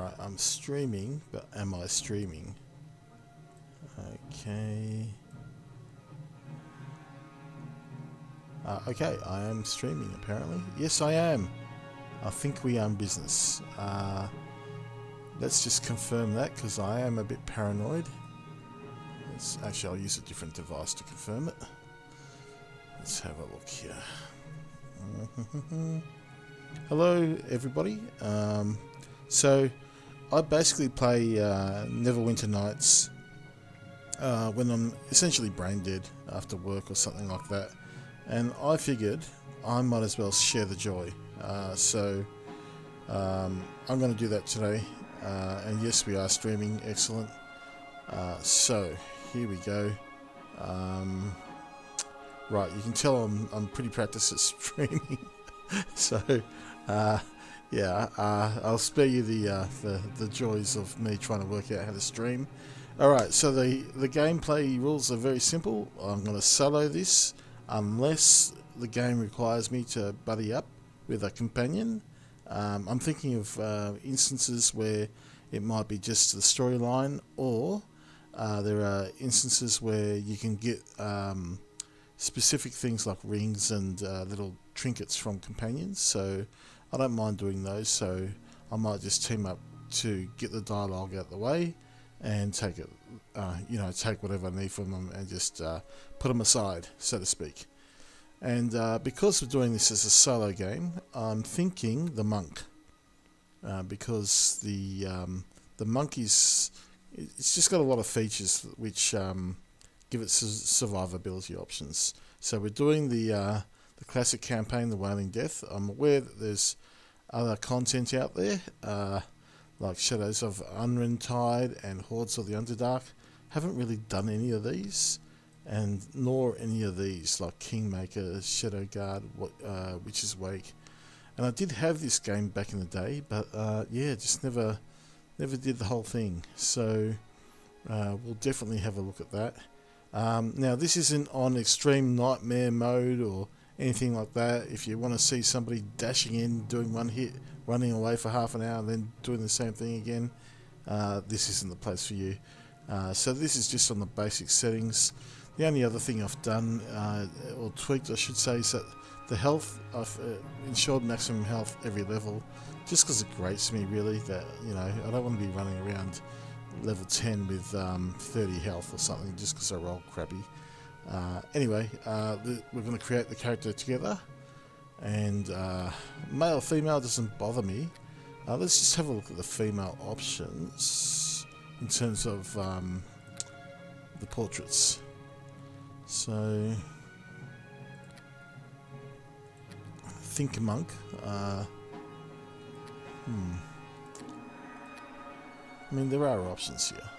Alright, I'm streaming, but am I streaming? Okay. Okay, I am streaming apparently. Yes, I am. I think we are in business. Let's just confirm that because I am a bit paranoid. Actually, I'll use a different device to confirm it. Let's have a look here. Hello, everybody. So, I basically play Neverwinter nights when I'm essentially brain dead after work or something like that. And I figured I might as well share the joy. So, I'm going to do that today. And yes, we are streaming. Excellent. So, here we go. Right, you can tell I'm pretty practiced at streaming. So, yeah, I'll spare you the joys of me trying to work out how to stream. Alright, so the gameplay rules are very simple. I'm going to solo this unless the game requires me to buddy up with a companion. I'm thinking of instances where it might be just the storyline, or there are instances where you can get specific things like rings and little trinkets from companions, so I don't mind doing those. So I might just team up to get the dialogue out of the way and take it, take whatever I need from them and just put them aside, so to speak. And because we're doing this as a solo game, I'm thinking the monk, because the monk it's just got a lot of features which give it survivability options. So we're doing the classic campaign, the Wailing Death. I'm aware that there's other content out there, like Shadows of Unrentide and Hordes of the Underdark. Haven't really done any of these, and nor any of these like Kingmaker, Shadowguard, Witch's Wake. And I did have this game back in the day, but yeah, just never did the whole thing. So we'll definitely have a look at that. Now this isn't on extreme nightmare mode or anything like that. If you want to see somebody dashing in, doing one hit, running away for half an hour and then doing the same thing again, this isn't the place for you. So this is just on the basic settings. The only other thing I've done, or tweaked I should say, is that the health, I've ensured maximum health every level, just because it grates me really that, I don't want to be running around level 10 with 30 health or something just because I roll crappy. Anyway, we're going to create the character together, and male female doesn't bother me. Let's just have a look at the female options in terms of the portraits. So think monk. I mean, there are options here,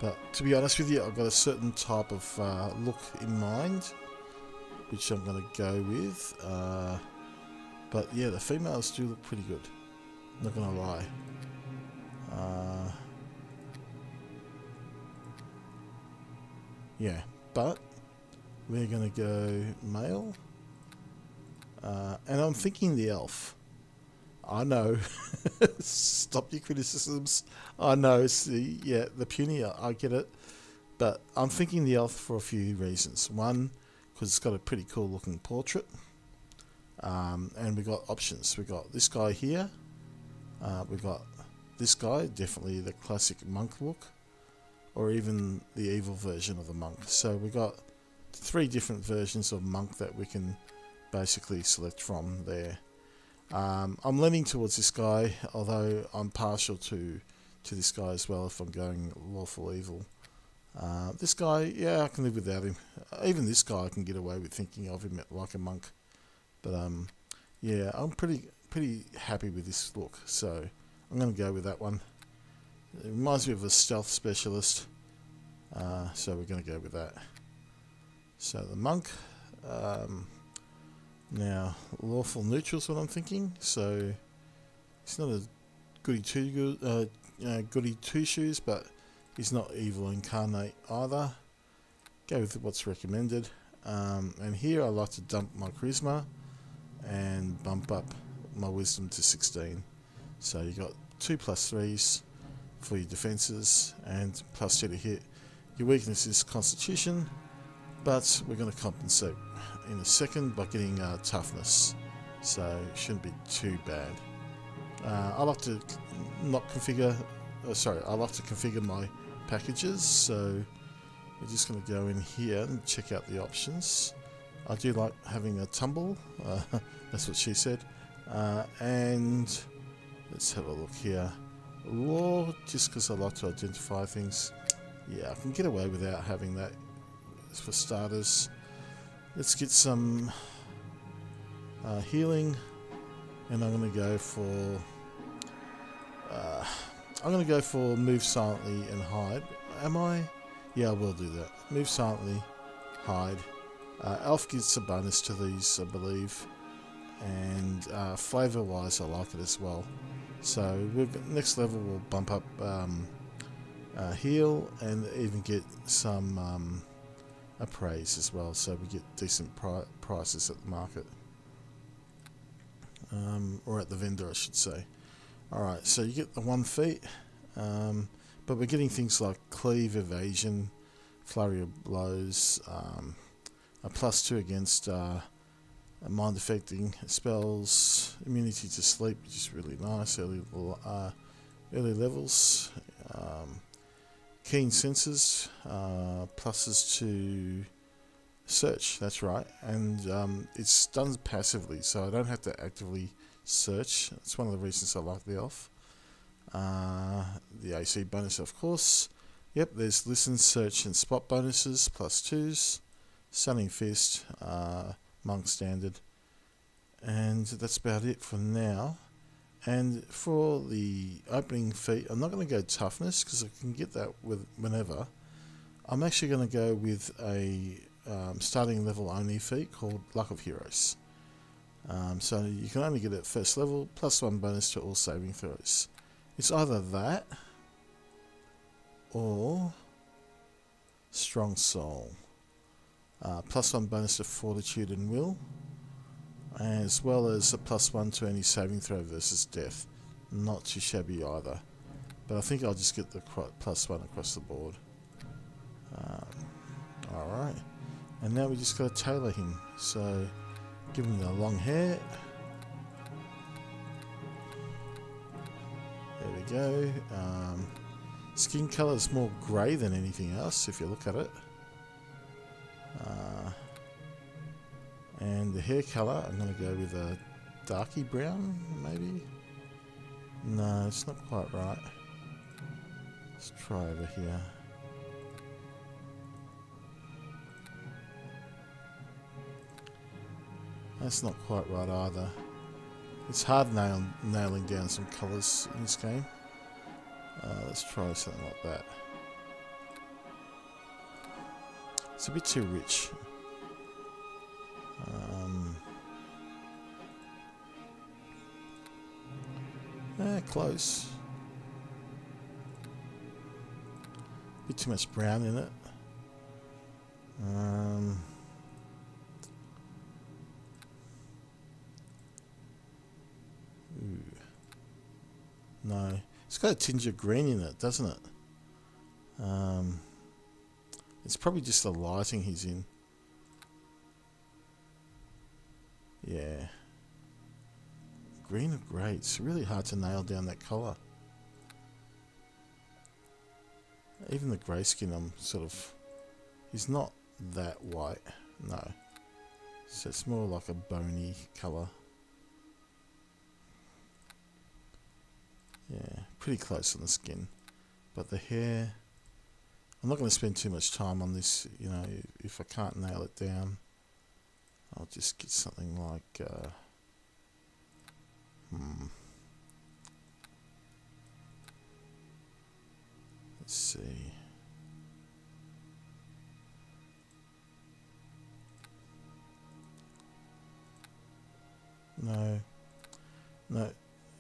but to be honest with you, I've got a certain type of look in mind, which I'm going to go with. But yeah, the females do look pretty good, not going to lie. Yeah, but we're going to go male, and I'm thinking the elf. I know. Stop your criticisms. I know. See, yeah, the puny, I get it. But I'm thinking the elf for a few reasons. One, because it's got a pretty cool looking portrait. And we've got options. We've got this guy here. We've got this guy, definitely the classic monk look. Or even the evil version of the monk. So we've got 3 different versions of monk that we can basically select from there. I'm leaning towards this guy, although I'm partial to this guy as well if I'm going lawful evil. This guy, yeah, I can live without him. Even this guy I can get away with thinking of him like a monk. But yeah, I'm pretty happy with this look, so I'm going to go with that one. It reminds me of a stealth specialist, so we're going to go with that. So the monk. Now, lawful neutral is what I'm thinking, so he's not a goody two shoes, but he's not evil incarnate either. Go with what's recommended. And here I like to dump my charisma and bump up my wisdom to 16. So you got 2+3s for your defenses and +2 to hit. Your weakness is Constitution, but we're going to compensate in a second by getting toughness, so it shouldn't be too bad. I like to not configure, I like to configure my packages, so we're just going to go in here and check out the options. I do like having a tumble, that's what she said, and let's have a look here. Law, just because I like to identify things. Yeah, I can get away without having that for starters. Let's get some healing, and I'm going to go for move silently and hide. Am I? Yeah, I will do that. Move silently, hide. Elf gets a bonus to these, I believe, and flavor wise I like it as well. So next level we'll bump up heal and even get some appraise as well, so we get decent prices at the market, or at the vendor I should say. Alright, so you get the 1 feat, but we're getting things like cleave, evasion, flurry of blows, a +2 against mind affecting spells, immunity to sleep, which is really nice, early levels, keen senses, pluses to search, that's right, and it's done passively, so I don't have to actively search. It's one of the reasons I like the elf. The AC bonus, of course. Yep, there's listen, search and spot bonuses, +2s, stunning fist, monk standard, and that's about it for now. And for the opening feat, I'm not going to go toughness because I can get that with whenever. I'm actually going to go with a starting level only feat called Luck of Heroes. So you can only get it at first level, +1 bonus to all saving throws. It's either that or Strong Soul. +1 bonus to Fortitude and Will, as well as a +1 to any saving throw versus death. Not too shabby either, but I think I'll just get the +1 across the board. Alright, and now we just got to tailor him, so give him the long hair. There we go. Skin colour is more grey than anything else if you look at it. And the hair colour, I'm going to go with a darky brown, maybe? No, it's not quite right. Let's try over here. That's not quite right either. It's hard nailing down some colours in this game. Let's try something like that. It's a bit too rich. Close. Bit too much brown in it. Ooh. No, it's got a tinge of green in it, doesn't it? It's probably just the lighting he's in. Yeah. Green or grey, it's really hard to nail down that colour. Even the grey skin, I'm sort of... He's not that white, no. So it's more like a bony colour. Yeah, pretty close on the skin. But the hair... I'm not going to spend too much time on this, you know, if I can't nail it down. I'll just get something like... Let's see. No.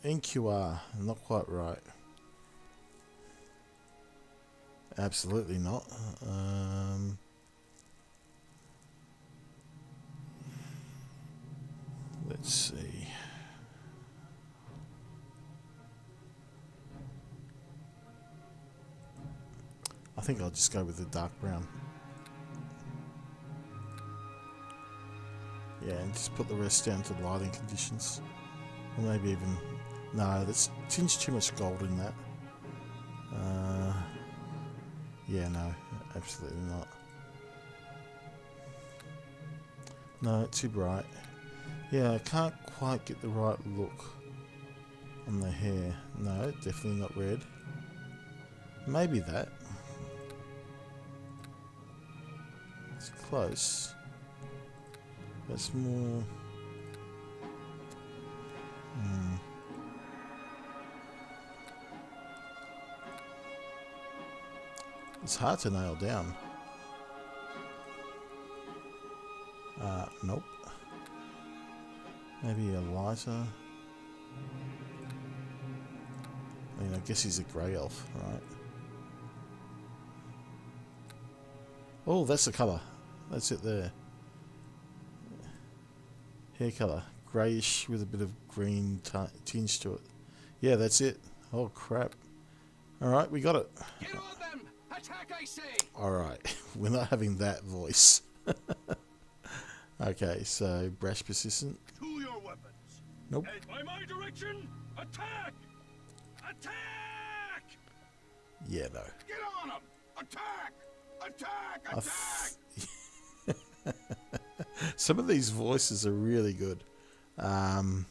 NQR, not quite right. Absolutely not. Let's see. I think I'll just go with the dark brown. Yeah, and just put the rest down to lighting conditions. Or maybe even... No, that's tinged too much gold in that. Yeah, no, absolutely not. No, too bright. Yeah, I can't quite get the right look on the hair. No, definitely not red. Maybe that. It's close. That's more... It's hard to nail down. Nope. Maybe a lighter. I mean, I guess he's a grey elf, right? Oh, that's the colour. That's it there. Hair colour. Greyish with a bit of green tinge to it. Yeah, that's it. Oh, crap. Alright, we got it. Get on them! Attack, I say! Alright, we're not having that voice. Okay, so brash persistent. To your weapons. Nope. And by my direction, attack! Attack! Yeah, no. Get on them! Attack! Attack! Attack! Some of these voices are really good. Attack!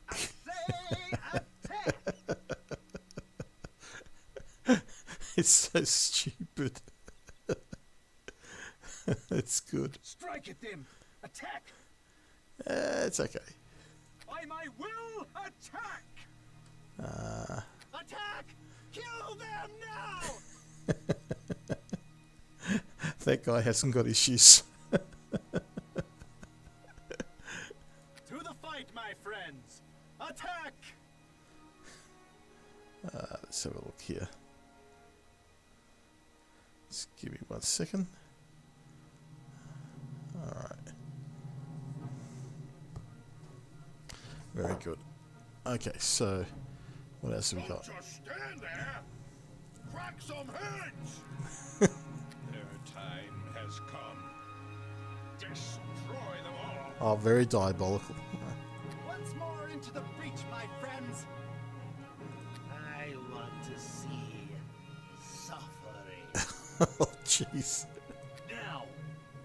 I say attack! It's so stupid. It's good. Strike at them! Attack! It's okay. By my will, attack! Attack! Kill them now! That guy hasn't got issues. To the fight, my friends! Attack! Let's have a look here. Just give me 1 second. Alright. Very good. Okay, so what else have we got? Don't just stand there! Crack some heads! Their time has come. Destroy them all! Oh, very diabolical. Once more into the breach, my friends. I want to see suffering. Oh, jeez. Now,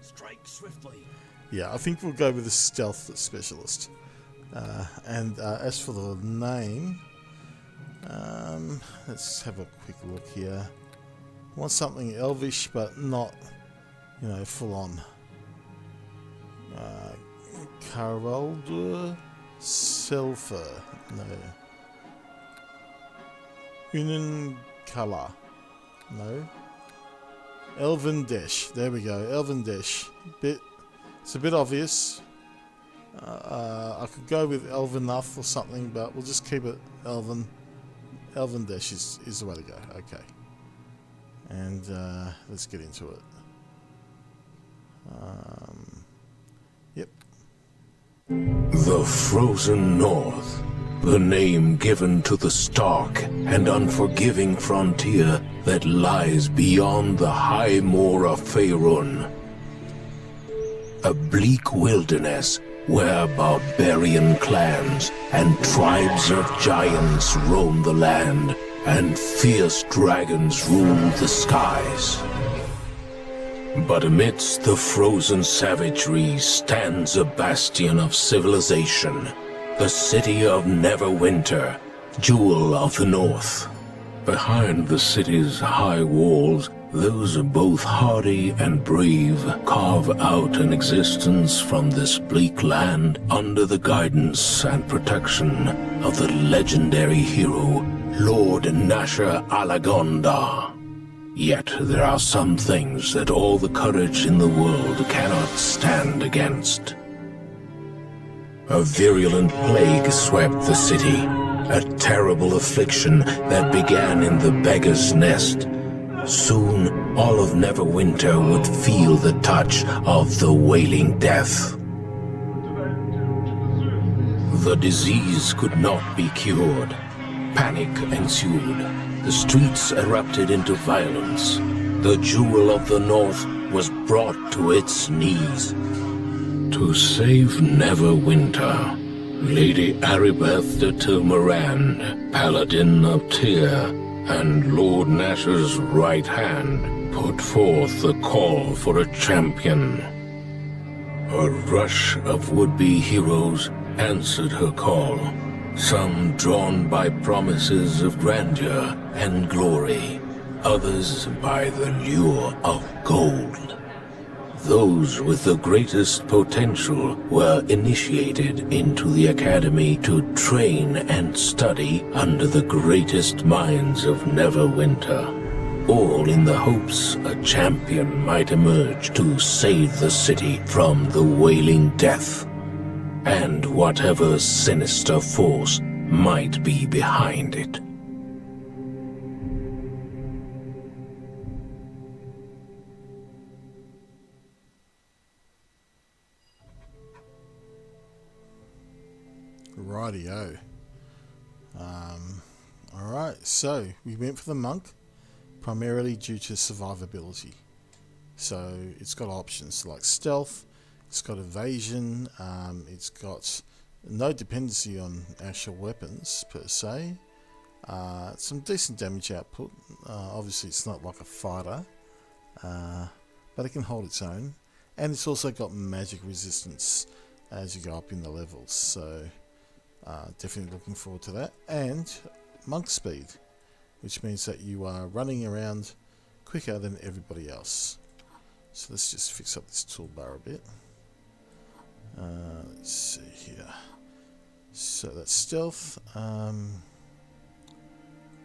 strike swiftly. Yeah, I think we'll go with the stealth specialist. And as for the name, let's have a quick look here. I want something elvish, but not, you know, full on. Caroldur Selfer. No. Uninkala. No. Elven Desh. There we go. Elven Desh. It's a bit obvious. I could go with Elvenuff or something, but we'll just keep it Elven. Elven Desh is the way to go. Okay. And let's get into it. Yep. The Frozen North, the name given to the stark and unforgiving frontier that lies beyond the high moor of Faerun. A bleak wilderness where barbarian clans and tribes of giants roam the land and fierce dragons rule the skies. But amidst the frozen savagery stands a bastion of civilization, the city of Neverwinter, jewel of the north. Behind the city's high walls, those both hardy and brave carve out an existence from this bleak land under the guidance and protection of the legendary hero, Lord Nasher Alagonda. Yet there are some things that all the courage in the world cannot stand against. A virulent plague swept the city, a terrible affliction that began in the beggar's nest. Soon, all of Neverwinter would feel the touch of the wailing death. The disease could not be cured. Panic ensued. The streets erupted into violence. The jewel of the North was brought to its knees. To save Neverwinter, Lady Aribeth de Tilmarand, Paladin of Tyr, and Lord Nash's right hand, put forth the call for a champion. A rush of would-be heroes answered her call, some drawn by promises of grandeur and glory, others by the lure of gold. Those with the greatest potential were initiated into the academy to train and study under the greatest minds of Neverwinter, all in the hopes a champion might emerge to save the city from the wailing death, and whatever sinister force might be behind it. Rightio. Alright, so we went for the monk primarily due to survivability. So it's got options like stealth, it's got evasion, it's got no dependency on actual weapons per se, some decent damage output. Obviously it's not like a fighter, but it can hold its own, and it's also got magic resistance as you go up in the levels, so definitely looking forward to that. And monk speed, which means that you are running around quicker than everybody else. So let's just fix up this toolbar a bit. Let's see here. So that's stealth. You're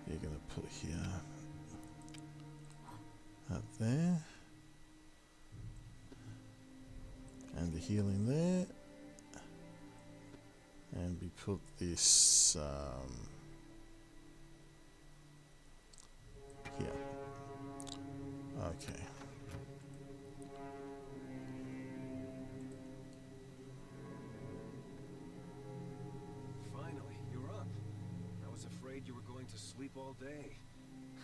going to put here, up there, and the healing there. And we put this here. Okay. Finally, you're up. I was afraid you were going to sleep all day.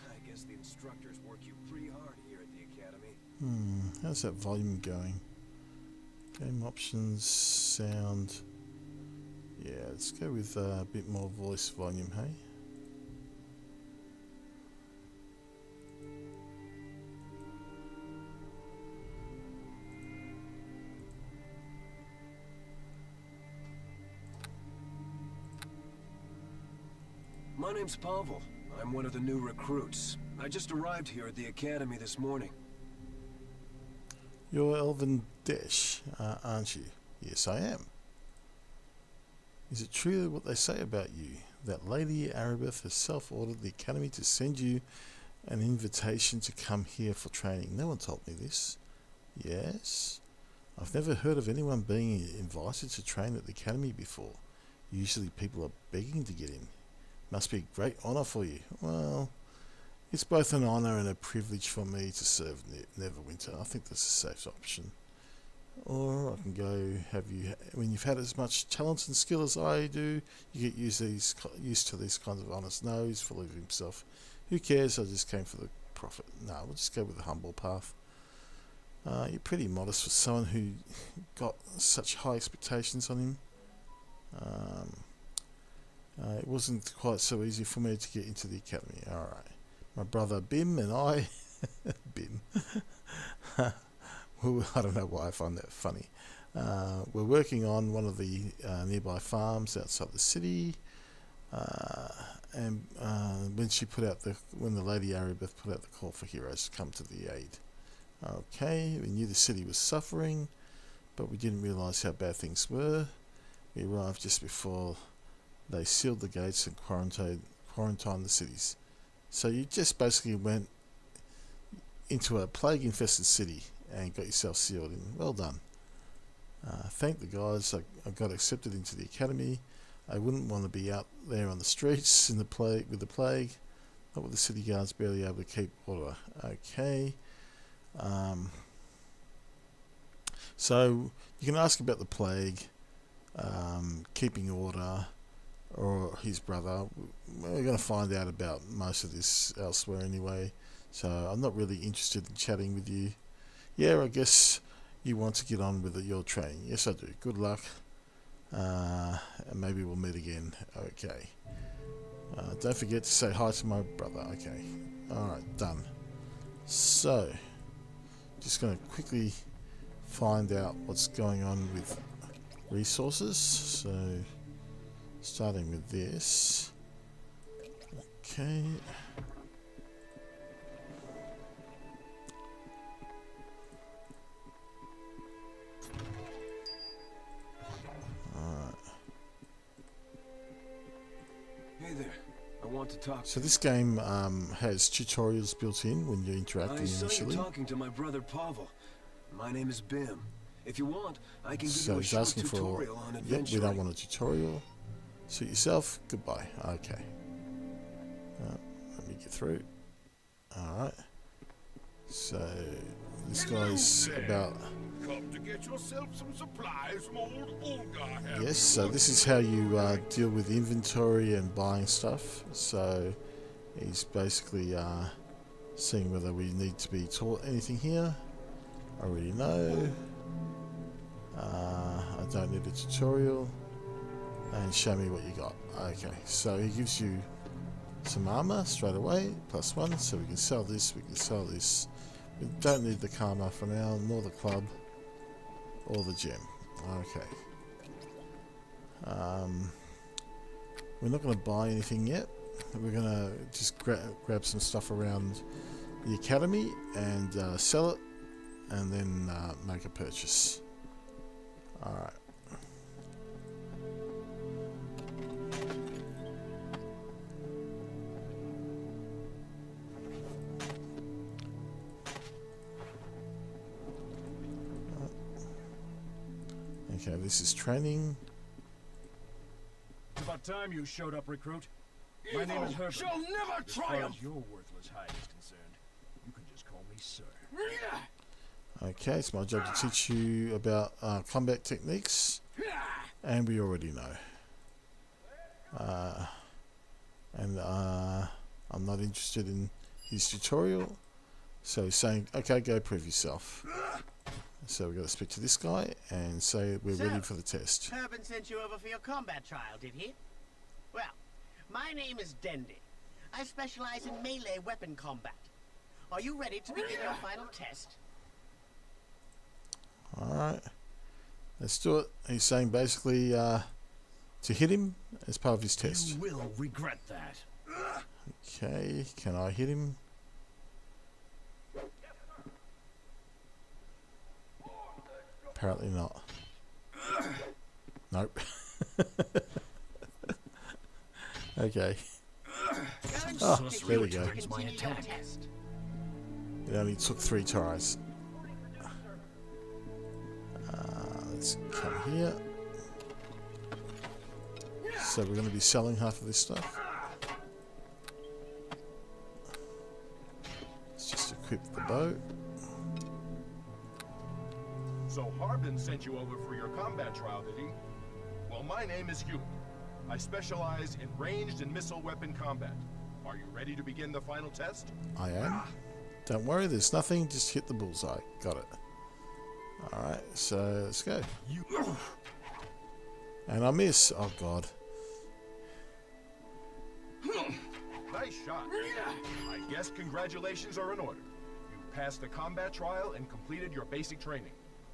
I guess the instructors work you pretty hard here at the academy. How's that volume going? Game options, sound. Yeah, let's go with a bit more voice volume, hey? My name's Pavel. I'm one of the new recruits. I just arrived here at the academy this morning. You're Elvin Desh, aren't you? Yes, I am. Is it true what they say about you, that Lady Aribeth herself ordered the academy to send you an invitation to come here for training? No one told me this. Yes? I've never heard of anyone being invited to train at the academy before. Usually people are begging to get in. Must be a great honour for you. Well, it's both an honour and a privilege for me to serve Neverwinter. I think that's a safe option. Or I can go, when you've had as much talent and skill as I do, you get used to these kinds of honours. No, he's full of himself. Who cares? I just came for the profit. No, we'll just go with the humble path. You're pretty modest for someone who got such high expectations on him. It wasn't quite so easy for me to get into the academy. Alright. My brother Bim and I... Bim. Well, I don't know why I find that funny. We're working on one of the nearby farms outside the city. And when the Lady Aribeth put out the call for heroes to come to the aid. Okay, we knew the city was suffering, but we didn't realise how bad things were. We arrived just before they sealed the gates and quarantined the cities. So you just basically went into a plague-infested city and got yourself sealed in. Well done. Thank the guys. I got accepted into the academy. I wouldn't want to be out there on the streets with the plague. Not with the city guards barely able to keep order. Okay. So you can ask about the plague, keeping order, or his brother. We're going to find out about most of this elsewhere anyway, so I'm not really interested in chatting with you. Yeah, I guess you want to get on with your training. Yes, I do. Good luck, and maybe we'll meet again. Okay. Don't forget to say hi to my brother. Okay. Alright, done. So, just going to quickly find out what's going on with resources. So, starting with this. Okay. Alright. Hey there. I want to talk. So this game has tutorials built in when you're interacting I saw initially. you talking to my brother Pavel. My name is Bim. If you want, I can give So you a he's short asking for, tutorial on yep, adventuring. we don't want a tutorial. Suit yourself, goodbye. Okay. Let me get through. Alright. So, this guy's about... Come to get yourself some supplies from old Olga. Yes, so this is how you deal with inventory and buying stuff. So, he's basically seeing whether we need to be taught anything here. I already know. I don't need a tutorial. And show me what you got. Okay, so he gives you some armor straight away, +1, so we can sell this, we can sell this. We don't need the karma for now, nor the club, or the gem. Okay. We're not going to buy anything yet. We're going to just grab some stuff around the academy and sell it, and then make a purchase. Alright. Okay, this is training. It's about time you showed up, recruit. My name is Herbert. Shall never As far triumph. as your worthless hide is concerned, you can just call me sir. Okay, it's my job to teach you about combat techniques, and we already know. I'm not interested in his tutorial, so he's saying, okay, go prove yourself. So we've got to speak to this guy and say we're So, ready for the test. Herbert sent you over for your combat trial, did he? Well, my name is Dendy. I specialize in melee weapon combat. Are you ready to begin your final test? Alright, let's do it. He's saying basically to hit him as part of his test. You will regret that. Okay, can I hit him? Apparently not. Nope. Okay. Oh, there we go. My attack. It only took 3 tries. Let's come here. So we're going to be selling half of this stuff. Let's just equip the bow. So Harbin sent you over for your combat trial, did he? Well, my name is Hugh. I specialize in ranged and missile weapon combat. Are you ready to begin the final test? I am. Don't worry, there's nothing, just hit the bullseye. Got it. Alright, so let's go. And I miss. Oh god. Nice shot. I guess congratulations are in order. You passed the combat trial and completed your basic training.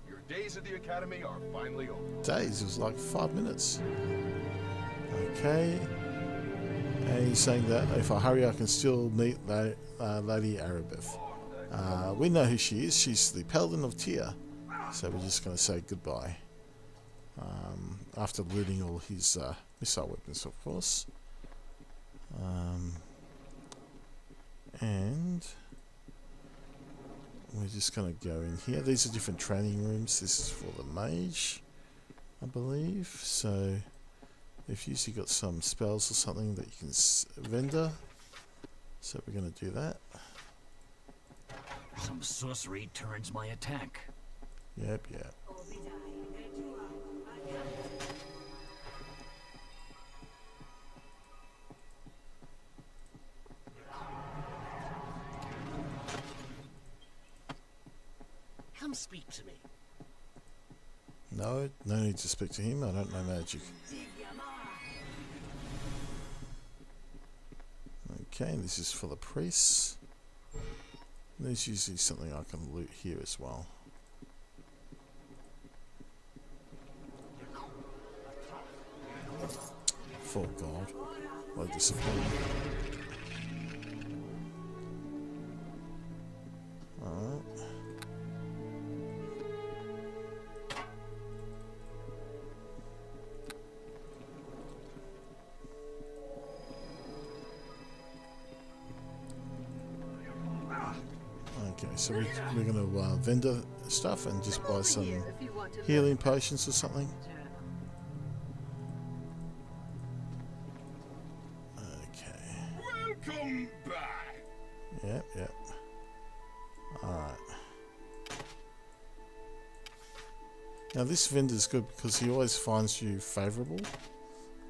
Your days at the academy are finally over. Days, it was like 5 minutes. Okay. And he's saying that if I hurry I can still meet Lady Arabeth. We know who she is. She's the Paladin of Tyr. So we're just going to say goodbye. After looting all his missile weapons, of course. And we're just going to go in here. These are different training rooms. This is for the mage, I believe. So they've usually got some spells or something that you can vendor. So we're going to do that. Some sorcery turns my attack. Yep, yep. come speak to me. No, no need to speak to him. I don't know magic. Okay, this is for the priests. There's usually something I can loot here as well. For God, what a disappointment. Alright. Okay, so we're going to vendor stuff and just buy some healing potions or something. Okay. Welcome back. Yep. Alright. Now this vendor's good because he always finds you favourable.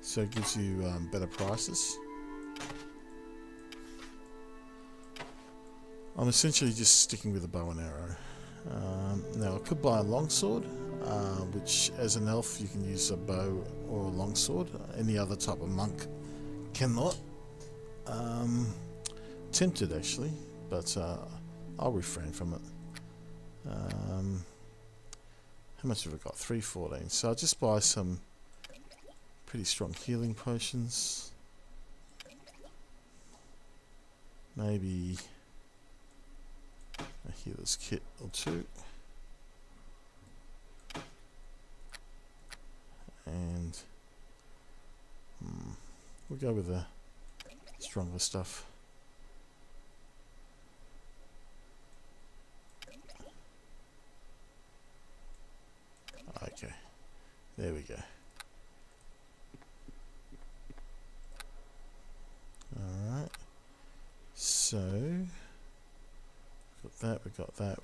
So it gives you better prices. I'm essentially just sticking with a bow and arrow. Now I could buy a longsword, which as an elf you can use a bow or a longsword. Any other type of monk cannot. Tempted actually, but I'll refrain from it. How much have I got? 314. So I'll just buy some pretty strong healing potions. Maybe a healer's kit or two. And we'll go with the stronger stuff. Okay, there we go. Alright, so we got that.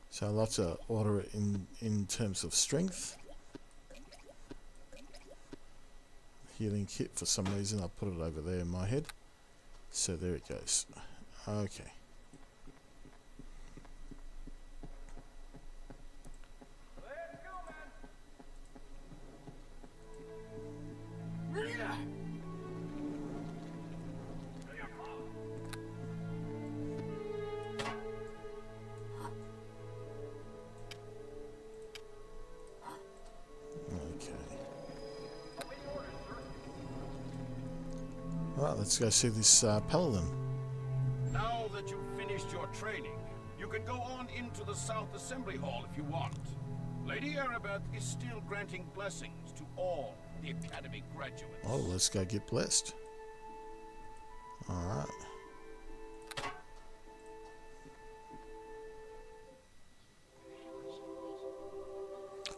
So I like to order it in terms of strength. Healing kit, for some reason I put it over there in my head. So there it goes. Okay. Alright, let's go see this paladin. Now that you've finished your training, you can go on into the South Assembly Hall if you want. Lady Arabeth is still granting blessings to all the Academy graduates. Oh, let's go get blessed. Alright.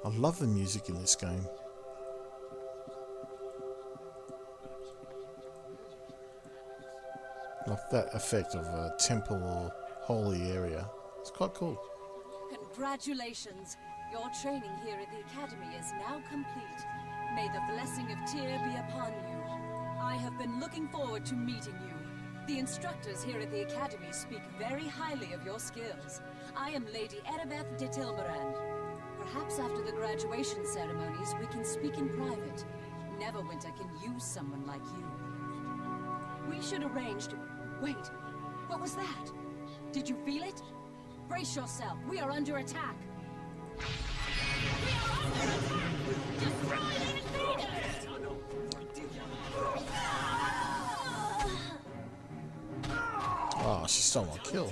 I love the music in this game. Like that effect of a temple or holy area. It's quite cool. Congratulations! Your training here at the Academy is now complete. May the blessing of Tyr be upon you. I have been looking forward to meeting you. The instructors here at the Academy speak very highly of your skills. I am Lady Arabeth de Tilmarand. Perhaps after the graduation ceremonies we can speak in private. Neverwinter can use someone like you. We should arrange to... Wait, what was that? Did you feel it? Brace yourself, we are under attack. We are under attack! Destroy the invaders! Oh, she stole my kill.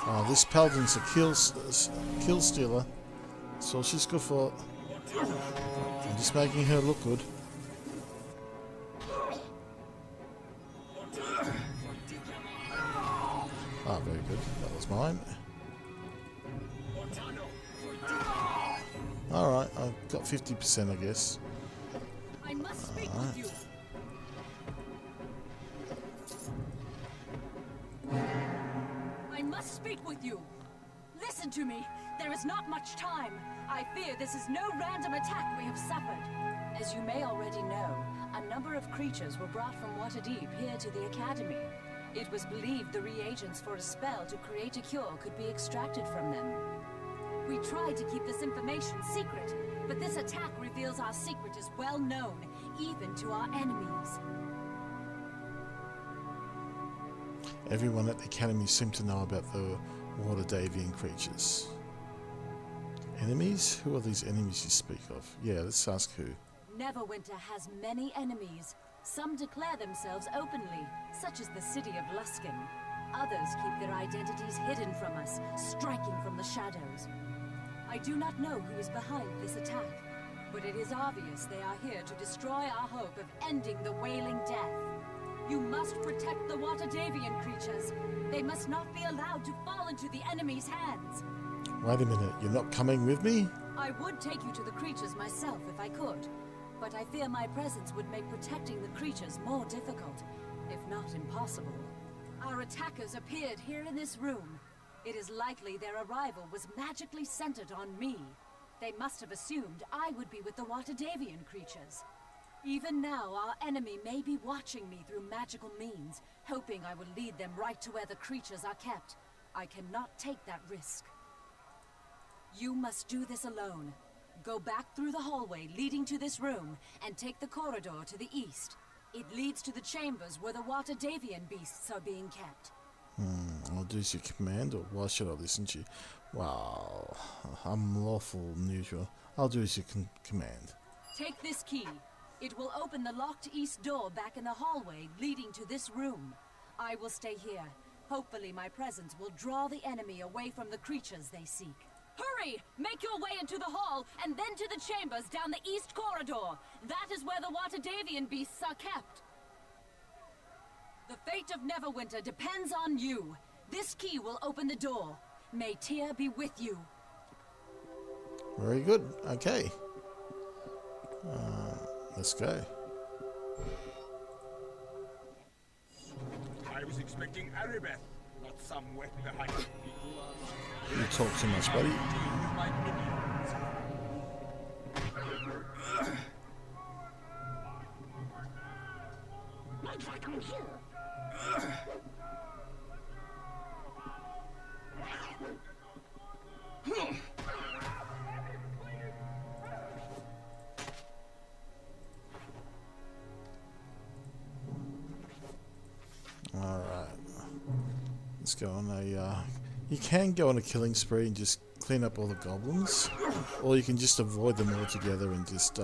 Oh, this paladin's a kill stealer. That's all she's good for. I'm just making her look good. Ah, very good. That was mine. Alright, I've got 50%, I guess. I must speak with you. I must speak with you. Listen to me. There is not much time. I fear this is no random attack we have suffered. As you may already know, a number of creatures were brought from Waterdeep here to the Academy. It was believed the reagents for a spell to create a cure could be extracted from them. We tried to keep this information secret, but this attack reveals our secret is well known, even to our enemies. Everyone at the Academy seemed to know about the Waterdavian creatures. Enemies? Who are these enemies you speak of? Yeah, let's ask who. Neverwinter has many enemies. Some declare themselves openly, such as the city of Luskan. Others keep their identities hidden from us, striking from the shadows. I do not know who is behind this attack, but it is obvious they are here to destroy our hope of ending the Wailing Death. You must protect the Waterdavian creatures. They must not be allowed to fall into the enemy's hands. Wait a minute, you're not coming with me? I would take you to the creatures myself if I could, but I fear my presence would make protecting the creatures more difficult, if not impossible. Our attackers appeared here in this room. It is likely their arrival was magically centered on me. They must have assumed I would be with the Waterdavian creatures. Even now, our enemy may be watching me through magical means, hoping I will lead them right to where the creatures are kept. I cannot take that risk. You must do this alone. Go back through the hallway leading to this room, and take the corridor to the east. It leads to the chambers where the Waterdavian beasts are being kept. I'll do as your command, or why should I listen to you? Well, I'm lawful neutral. I'll do as your command. Take this key. It will open the locked east door back in the hallway leading to this room. I will stay here. Hopefully my presence will draw the enemy away from the creatures they seek. Hurry! Make your way into the hall, and then to the chambers down the east corridor. That is where the Waterdavian beasts are kept. The fate of Neverwinter depends on you. This key will open the door. May Tyr be with you. Very good. Okay. Let's go. I was expecting Aribeth, not some wet behind me. You talk too much, buddy. My minions. Alright. Let's go on a... You can go on a killing spree and just clean up all the goblins. Or you can just avoid them altogether and just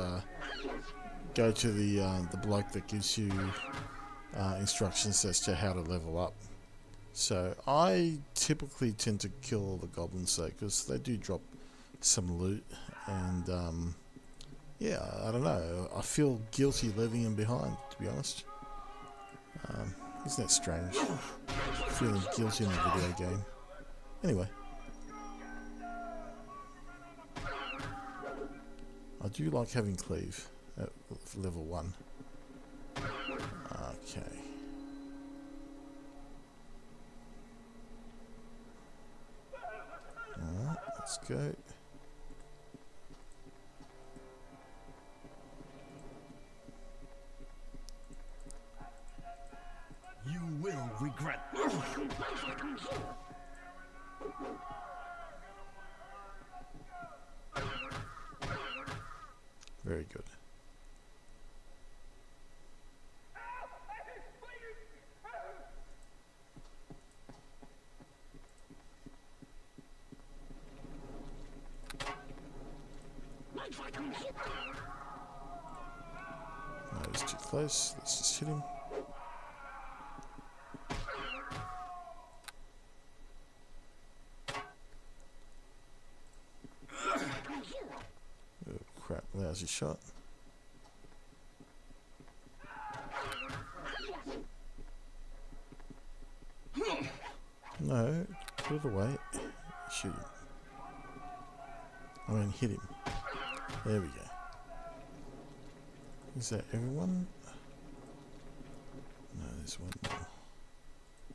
go to the bloke that gives you instructions as to how to level up. So I typically tend to kill all the goblins though, because they do drop some loot, and yeah, I don't know, I feel guilty leaving them behind, to be honest. Isn't that strange? Feeling guilty in a video game. Anyway, I do like having cleave at level 1. Okay. Alright, let's go. You will regret. Very good. No, he's too close. Let's just hit him. Oh crap, lousy shot. No, put it away. Shoot him. I mean, hit him. There we go. Is that everyone? No, there's one more.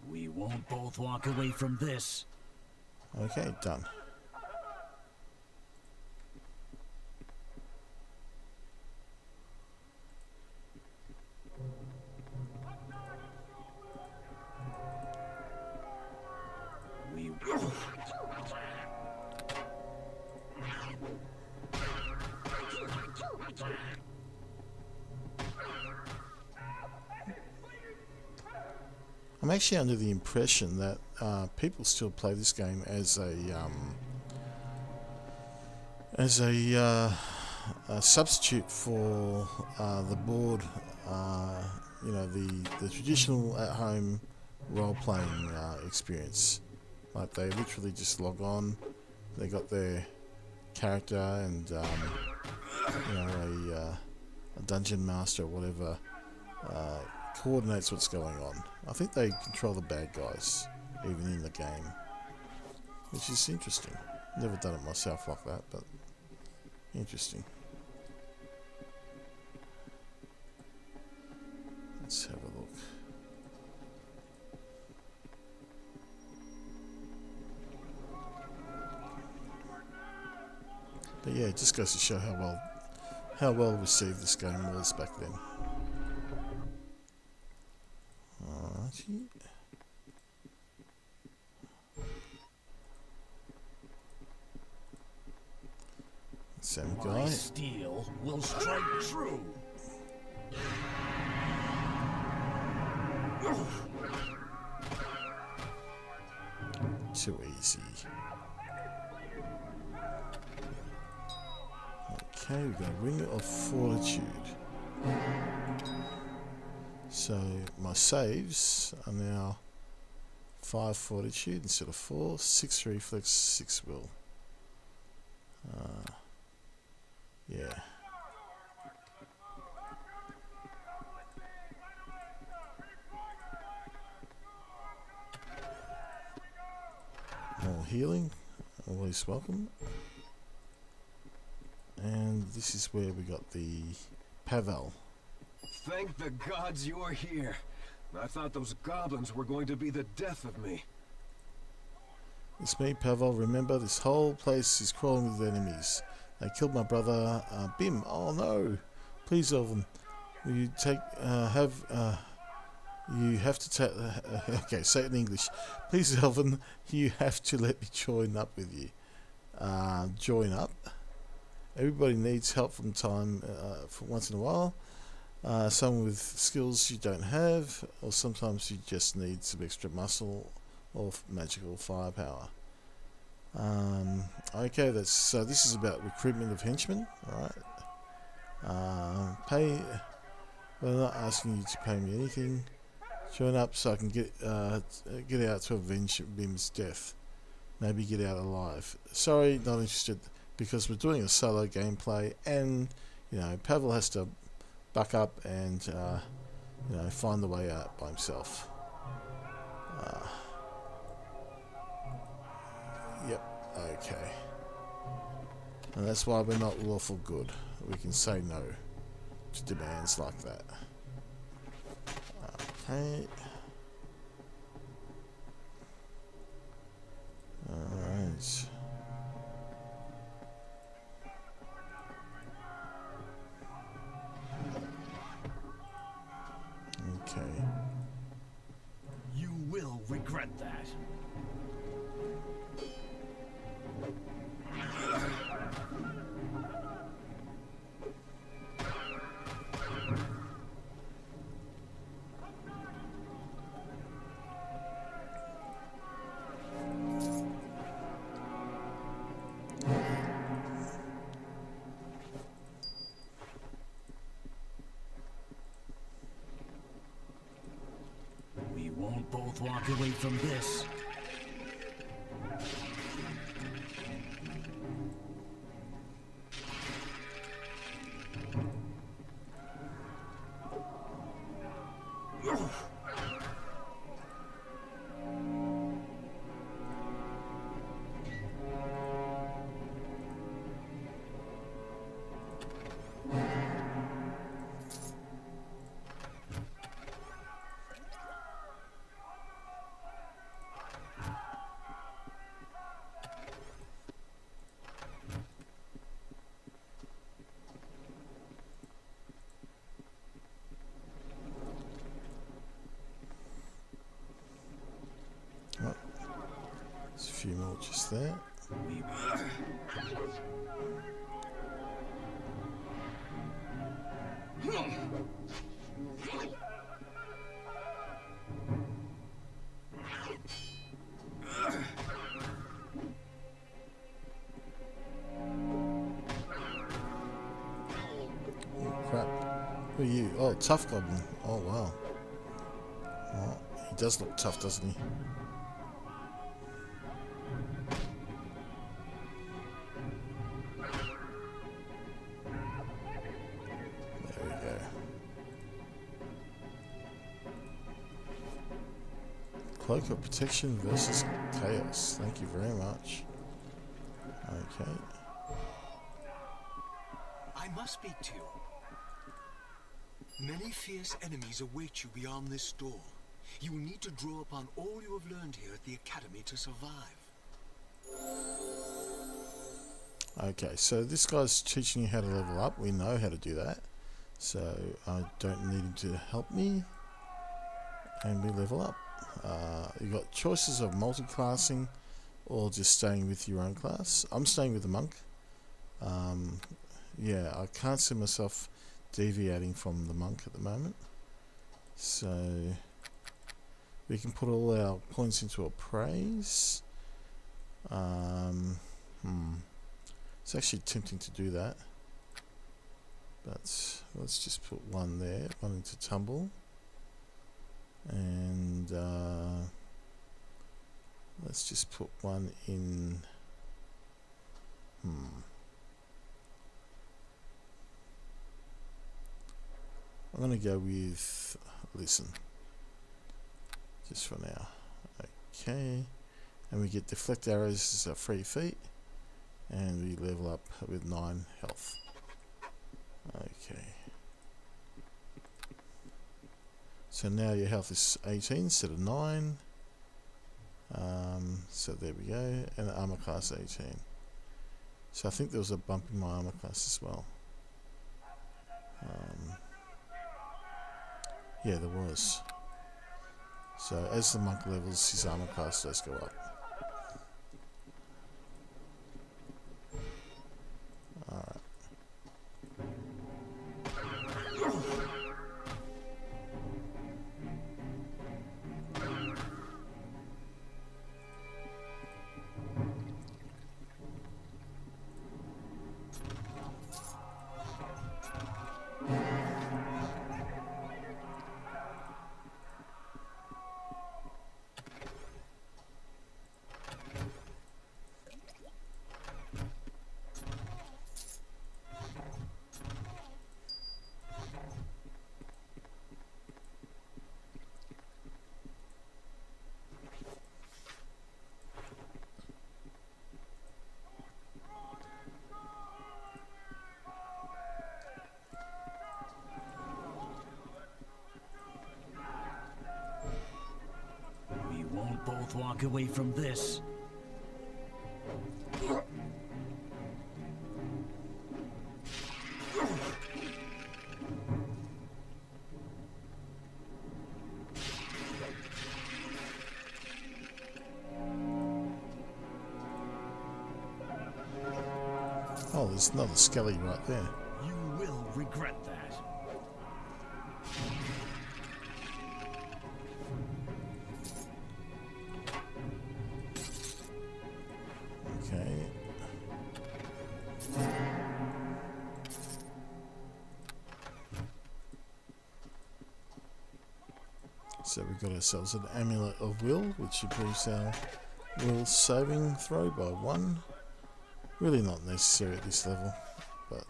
We won't both walk away from this. Okay, done. I'm actually under the impression that people still play this game as a substitute for the board, you know, the traditional at-home role-playing experience. Like they literally just log on, they got their character and you know, a dungeon master or whatever coordinates what's going on. I think they control the bad guys even in the game, which is interesting. Never done it myself like that, but interesting. Let's have a look. But yeah, it just goes to show how well received this game was back then. Alrighty. Same guy. My steel will strike true. Too easy. Okay, we've got a Ring of Fortitude. So my saves are now 5 Fortitude instead of 4, 6 Reflex, 6 Will. Yeah. More healing, always welcome. And this is where we got the Pavel. Thank the gods you're here. I thought those goblins were going to be the death of me. It's me, Pavel. Remember, this whole place is crawling with enemies. They killed my brother, Bim. Oh no! Please, Elvin, will you take, you have to take, okay, say it in English. Please, Elvin, you have to let me join up with you. Join up? Everybody needs help from time, for once in a while. Someone with skills you don't have, or sometimes you just need some extra muscle or magical firepower. Okay, so this is about recruitment of henchmen, alright. We're not asking you to pay me anything. Join up so I can get out to avenge Bim's death. Maybe get out alive. Sorry, not interested, because we're doing a solo gameplay, and you know, Pavel has to buck up and you know, find the way out by himself. Yep, okay. And that's why we're not lawful good. We can say no to demands like that. Okay. Alright. Okay. You will regret that. We won't both walk away from this. There's a few more just there. Who are you? Oh, tough goblin. Oh, wow. Oh, he does look tough, doesn't he? There we go. Cloak of protection versus chaos. Thank you very much. Okay. I must speak to you. Many fierce enemies await you beyond this door. You will need to draw upon all you have learned here at the Academy to survive. Okay, so this guy's teaching you how to level up. We know how to do that. So I don't need him to help me. And we level up. You've got choices of multi-classing or just staying with your own class. I'm staying with the monk. Yeah, I can't see myself deviating from the monk at the moment. So we can put all our points into a praise. It's actually tempting to do that. But let's just put one there, one into tumble. And let's just put one in. I'm going to go with listen, just for now. Okay, and we get deflect arrows as our free feat, and we level up with 9 health. Okay, so now your health is 18 instead of 9. So there we go, and armor class 18. So I think there was a bump in my armor class as well. Yeah, there was. So as the monk levels, his armor class does go up. Alright. We won't both walk away from this. Oh, there's another skelly right there. You will regret that. Okay. So we've got ourselves an amulet of will, which improves our will saving throw by 1. Really not necessary at this level, but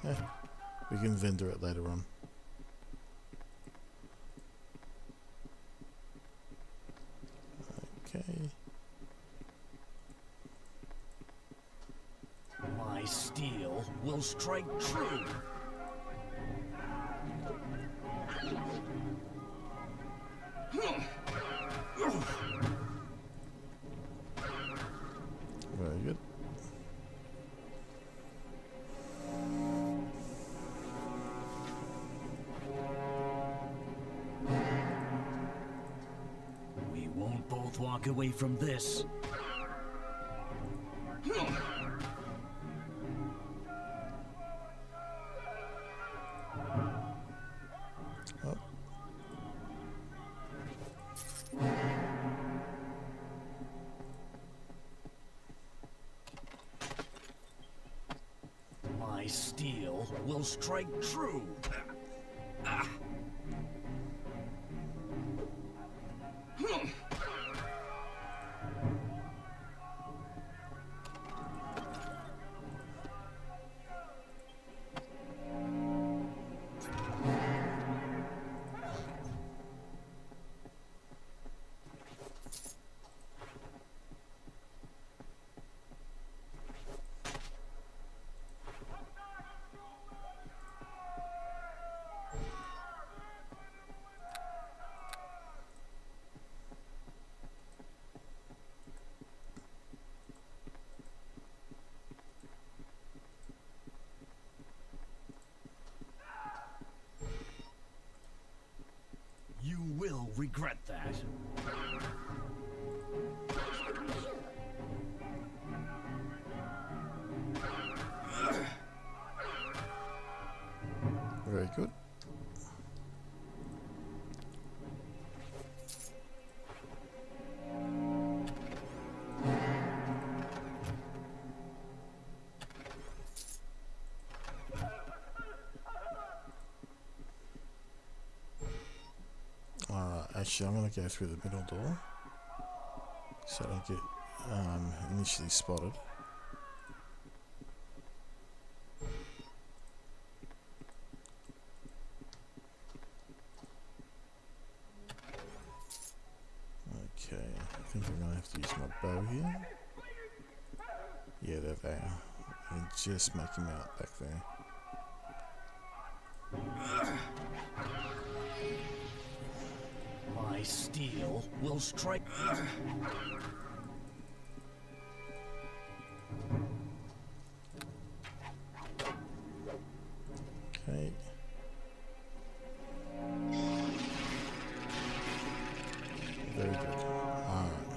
yeah, we can vendor it later on. Okay. My steel will strike true. Very good. We won't both walk away from this. Oh. My steel will strike true. You will regret that. Very good. Actually, I'm going to go through the middle door so I don't get initially spotted. Okay, I think I'm going to have to use my bow here. Yeah, they're there. I can just make him out back there. My steel will strike. Okay. Very good. Alright.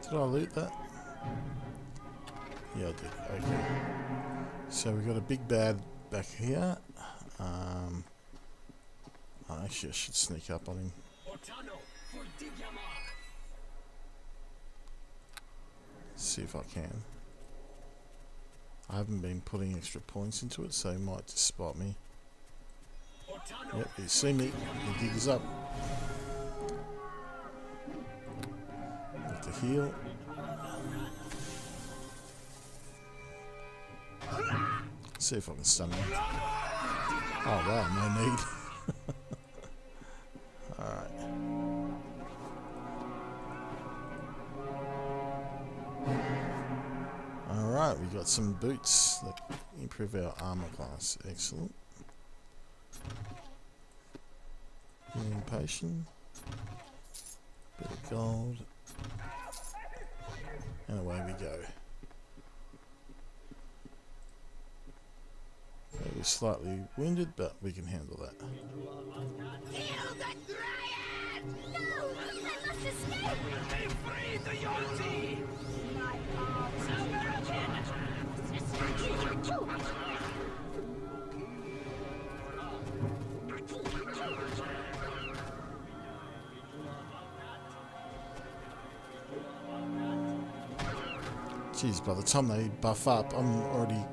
Did I loot that? Yeah, I did. Okay. So we got a big bad back here. Actually, I should sneak up on him. See if I can. I haven't been putting extra points into it, so he might just spot me. Yep, he's seen me. He digs up. Got to heal. See if I can stun him. Oh wow, no need. Alright. Alright, we got some boots that improve our armor class. Excellent. Healing potion. Bit of gold. And away we go. Okay, we're slightly wounded, but we can handle that. Kill the Dryad! No! I must escape! They freed the Yonti! My arms are broken! Jeez, by the time they buff up, I'm already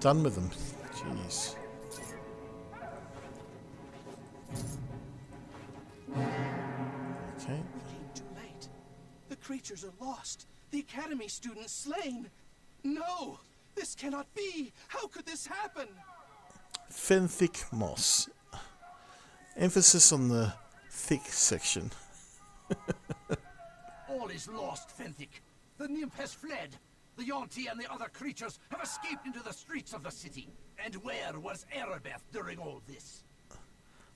done with them. Jeez. Okay. Too late. The creatures are lost. The Academy students slain. No! This cannot be! How could this happen? Fenthic moss. Emphasis on the thick section. All is lost, Fenthic. The nymph has fled. The Yonti and the other creatures have escaped into the streets of the city. And where was Erebeth during all this?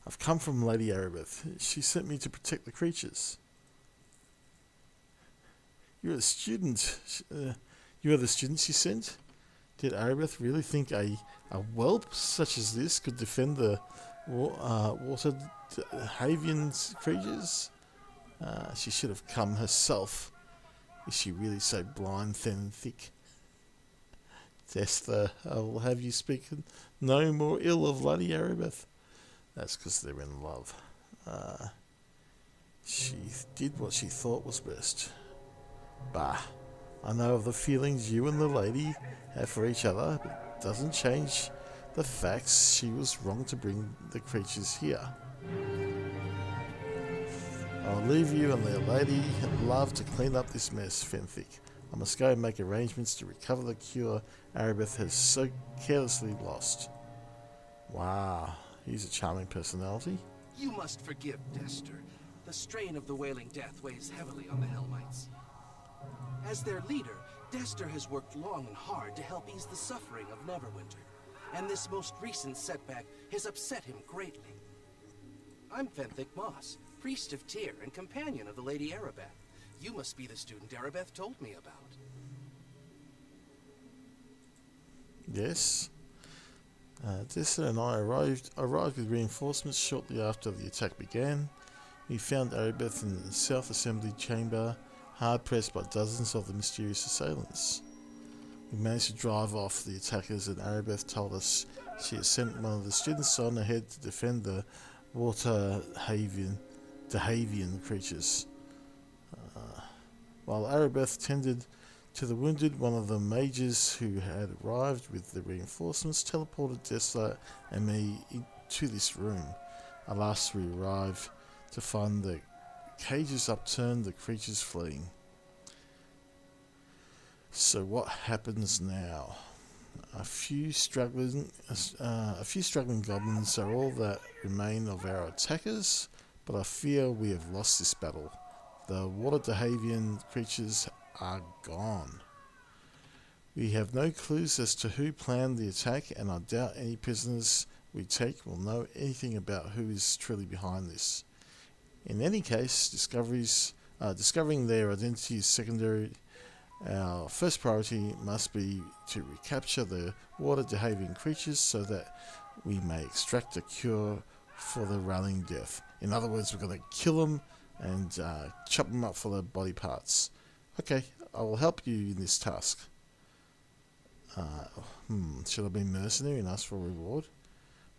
I've come from Lady Erebeth. She sent me to protect the creatures. You're a student. You are the student she sent? Did Erebeth really think a whelp such as this could defend the water Havian creatures? She should have come herself. Is she really so blind, thin and thick? Tester, I will have you speak no more ill of Lady Erebeth. That's because they're in love. She did what she thought was best. Bah, I know of the feelings you and the lady have for each other, but it doesn't change the facts, she was wrong to bring the creatures here. I'll leave you and the lady love to clean up this mess, Fenthic. I must go and make arrangements to recover the cure Arabeth has so carelessly lost. Wow, he's a charming personality. You must forgive Dester. The strain of the Wailing Death weighs heavily on the Hellmites. As their leader, Dester has worked long and hard to help ease the suffering of Neverwinter, and this most recent setback has upset him greatly. I'm Fenthic Moss, priest of Tyr and companion of the Lady Arabeth. You must be the student Arabeth told me about. Yes. Dester and I arrived with reinforcements shortly after the attack began. We found Arabeth in the South Assembly Chamber, hard pressed by dozens of the mysterious assailants. We managed to drive off the attackers, and Arabeth told us she had sent one of the students on ahead to defend the Dahavian creatures. While Arabeth tended to the wounded, one of the mages who had arrived with the reinforcements teleported Dester and me into this room. Alas, we arrived to find the cages upturned, the creatures fleeing. So what happens now? A few struggling goblins are all that remain of our attackers, but I fear we have lost this battle. The Water Dahavian creatures are gone. We have no clues as to who planned the attack, and I doubt any prisoners we take will know anything about who is truly behind this. In any case, discovering their identity is secondary. Our first priority must be to recapture the Water Dahavian creatures so that we may extract a cure for the Wailing Death. In other words, we're going to kill them and chop them up for their body parts. Okay, I will help you in this task. Should I be mercenary and ask for a reward?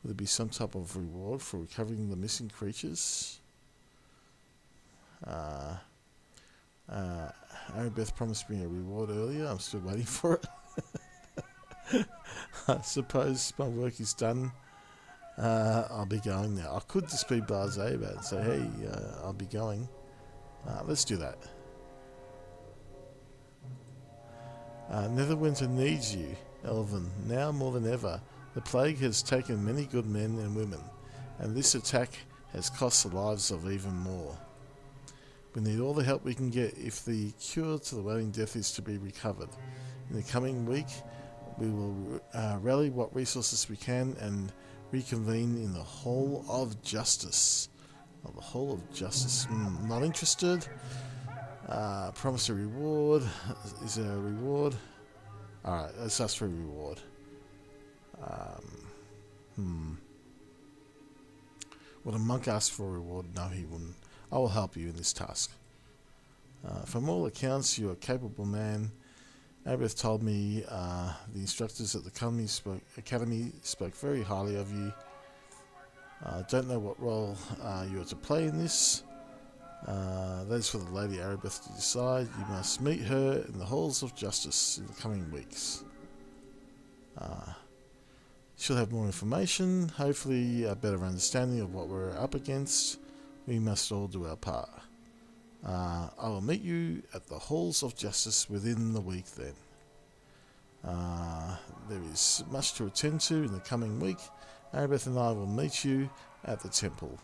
Will there be some type of reward for recovering the missing creatures? Arabeth promised me a reward earlier. I'm still waiting for it. I suppose my work is done. I'll be going now. I could just be blasé about it and say, hey, I'll be going. Let's do that. Neverwinter needs you, Elven, now more than ever. The plague has taken many good men and women, and this attack has cost the lives of even more. We need all the help we can get if the cure to the Wailing Death is to be recovered. In the coming week, we will rally what resources we can and reconvene in the Hall of Justice. Oh, the Hall of Justice. Not interested. Promise a reward. Is there a reward? Alright, let's ask for a reward. Would a monk ask for a reward? No, he wouldn't. I will help you in this task. From all accounts, you are a capable man. Arabeth told me the instructors at the academy spoke very highly of you. I don't know what role you are to play in this. That is for the Lady Arabeth to decide. You must meet her in the halls of justice in the coming weeks. She'll have more information, hopefully a better understanding of what we're up against. We must all do our part. I will meet you at the halls of justice within the week then. There is much to attend to in the coming week. Arabeth and I will meet you at the temple.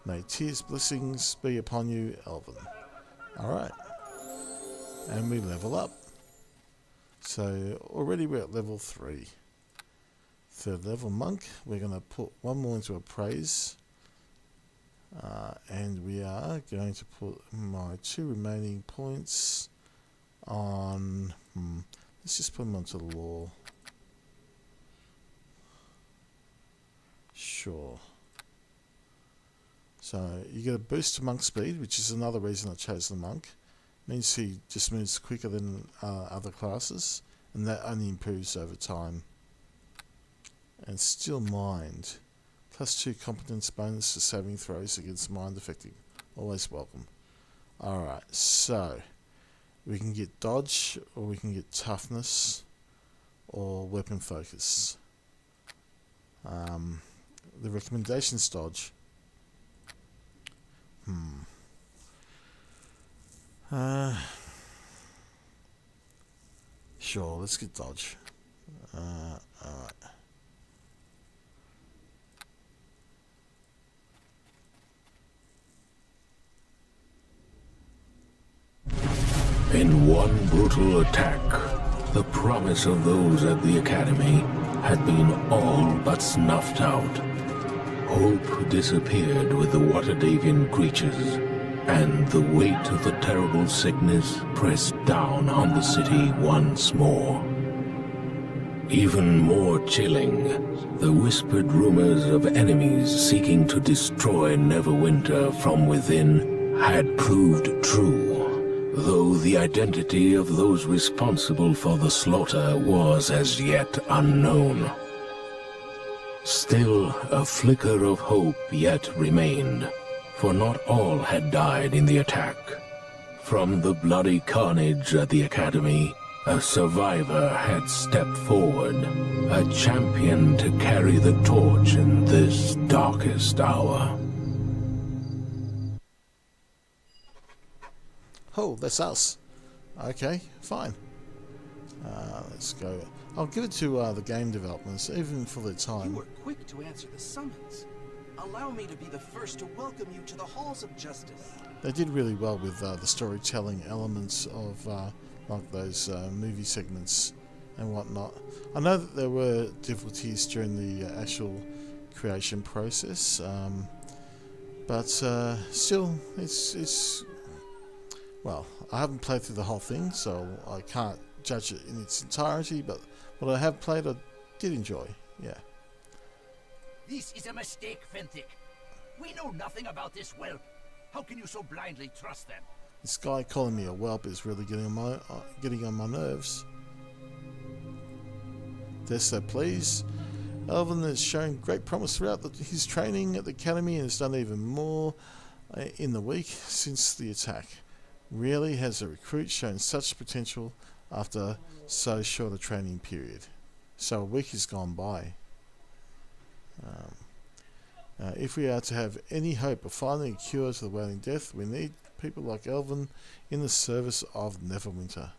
May Tyr's blessings be upon you, Elven. Alright. And we level up. So already we're at level 3. Third level monk. We're going to put one more into appraise. And we are going to put my 2 remaining points on... let's just put them onto law. Sure. So you get a boost to monk speed, which is another reason I chose the monk. Means he just moves quicker than other classes, and that only improves over time. And still mind. +2 competence bonus to saving throws against mind affecting. Always welcome. Alright, so we can get dodge, or we can get toughness, or weapon focus. The recommendations dodge. Sure, let's get dodge. Alright. In one brutal attack, the promise of those at the Academy had been all but snuffed out. Hope disappeared with the Waterdavian creatures, and the weight of the terrible sickness pressed down on the city once more. Even more chilling, the whispered rumors of enemies seeking to destroy Neverwinter from within had proved true, though the identity of those responsible for the slaughter was as yet unknown. Still, a flicker of hope yet remained, for not all had died in the attack. From the bloody carnage at the Academy, a survivor had stepped forward, a champion to carry the torch in this darkest hour. Oh, that's us. Okay, fine. Let's go. I'll give it to the game developers, even for the time. You were quick to answer the summons. Allow me to be the first to welcome you to the halls of justice. They did really well with the storytelling elements of like those movie segments and whatnot. I know that there were difficulties during the actual creation process, but still, it's well, I haven't played through the whole thing, so I can't judge it in its entirety, but what I have played, I did enjoy, yeah. This is a mistake, Fenthic. We know nothing about this whelp. How can you so blindly trust them? This guy calling me a whelp is really getting on my nerves. Desta, please. Elvin has shown great promise throughout his training at the Academy and has done even more in the week since the attack. Rarely has a recruit shown such potential after so short a training period. So a week has gone by. If we are to have any hope of finding a cure to the Wailing Death, we need people like Elvin in the service of Neverwinter.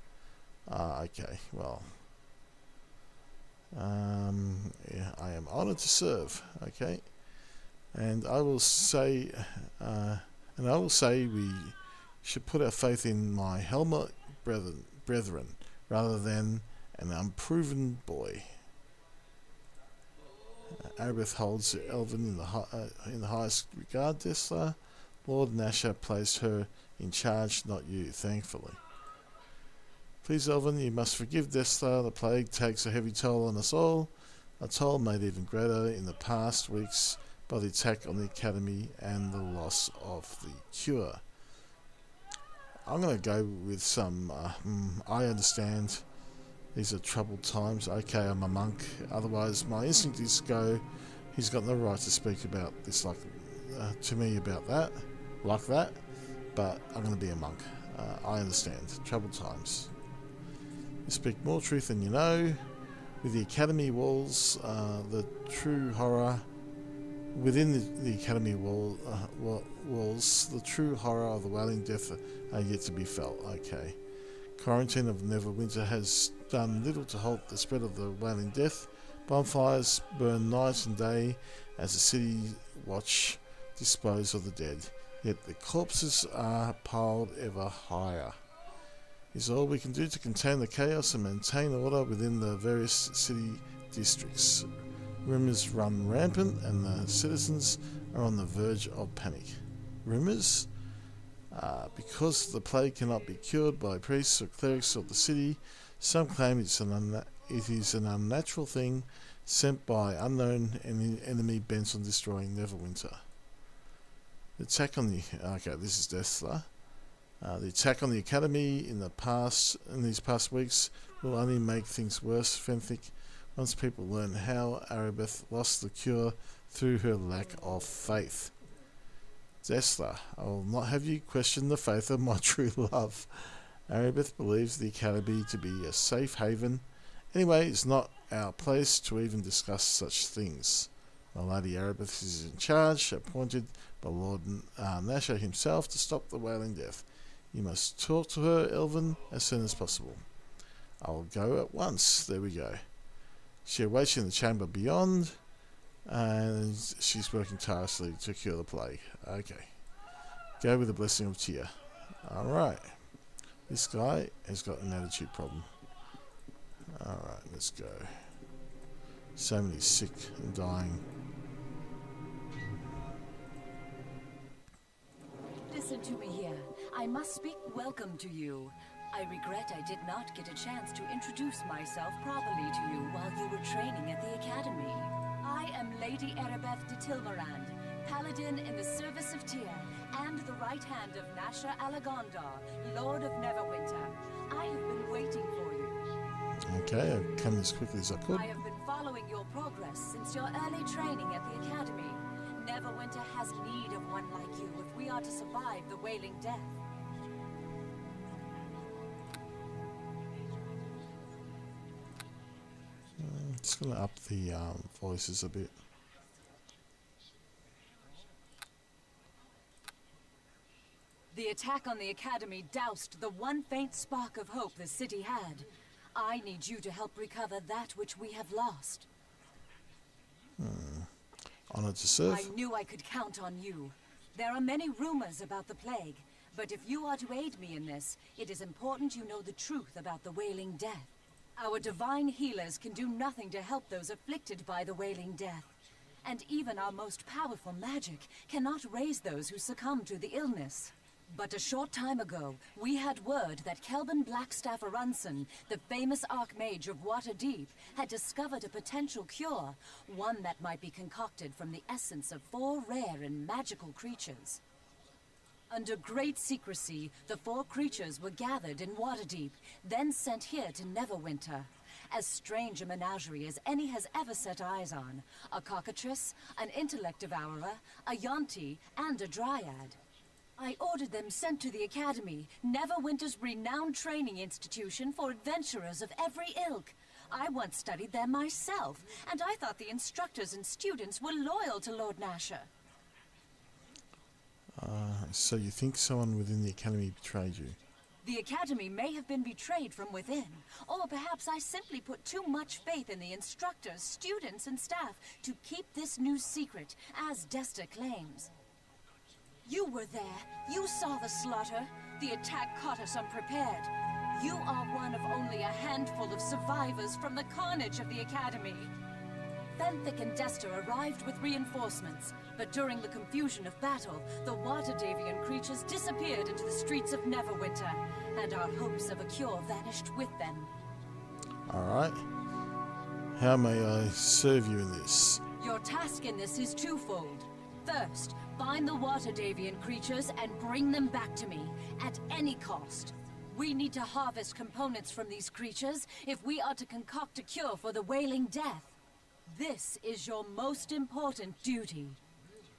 Okay, well, yeah, I am honoured to serve. Okay, and I will say, we should put our faith in my helmet brethren rather than an unproven boy. Arabeth holds Elvin in the highest regard, Dessler. Lord Nasher placed her in charge, not you, thankfully. Please, Elvin, you must forgive Dessler. The plague takes a heavy toll on us all, a toll made even greater in the past weeks by the attack on the Academy and the loss of the cure. I'm going to go with some, I understand. These are troubled times. Okay, I'm a monk. Otherwise, my instinct is to go, he's got no right to speak about this to me about that, like that. But I'm going to be a monk. I understand. Troubled times. You speak more truth than you know. With the Academy walls, the true horror... Within the Academy walls, the true horror of the Wailing Death are yet to be felt. Okay. Quarantine of Neverwinter has done little to halt the spread of the Wailing Death. Bonfires burn night and day as the city watch dispose of the dead. Yet the corpses are piled ever higher. Is all we can do to contain the chaos and maintain order within the various city districts. Rumours run rampant and the citizens are on the verge of panic. Rumours? Because the plague cannot be cured by priests or clerics of the city, some claim it is an unnatural thing sent by unknown enemy bent on destroying Neverwinter. The attack on the... Okay, this is Dessler. The attack on the Academy in these past weeks will only make things worse, Fenthic, once people learn how Arabeth lost the cure through her lack of faith. Dessler, I will not have you question the faith of my true love. Arabeth believes the Academy to be a safe haven. Anyway, it's not our place to even discuss such things. while Lady Erebeth is in charge, appointed by Lord Nasher himself to stop the Wailing Death. You must talk to her, Elvin, as soon as possible. I'll go at once. There we go. She awaits you in the chamber beyond, and she's working tirelessly to cure the plague. Okay. Go with the blessing of Tyr. Alright. This guy has got an attitude problem. Alright, let's go. So many sick and dying. Listen to me here. I must speak welcome to you. I regret I did not get a chance to introduce myself properly to you while you were training at the Academy. I am Lady Erebeth de Tilmarand, Paladin in the service of Tyr, and the right hand of Nasher Alagondar, Lord of Neverwinter. I have been waiting for you. Okay, I've come as quickly as I could. I have been following your progress since your early training at the Academy. Neverwinter has need of one like you if we are to survive the Wailing Death. Just going to up the voices a bit. The attack on the Academy doused the one faint spark of hope the city had. I need you to help recover that which we have lost. Honored to serve. I knew I could count on you. There are many rumors about the plague, but if you are to aid me in this, it is important you know the truth about the Wailing Death. Our divine healers can do nothing to help those afflicted by the Wailing Death. And even our most powerful magic cannot raise those who succumb to the illness. But a short time ago, we had word that Kelvin Blackstaff Arunson, the famous Archmage of Waterdeep, had discovered a potential cure, one that might be concocted from the essence of 4 rare and magical creatures. Under great secrecy, the 4 creatures were gathered in Waterdeep, then sent here to Neverwinter. As strange a menagerie as any has ever set eyes on. A cockatrice, an intellect devourer, a yonti, and a dryad. I ordered them sent to the Academy, Neverwinter's renowned training institution for adventurers of every ilk. I once studied there myself, and I thought the instructors and students were loyal to Lord Nasher. So you think someone within the Academy betrayed you? The Academy may have been betrayed from within, or perhaps I simply put too much faith in the instructors, students, and staff to keep this news secret, as Desta claims. You were there. You saw the slaughter. The attack caught us unprepared. You are one of only a handful of survivors from the carnage of the Academy. Fenthic and Desta arrived with reinforcements, but during the confusion of battle, the Waterdavian creatures disappeared into the streets of Neverwinter, and our hopes of a cure vanished with them. Alright. How may I serve you in this? Your task in this is twofold. First, find the Waterdavian creatures and bring them back to me, at any cost. We need to harvest components from these creatures if we are to concoct a cure for the Wailing Death. This is your most important duty.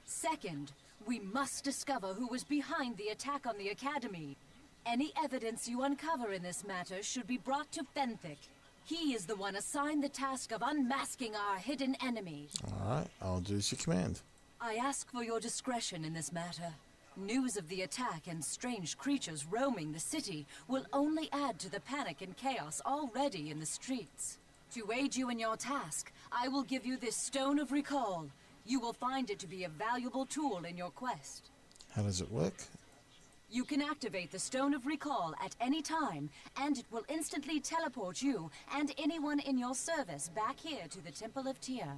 Second, we must discover who was behind the attack on the Academy. Any evidence you uncover in this matter should be brought to Fenthic. He is the one assigned the task of unmasking our hidden enemy. Alright, I'll do as you command. I ask for your discretion in this matter. News of the attack and strange creatures roaming the city will only add to the panic and chaos already in the streets. To aid you in your task, I will give you this Stone of Recall. You will find it to be a valuable tool in your quest. How does it work? You can activate the Stone of Recall at any time, and it will instantly teleport you and anyone in your service back here to the Temple of Tyr.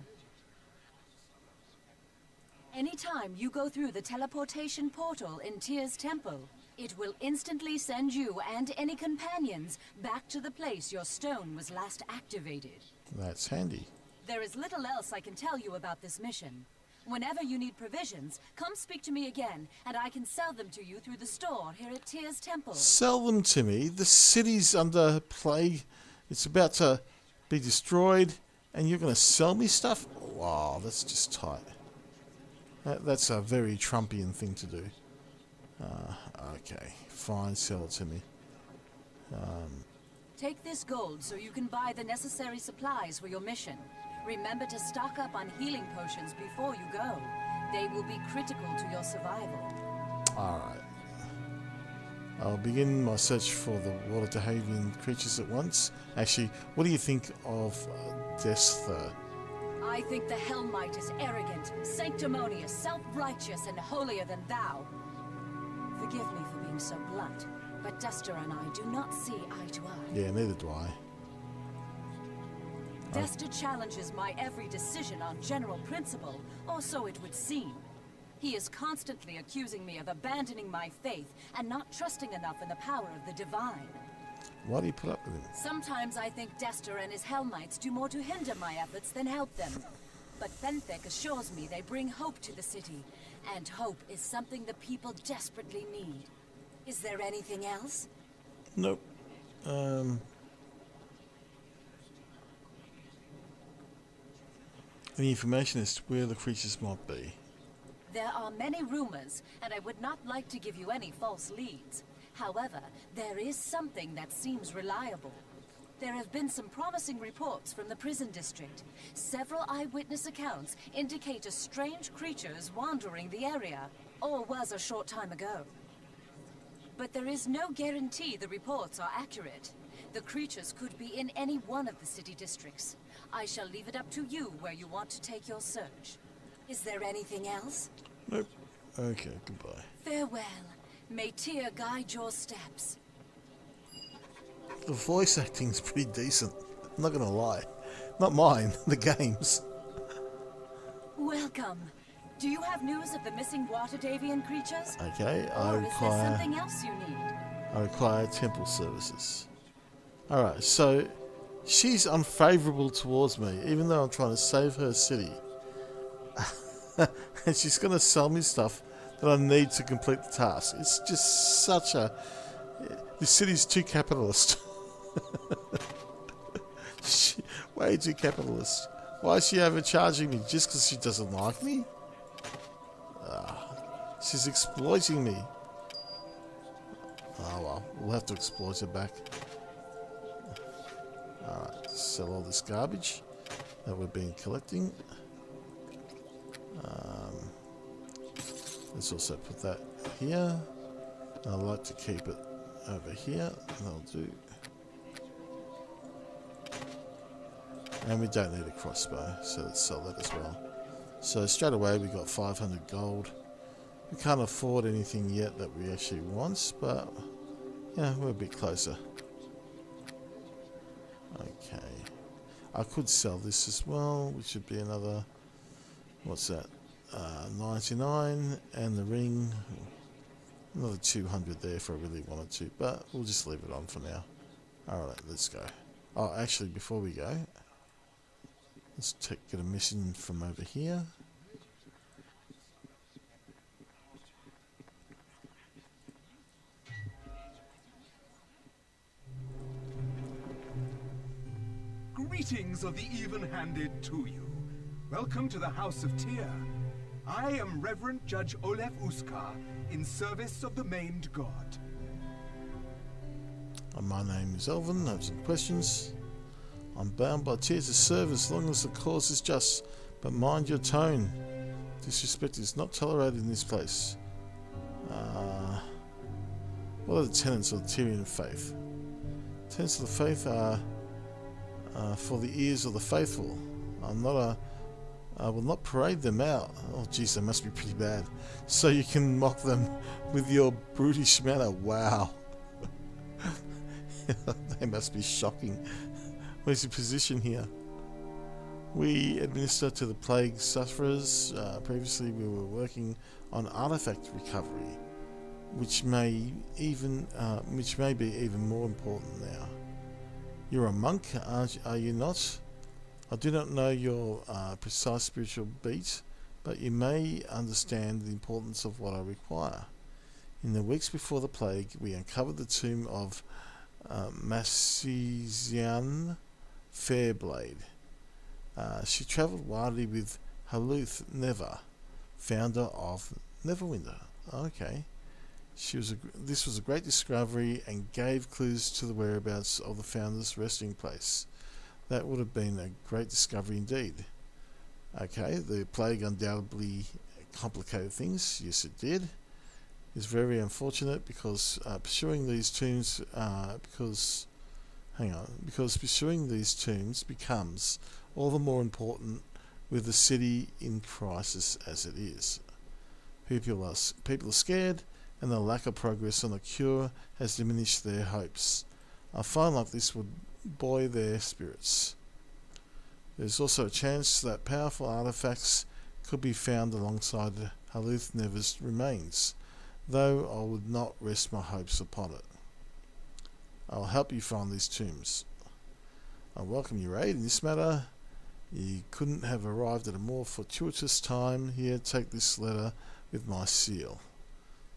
Anytime you go through the teleportation portal in Tyr's temple, it will instantly send you and any companions back to the place your stone was last activated. That's handy. There is little else I can tell you about this mission. Whenever you need provisions, come speak to me again, and I can sell them to you through the store here at Tyr's temple. Sell them to me? The city's under plague. It's about to be destroyed, and you're going to sell me stuff? Wow, that's just tight. That's a very Trumpian thing to do. Okay, fine, sell it to me. Take this gold so you can buy the necessary supplies for your mission. Remember to stock up on healing potions before you go. They will be critical to your survival. Alright. I'll begin my search for the water-behaving creatures at once. Actually, what do you think of Desther? I think the Hellmite is arrogant, sanctimonious, self-righteous, and holier than thou. Forgive me for being so blunt, but Dester and I do not see eye to eye. Yeah, neither do I. Dester challenges my every decision on general principle, or so it would seem. He is constantly accusing me of abandoning my faith and not trusting enough in the power of the divine. Why do you put up with him? Sometimes I think Dester and his Hellmites do more to hinder my efforts than help them. But Fenthek assures me they bring hope to the city, and hope is something the people desperately need. Is there anything else? Nope. Any information as to where the creatures might be? There are many rumors, and I would not like to give you any false leads. However, there is something that seems reliable. There have been some promising reports from the prison district. Several eyewitness accounts indicate a strange creature is wandering the area, or was a short time ago. But there is no guarantee the reports are accurate. The creatures could be in any one of the city districts. I shall leave it up to you where you want to take your search. Is there anything else? Nope. Okay, goodbye. Farewell. May Tyr guide your steps. The voice acting's pretty decent. I'm not gonna lie. Not mine, the game's. Welcome. Do you have news of the missing water Davian creatures? Okay, Or is there something else you need? I require temple services. Alright, so she's unfavourable towards me, even though I'm trying to save her city. And she's going to sell me stuff that I need to complete the task. It's just such a... This city's too capitalist. Way too capitalist. Why is she overcharging me? Just because she doesn't like me? She's exploiting me. Oh well, we'll have to exploit her back. Alright, sell all this garbage that we've been collecting. Let's also put that here. I'd like to keep it over here. That'll do. And we don't need a crossbow, so let's sell that as well. So straight away we got 500 gold. We can't afford anything yet that we actually want, but yeah, we're a bit closer. Okay. I could sell this as well, which would be another, what's that, 99, and the ring, another 200 there if I really wanted to, but we'll just leave it on for now. Alright, let's go. Oh, actually, before we go, let's get a mission from over here. Greetings of the even-handed to you. Welcome to the House of Tyr. I am Reverend Judge Olef Uskar, in service of the maimed god. My name is Elvin. I have some questions. I'm bound by Tyr to serve as long as the cause is just, but mind your tone. Disrespect is not tolerated in this place. What are the tenets of the Tyrian faith? Tenets of the faith are for the ears of the faithful. I will not parade them out. Oh jeez, they must be pretty bad. So you can mock them with your brutish manner. Wow. They must be shocking. Where's your position here? We administer to the plague sufferers. Previously we were working on artifact recovery, which may be even more important now. You're a monk, are you not? I do not know your precise spiritual beat, but you may understand the importance of what I require. In the weeks before the plague, we uncovered the tomb of Massizian Fairblade. She travelled widely with Haluth Never, founder of Neverwinter. Okay. This was a great discovery and gave clues to the whereabouts of the founder's resting place. That would have been a great discovery indeed. Okay, the plague undoubtedly complicated things. Yes, it did. It's very unfortunate because pursuing these tombs, because pursuing these tombs becomes all the more important with the city in crisis as it is. People are scared, and the lack of progress on a cure has diminished their hopes. A find like this would buoy their spirits. There's also a chance that powerful artifacts could be found alongside Haluth Never's remains, though I would not rest my hopes upon it. I'll help you find these tombs. I welcome your aid in this matter. You couldn't have arrived at a more fortuitous time. Here, take this letter with my seal.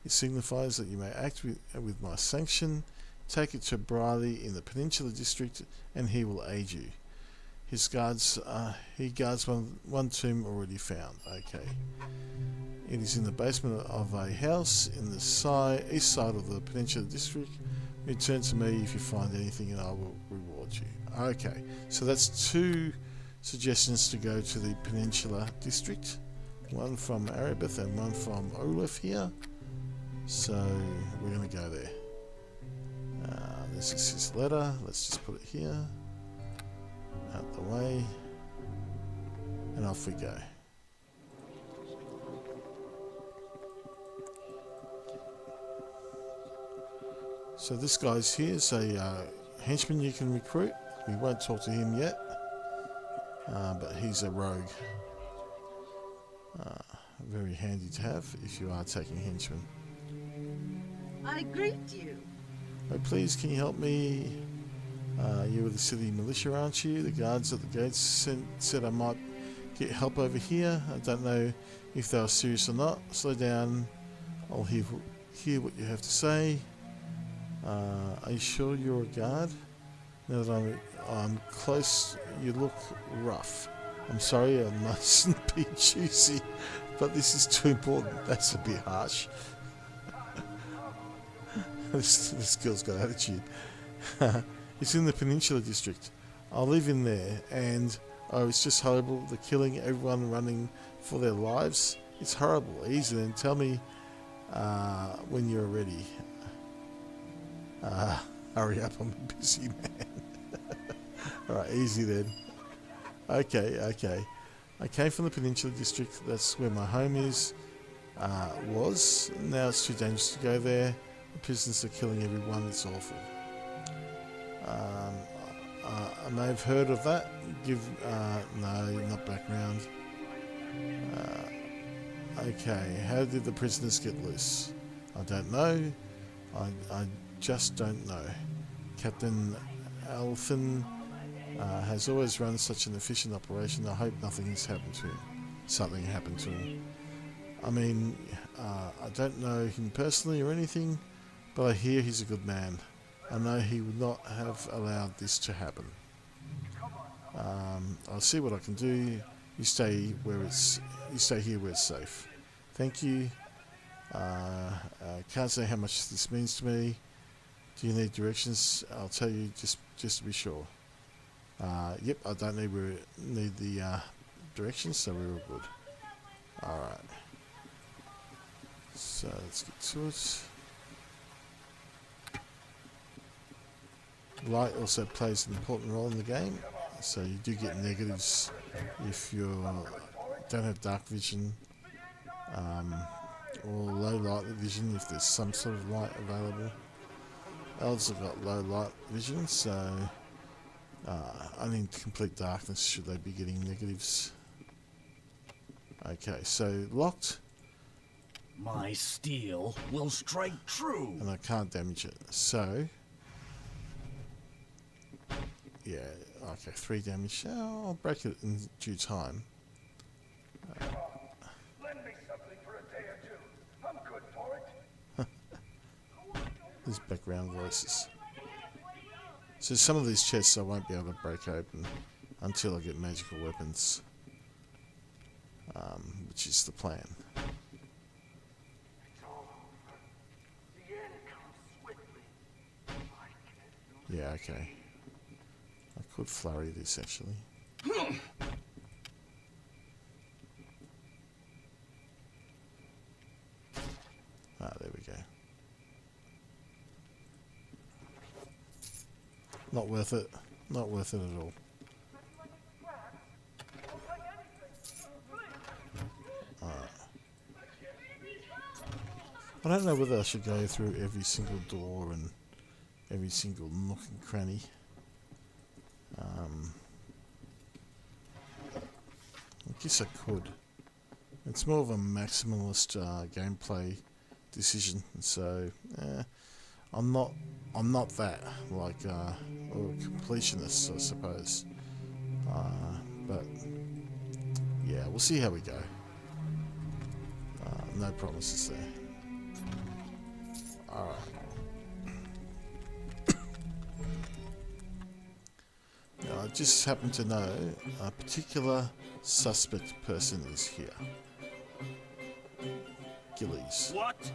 It signifies that you may act with my sanction. Take it to Briley in the Peninsula District, and he will aid you. He guards one tomb already found. Okay. It is in the basement of a house in the east side of the Peninsula District. Return to me if you find anything, and I will reward you. Okay, so that's 2 suggestions to go to the Peninsula District. One from Arabeth and one from Olaf here. So we're going to go there. This is his letter. Let's just put it here. Out the way. And off we go. So this guy's here is a henchman you can recruit. We won't talk to him yet. But he's a rogue. Very handy to have if you are taking henchmen. I greet you. Oh, please, can you help me? You were the city militia, aren't you? The guards at the gates said I might get help over here. I don't know if they were serious or not. Slow down. I'll hear what you have to say. Are you sure you're a guard? Now that I'm close, you look rough. I'm sorry, I mustn't be choosy, but this is too important. That's a bit harsh. This girl's got attitude. It's in the Peninsula District. I live in there, and it's just horrible. They're killing everyone, running for their lives. It's horrible. Easy then. Tell me when you're ready. Hurry up, I'm a busy man. Alright, easy then. Okay. I came from the Peninsula District. That's where my home is. Was. Now it's too dangerous to go there. The prisoners are killing everyone. It's awful. I may have heard of that. No, not background. Okay, how did the prisoners get loose? I don't know. I just don't know. Captain Alphen has always run such an efficient operation. I hope something happened to him. I mean, I don't know him personally or anything, but I hear he's a good man. I know he would not have allowed this to happen. I'll see what I can do. You stay here where it's safe. Thank you. Can't say how much this means to me. Do you need directions? I'll tell you just to be sure. Yep, I don't need the directions, so we're all good. Alright. So let's get to it. Light also plays an important role in the game, so you do get negatives if you don't have dark vision, or low light vision if there's some sort of light available. Elves have got low light vision, so only in complete darkness should they be getting negatives. Okay, so locked. My steel will strike true. And I can't damage it, so yeah, okay, 3 damage. Oh, I'll break it in due time. Lend me something for a day or two. I'm good for it. There's background voices. So some of these chests I won't be able to break open until I get magical weapons, which is the plan. Yeah, okay. I could flurry this actually. Ah, there we go. Not worth it. Not worth it at all. I don't know whether I should go through every single door and every single nook and cranny. I guess I could. It's more of a maximalist gameplay decision, so I'm not that like a completionist, I suppose. But yeah, we'll see how we go. No promises there. Alright. Now, I just happen to know a particular suspect person is here. Gillies. What?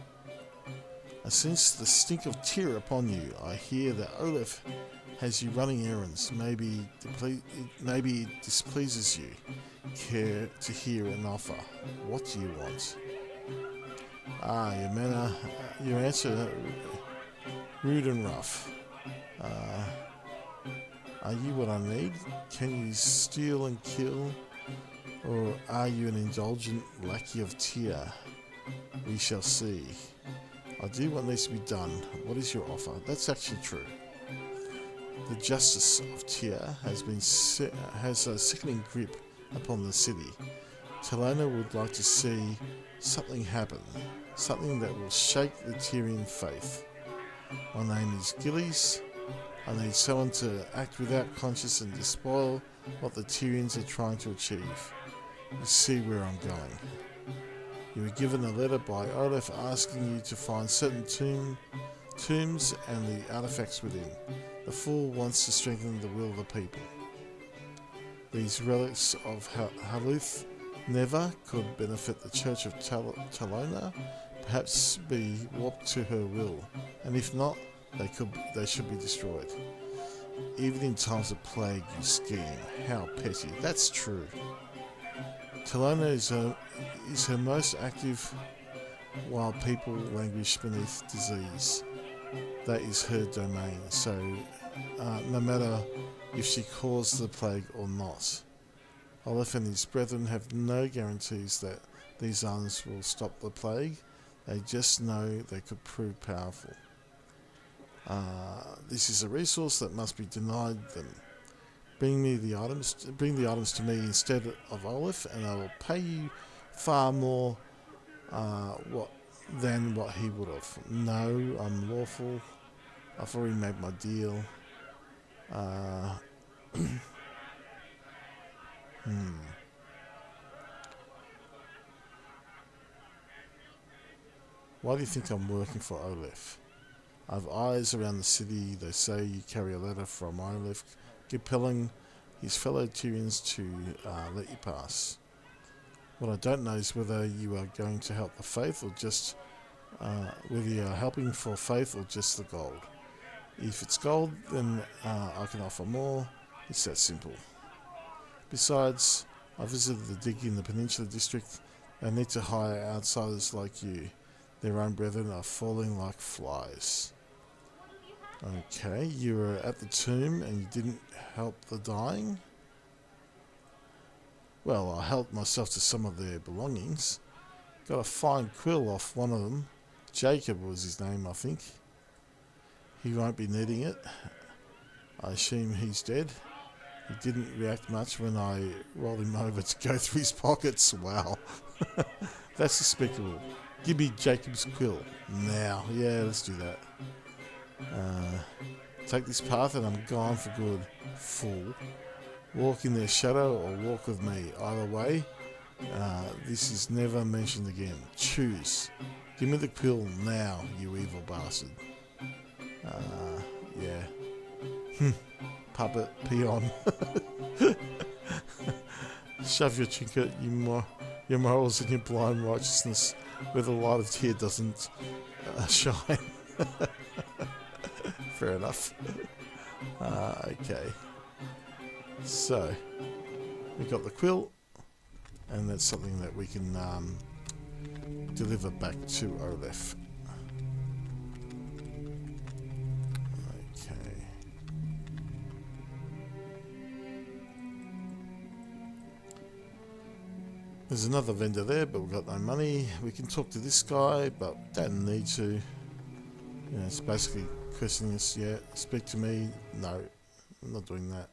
I sense the stink of tear upon you. I hear that Olaf has you running errands. Maybe it displeases you. Care to hear an offer? What do you want? Your answer, rude and rough. Are you what I need? Can you steal and kill? Or are you an indulgent lackey of Tyr? We shall see. I do what needs to be done. What is your offer? That's actually true. The justice of Tyr has a sickening grip upon the city. Talona would like to see something happen. Something that will shake the Tyrian faith. My name is Gillies. I need someone to act without conscience and despoil what the Tyrians are trying to achieve. You see where I'm going. You were given a letter by Olaf asking you to find certain tombs and the artifacts within. The fool wants to strengthen the will of the people. These relics of Haluth never could benefit the Church of Talona, perhaps be warped to her will, and if not, they should be destroyed. Even in times of plague you scheme. How petty. That's true. Talona is her most active while people languish beneath disease. That is her domain, so no matter if she caused the plague or not. Olaf and his brethren have no guarantees that these arms will stop the plague. They just know they could prove powerful. This is a resource that must be denied them. Bring the items to me instead of Olaf, and I will pay you far more than what he would have. No, I'm lawful. I've already made my deal. Why do you think I'm working for Olaf? I've eyes around the city. They say you carry a letter from Olaf compelling his fellow Tyrians to let you pass. What I don't know is whether you are going to help the faith or just whether you are helping for faith or just the gold. If it's gold, then I can offer more. It's that simple. Besides, I visited the dig in the Peninsula District. They need to hire outsiders like you. Their own brethren are falling like flies. Okay, you were at the tomb and you didn't help the dying? Well, I helped myself to some of their belongings. Got a fine quill off one of them. Jacob was his name, I think. He won't be needing it. I assume he's dead. He didn't react much when I rolled him over to go through his pockets. Wow. That's despicable. Give me Jacob's quill. Now. Yeah, let's do that. Take this path and I'm gone for good. Fool. Walk in their shadow or walk with me. Either way, this is never mentioned again. Choose. Give me the quill now, you evil bastard. Yeah. Puppet, peon. Shove your trinket, your morals and your blind righteousness where the light of Tyr doesn't shine. Fair enough. Okay. So, we got the quill, and that's something that we can deliver back to Olaf. Okay. There's another vendor there, but we've got no money. We can talk to this guy, but don't need to. You know, it's basically questioning us. Yeah, speak to me. No, I'm not doing that.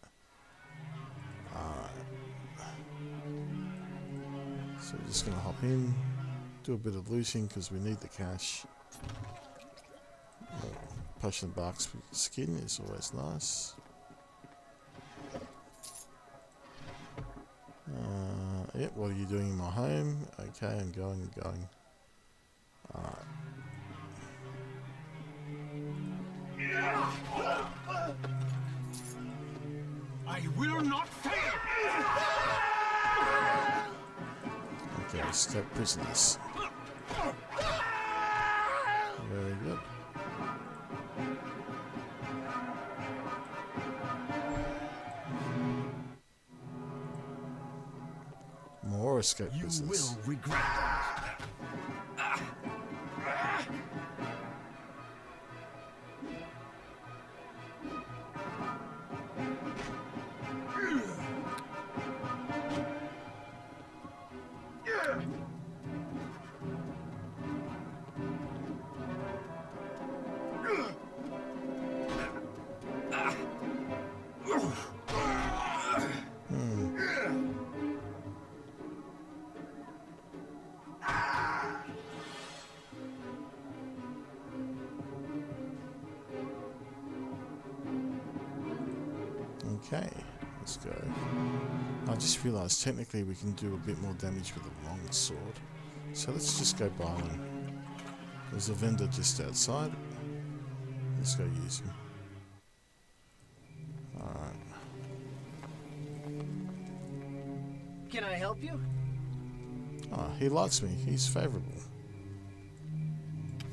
Alright. So we're just going to hop in, do a bit of looting because we need the cash. Potion bark skin is always nice. Yep, what are you doing in my home? Okay, I'm going. Alright. I will not fail! Okay, escape prisoners. Very good. More escape prisoners. You will regret that. Okay, let's go. I just realised technically we can do a bit more damage with a long sword. So let's just go buy one. There's a vendor just outside. Let's go use him. Alright. Can I help you? Oh, he likes me. He's favourable.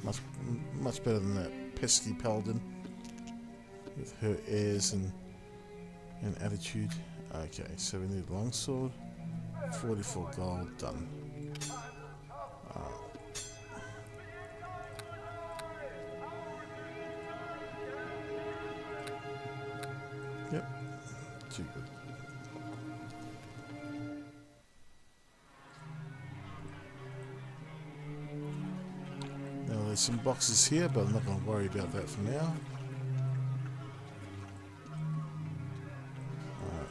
Much better than that pesky paladin with her airs and attitude. Okay, so we need longsword. 44 gold, done. Yep, too good. Now there's some boxes here, but I'm not going to worry about that for now.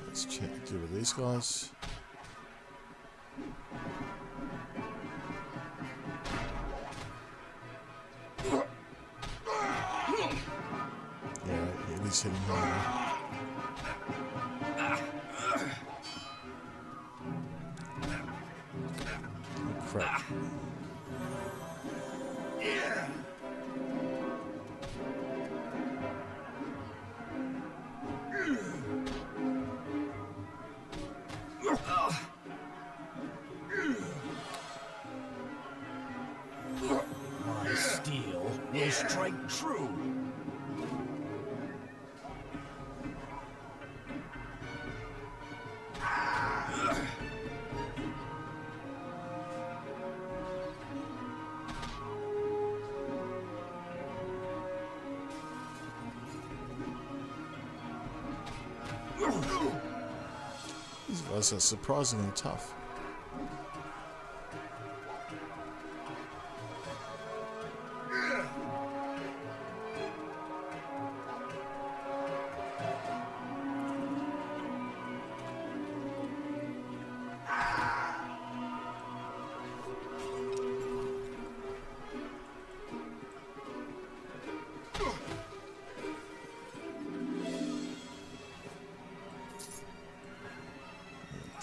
Let's deal with these guys. Yeah, at least hitting harder. Oh, crap. My steel will strike true. These guys are surprisingly tough.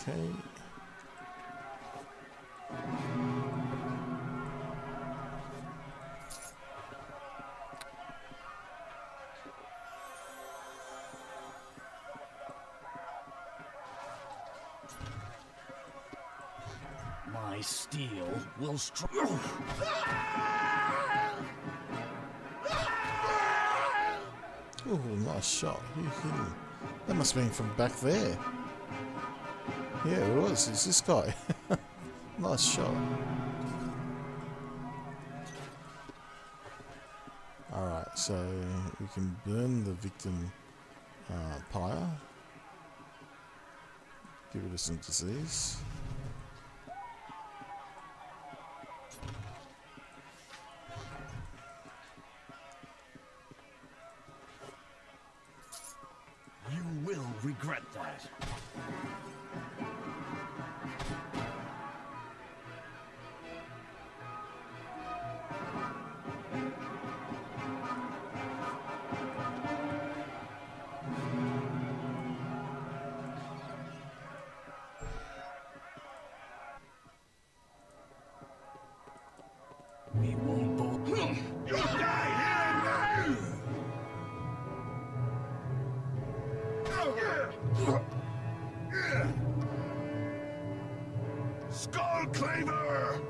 Okay. My steel will strike. Oh, nice shot. Who hit him? That must have been from back there. Yeah, it was. It's this guy. Nice shot. Alright, so we can burn the victim pyre. Give it some disease. You will regret that. We won't both. You die here! Skull Claver!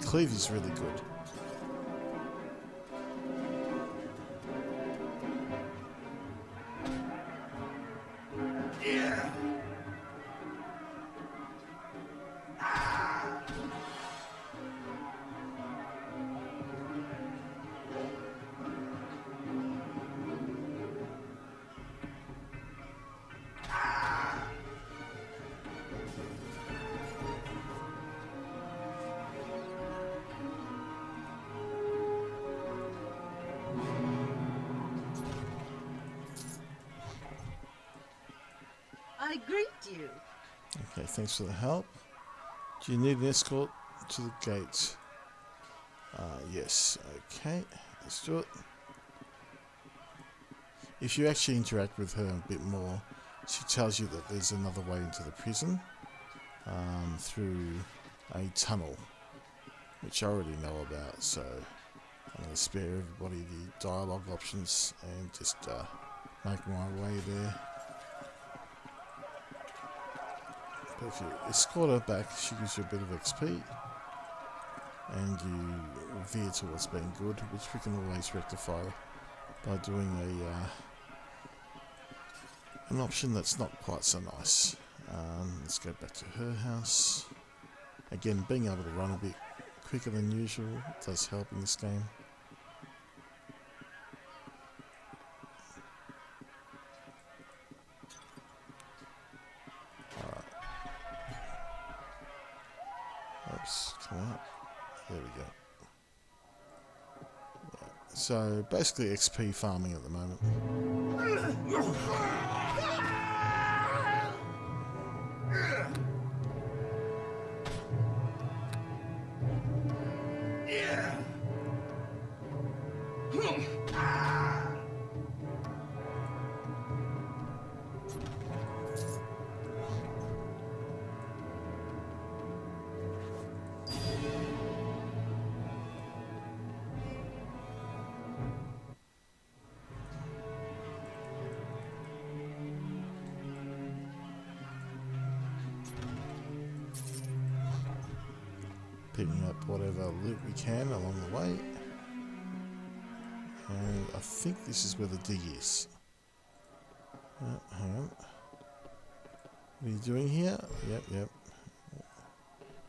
Cleave is really good. Yeah. I greet you. Okay, thanks for the help. Do you need an escort to the gate? Yes. Okay, let's do it. If you actually interact with her a bit more, she tells you that there's another way into the prison through a tunnel, which I already know about, so I'm going to spare everybody the dialogue options and just make my way there. But if you escort her back, she gives you a bit of XP, and you veer towards being good, which we can always rectify by doing an option that's not quite so nice. Let's go back to her house. Again, being able to run a bit quicker than usual does help in this game. Come out. There we go. Yeah. So basically XP farming at the moment. Picking up whatever loot we can along the way. And I think this is where the dig is. Hang on. What are you doing here? Yep. Give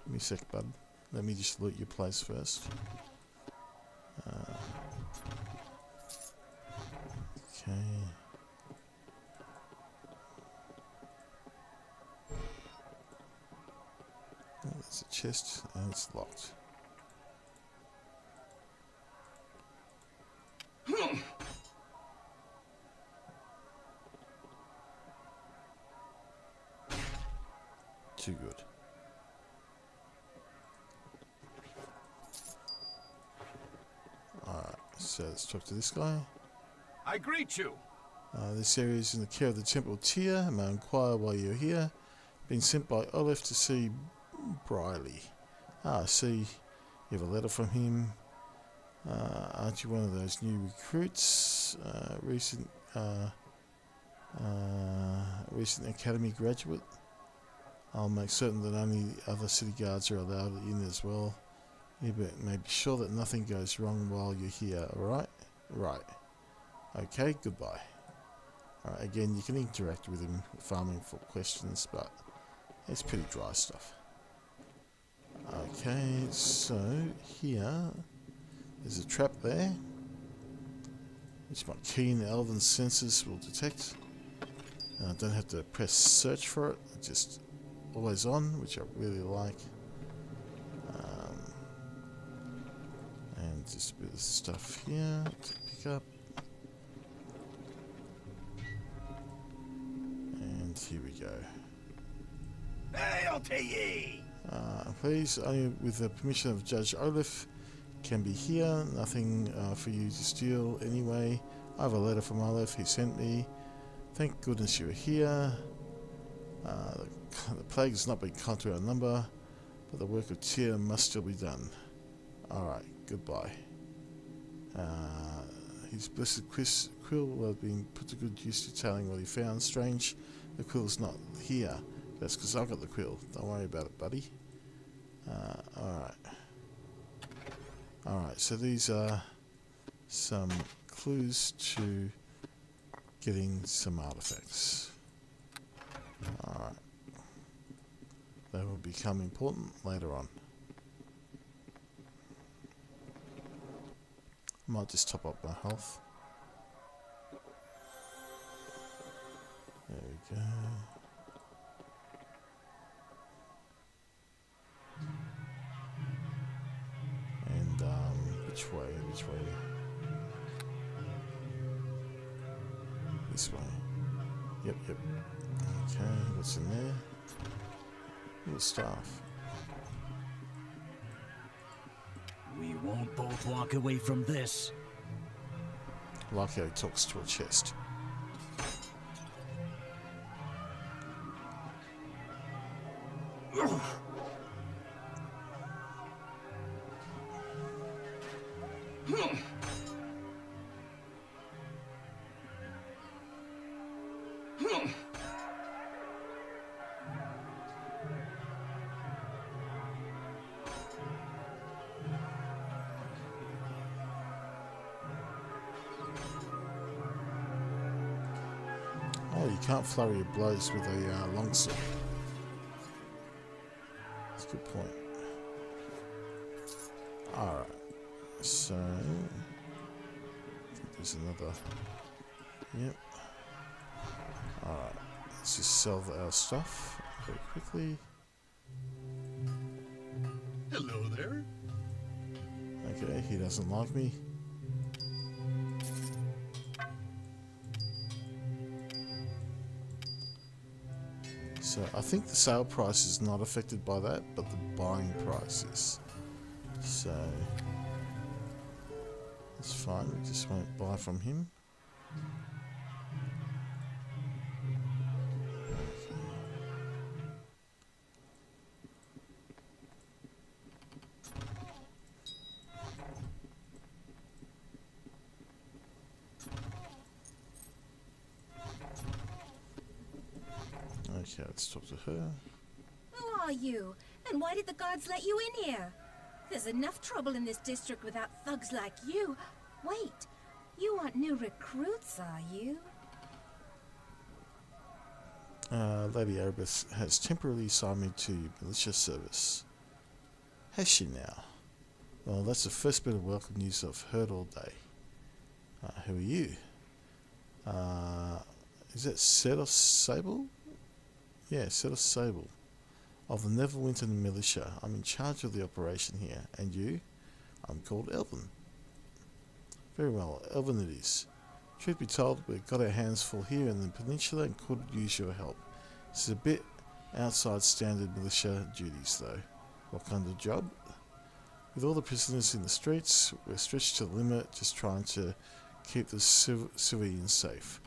me a sec, bud. Let me just loot your place first. Okay. Oh, there's a chest and it's locked. Too good. Alright, so let's talk to this guy. I greet you. This area is in the care of the Temple of Tyr, and may I inquire why you're here. Been sent by Olaf to see Briley. I see you have a letter from him. Aren't you one of those new recruits? Recent academy graduate? I'll make certain that only other city guards are allowed in as well. You may be sure that nothing goes wrong while you're here, alright? Right. Okay, goodbye. Alright, again, you can interact with him, farming for questions, but it's pretty dry stuff. Okay, so here, there's a trap there, which my keen elven senses will detect. I don't have to press search for it, it's just always on, which I really like. And just a bit of stuff here to pick up. And here we go. Hail to ye! Please, only with the permission of Judge Olaf, can be here. Nothing for you to steal anyway. I have a letter from Olaf he sent me. Thank goodness you're here. The plague has not been conquered to our number, but the work of Tyr must still be done. Alright, goodbye. His blessed quill will have been put to good use detailing what he found. Strange, the quill's not here. That's because I've got the quill. Don't worry about it, buddy. Alright, so these are some clues to getting some artifacts. Alright. They will become important later on. Might just top up my health. There we go. And which way? This way. Yep. Okay, what's in there? Little staff. We won't both walk away from this. Like how he talks to a chest. Oh, you can't flurry your blows with a longsword. That's a good point. Alright, so I think there's another. Yep. Alright, let's just sell our stuff very quickly. Hello there. Okay, he doesn't like me. So I think the sale price is not affected by that, but the buying price is. So that's fine, we just won't buy from him. Okay, let's talk to her. Who are you? And why did the guards let you in here? There's enough trouble in this district without thugs like you. Wait, you aren't new recruits, are you? Lady Erebus has temporarily assigned me to militia service. Has she now? Well, that's the first bit of welcome news I've heard all day. Who are you? Is that Sedos Sable? Yeah, Sedos Sable. Of the Neverwinter militia. I'm in charge of the operation here. And you? I'm called Elvin. Very well, Elvin it is. Truth be told, we've got our hands full here in the peninsula and could use your help. It's a bit outside standard militia duties though. What kind of job? With all the prisoners in the streets, we're stretched to the limit, just trying to keep the civilians safe.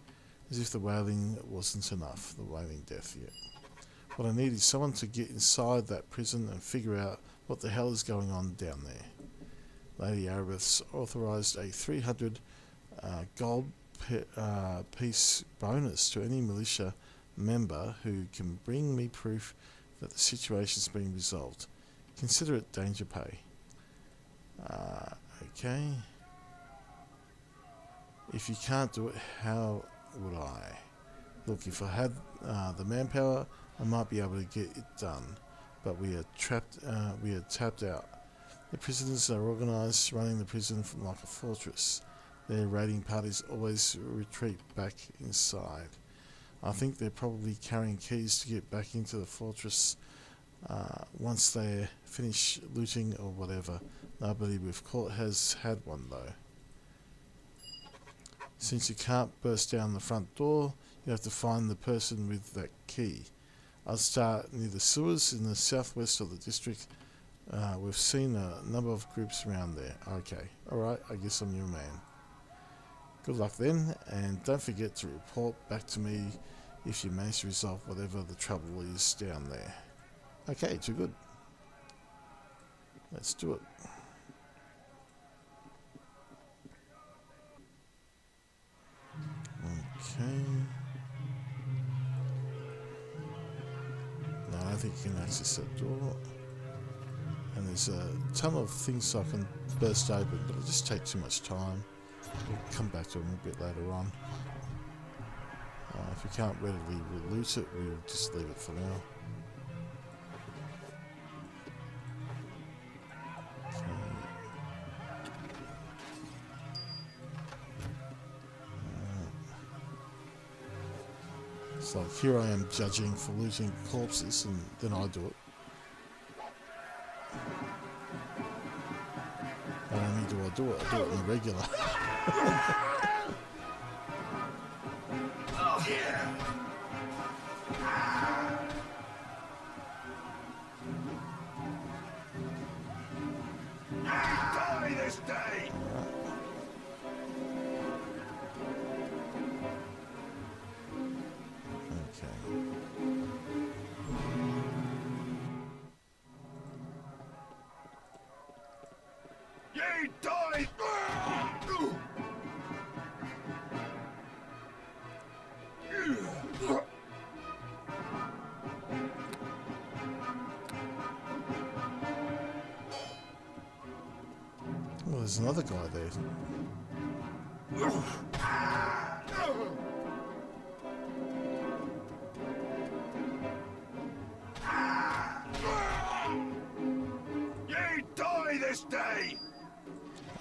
As if the whaling wasn't enough, the whaling death yet. What I need is someone to get inside that prison and figure out what the hell is going on down there. Lady Arabeth's authorised a 300 gold piece bonus to any militia member who can bring me proof that the situation's been resolved. Consider it danger pay. Okay. If you can't do it, how would I? Look, if I had the manpower, I might be able to get it done, but we are trapped. We are tapped out. The prisoners are organised, running the prison like a fortress. Their raiding parties always retreat back inside. I think they're probably carrying keys to get back into the fortress once they finish looting or whatever. Nobody we've caught has had one though. Since you can't burst down the front door, you have to find the person with that key. I'll start near the sewers in the southwest of the district. We've seen a number of groups around there. Okay, alright, I guess I'm your man. Good luck then, and don't forget to report back to me if you manage to resolve whatever the trouble is down there. Okay, too good. Let's do it. Okay. No, I don't think you can access that door. And there's a ton of things I can burst open, but it'll just take too much time. We'll come back to them a bit later on. If we can't readily loot it, we'll just leave it for now. It's like, here I am judging for looting corpses, and then I do it. Not only do I do it on the regular. Die this day! Ye die! Well, there's another guy there. Ye die this day!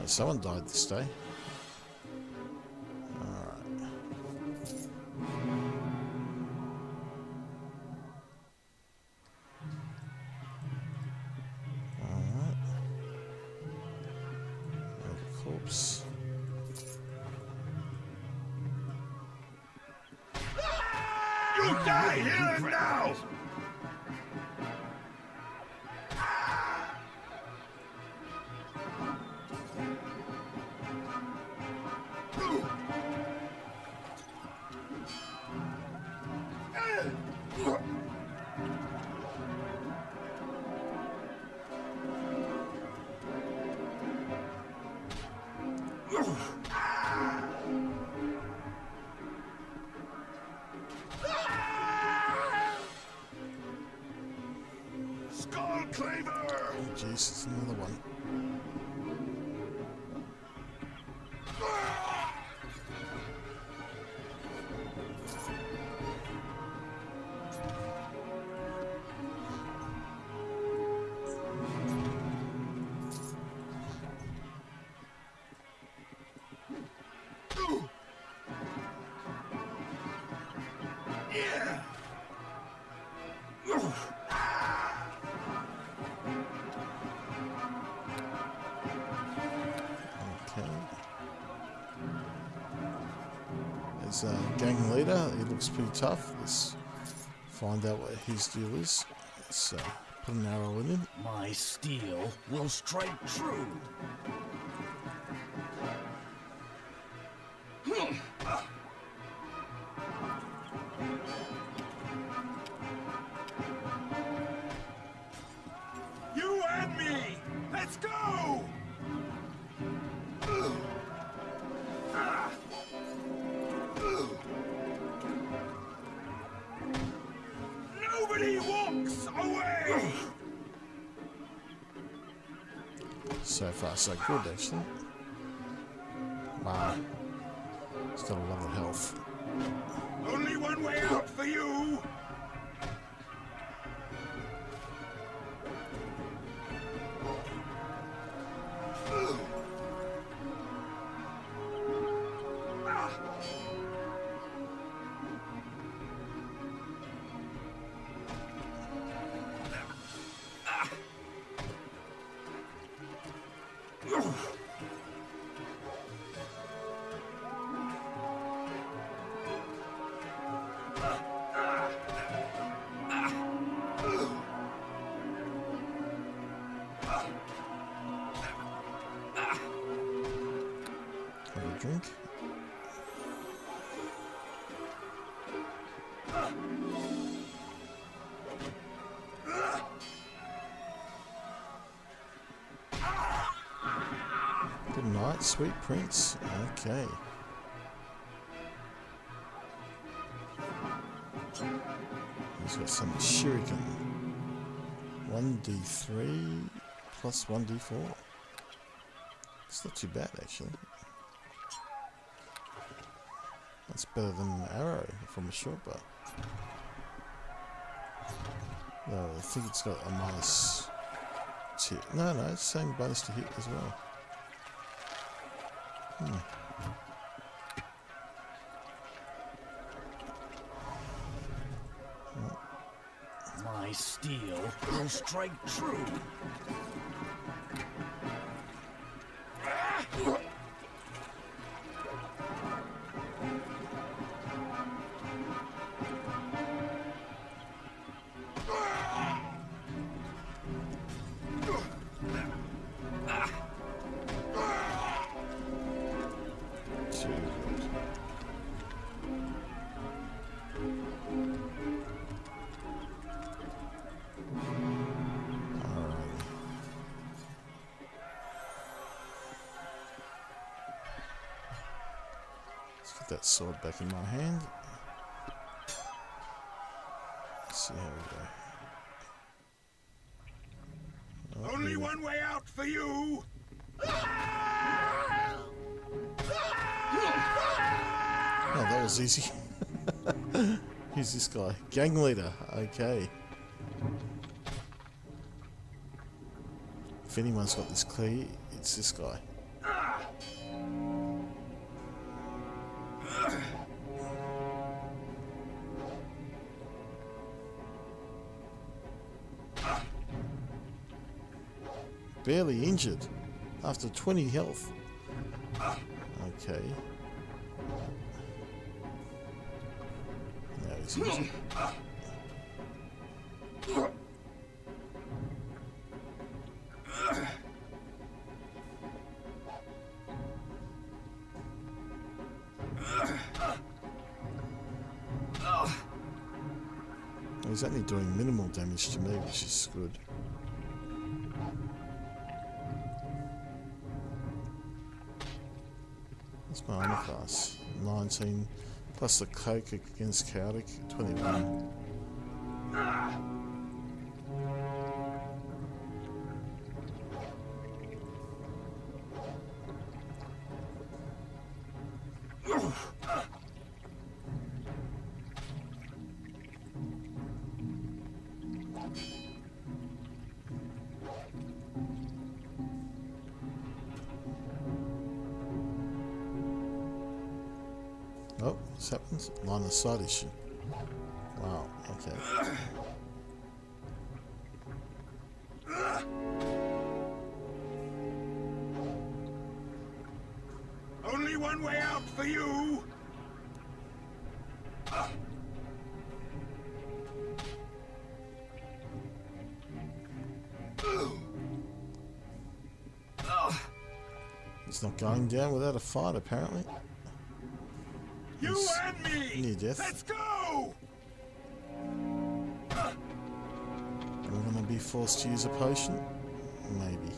Someone died this day. Corpse. You die here and now! Skull Cleaver! Oh, jeez, it's another one. Yeah! Okay. There's a gang leader. He looks pretty tough. There's find out what his deal is. Let's put an arrow in him. My steel will strike true. You and me! Let's go! Nobody walks away! So far, so good, actually. Wow. He's got a lot of health. Only one way out for you! Have a drink. Good night, sweet prince. Okay. He's got some shuriken. 1d3 plus 1d4. It's not too bad, actually. That's better than an arrow from a short bow. No, I think it's got a minus to hit. No, it's the same bonus to hit as well. My steel will strike true. Too good. Alright. Let's get that sword back in my hand. Let's see how we go. Only one way out for you! Oh, that was easy. Who's this guy? Gang leader. Okay. If anyone's got this clear, it's this guy. Barely injured after 20 health. Okay. Now he's injured. He's only doing minimal damage to me, which is good. What's my armor class? 19 plus the cloak against chaotic 21. Oh, what's happened? Line of sight issue. Wow, okay. Only one way out for you! It's not going down without a fight, apparently. You He's and me! near death. Let's go! We're going to be forced to use a potion? Maybe.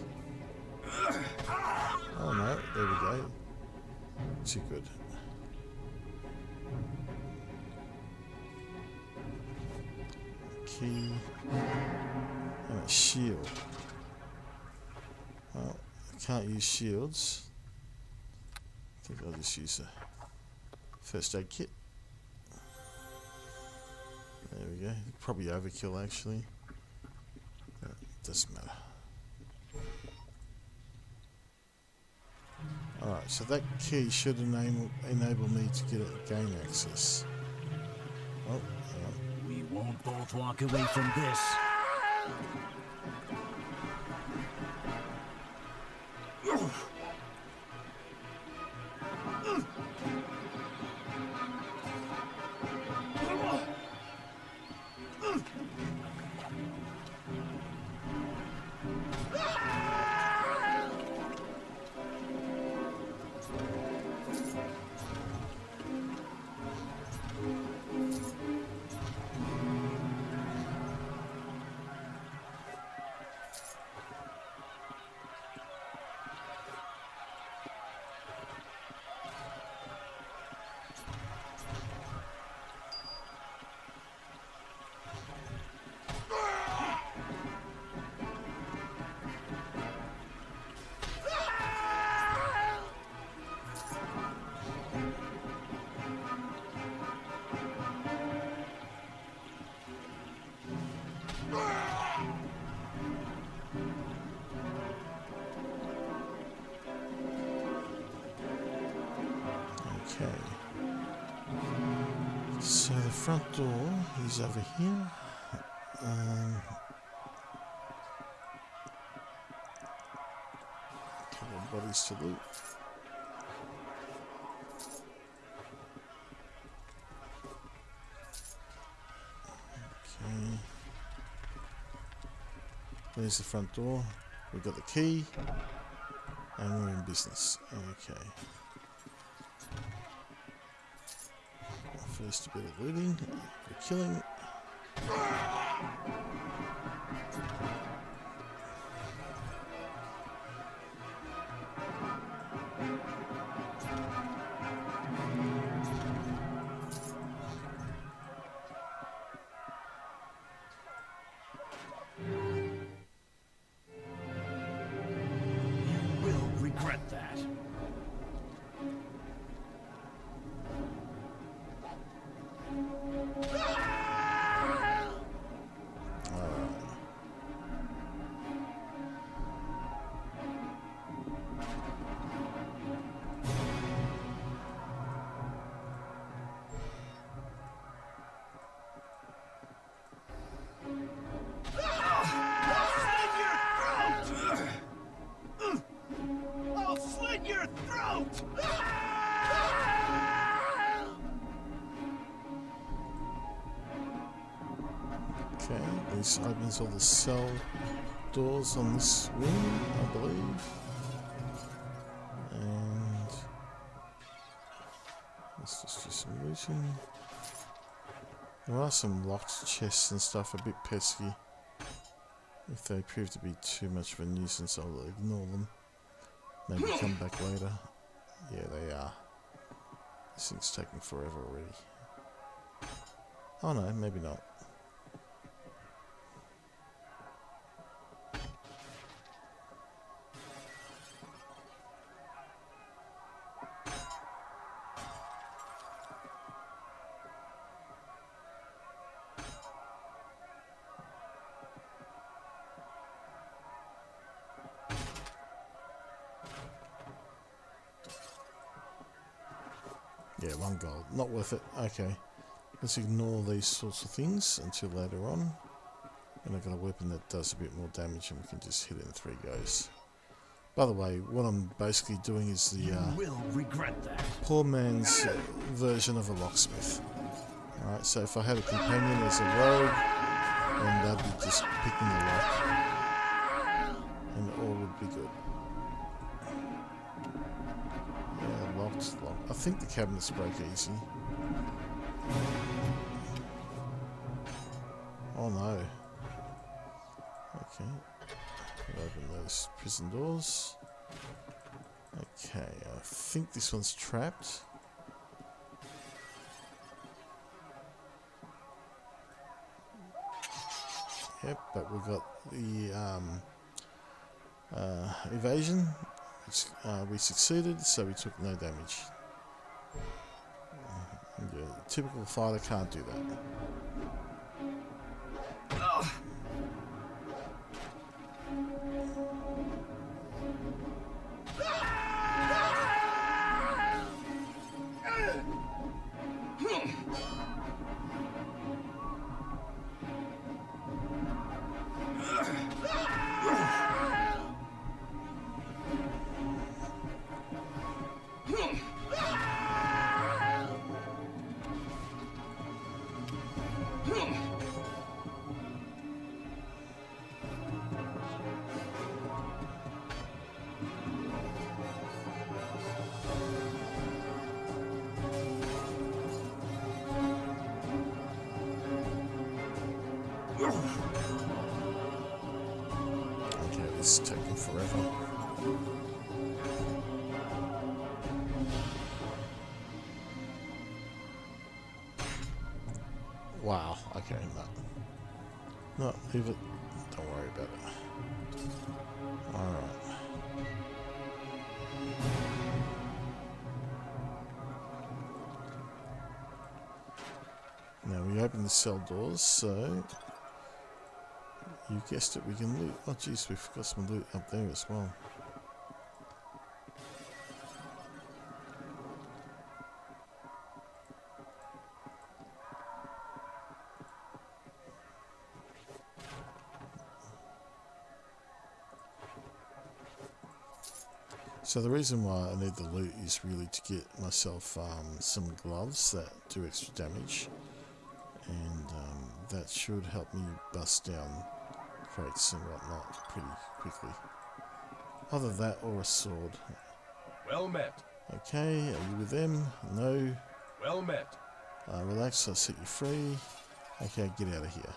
Oh no, there we go. Too good. Key. And a shield. Well, I can't use shields. I think I'll just use a first aid kit. There we go. Probably overkill actually. But it doesn't matter. Alright, so that key should enable me to gain access. Oh, hang on. We won't both walk away from this. So the front door is over here. Couple of bodies to loot. Okay. There's the front door. We've got the key. And we're in business. Okay. First a bit of looting, for killing. You will regret that. Okay, this opens all the cell doors on this wing, I believe. And let's just do some looting. There are some locked chests and stuff, a bit pesky. If they prove to be too much of a nuisance, I'll ignore them. Maybe come back later. Yeah, they are. This thing's taking forever already. Oh no, maybe not. Yeah, 1 gold. Not worth it. Okay. Let's ignore these sorts of things until later on. And I've got a weapon that does a bit more damage and we can just hit it in 3 goes. By the way, what I'm basically doing is the will regret that. poor man's version of a locksmith. Alright, so if I had a companion as a rogue, then they'd be just picking the lock. And all would be good. it's locked. I think the cabinets break easy. Oh no. Okay. We'll open those prison doors. Okay, I think this one's trapped. Yep, but we've got the evasion, which we succeeded, so we took no damage. Yeah, typical fighter can't do that. Okay, this is taking forever. Wow, okay, no. No, leave it. Don't worry about it. Alright. Now we open the cell doors, so you guessed it, we can loot. Oh jeez, we forgot some loot up there as well. So the reason why I need the loot is really to get myself some gloves that do extra damage, and that should help me bust down crates and whatnot pretty quickly. Either that or a sword. Well met. Okay, are you with them? No. Well met. Relax, I'll set you free. Okay, get out of here.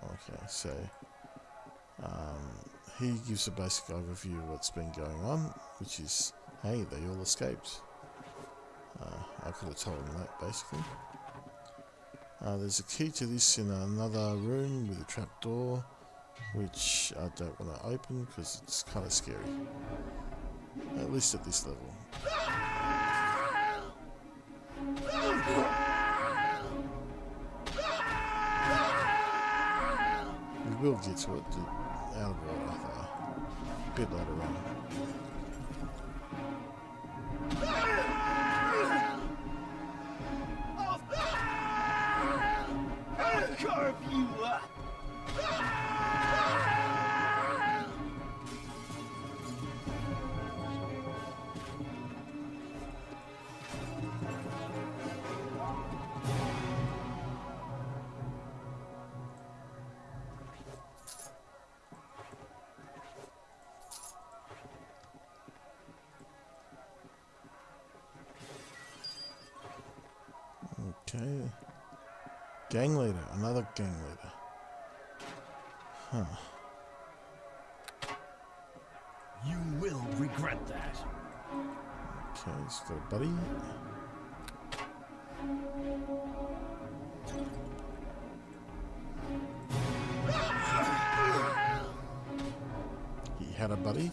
Okay, so he gives a basic overview of what's been going on, which is, hey, they all escaped. I could have told him that, basically. There's a key to this in another room with a trapdoor, which I don't want to open because it's kind of scary. At least at this level. We will get to it out of water a bit later on. I'll carve you up! Okay. Gang leader, another gang leader. Huh. You will regret that. Okay, he's got a buddy. He had a buddy.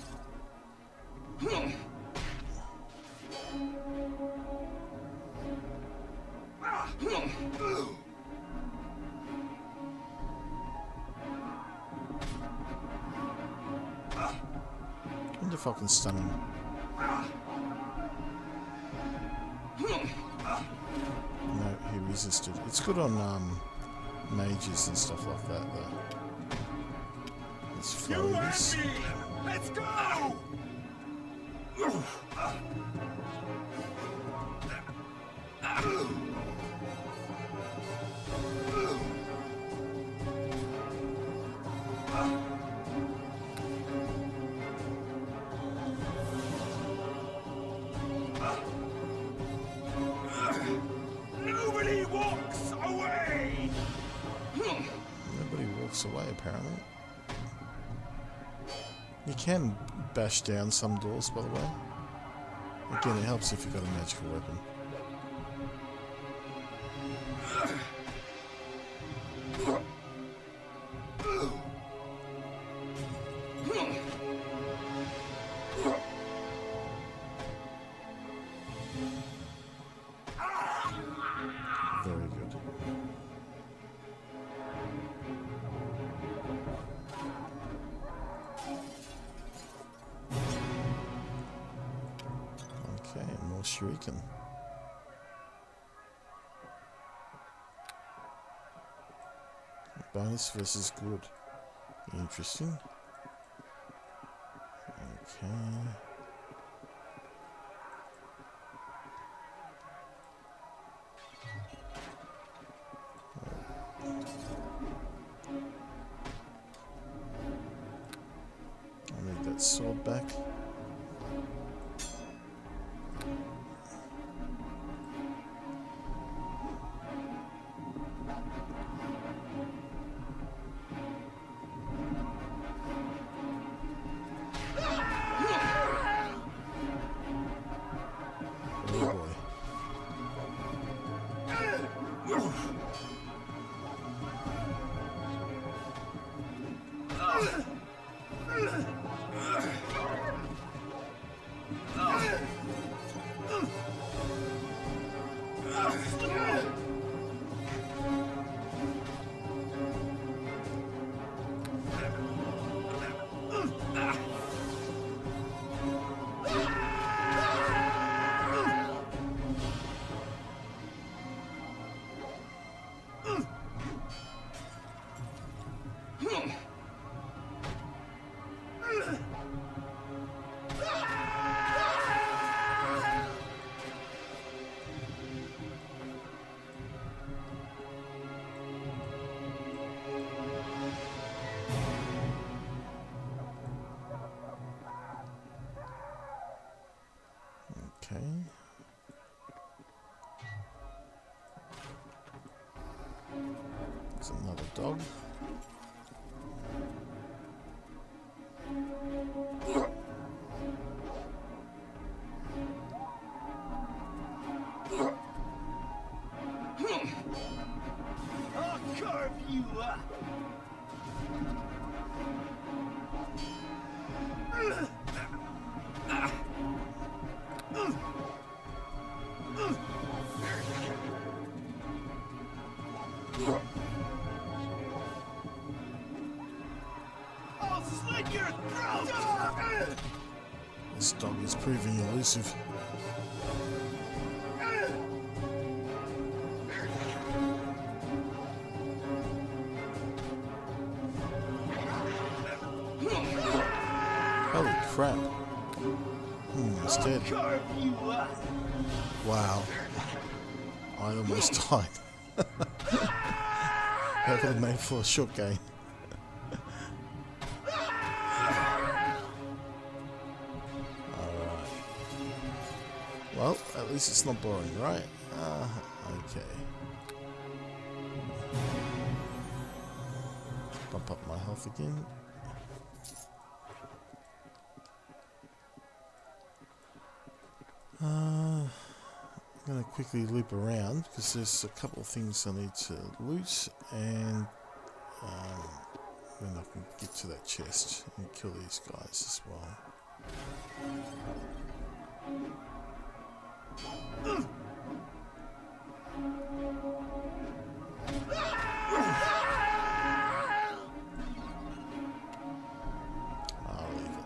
I wonder if I can stun him. No, he resisted. It's good on mages and stuff like that, though. It's flurries. Let's go! blocks away, apparently. You can bash down some doors, by the way. Again, it helps if you've got a magical weapon. Very good. Okay, more shuriken. Bonus versus good. Interesting. Okay. I need that sword back. Oh boy. Okay. There's another dog. I'll carve you up. I'll slit your throat. This dog is proving elusive. Holy crap. It's dead. Wow. I almost died. That would have made for a short game. Alright. Well, at least it's not boring, right? Okay. Bump up my health again. I'm going to quickly loop around because there's a couple of things I need to loot, and then I can get to that chest and kill these guys as well. I'll leave it.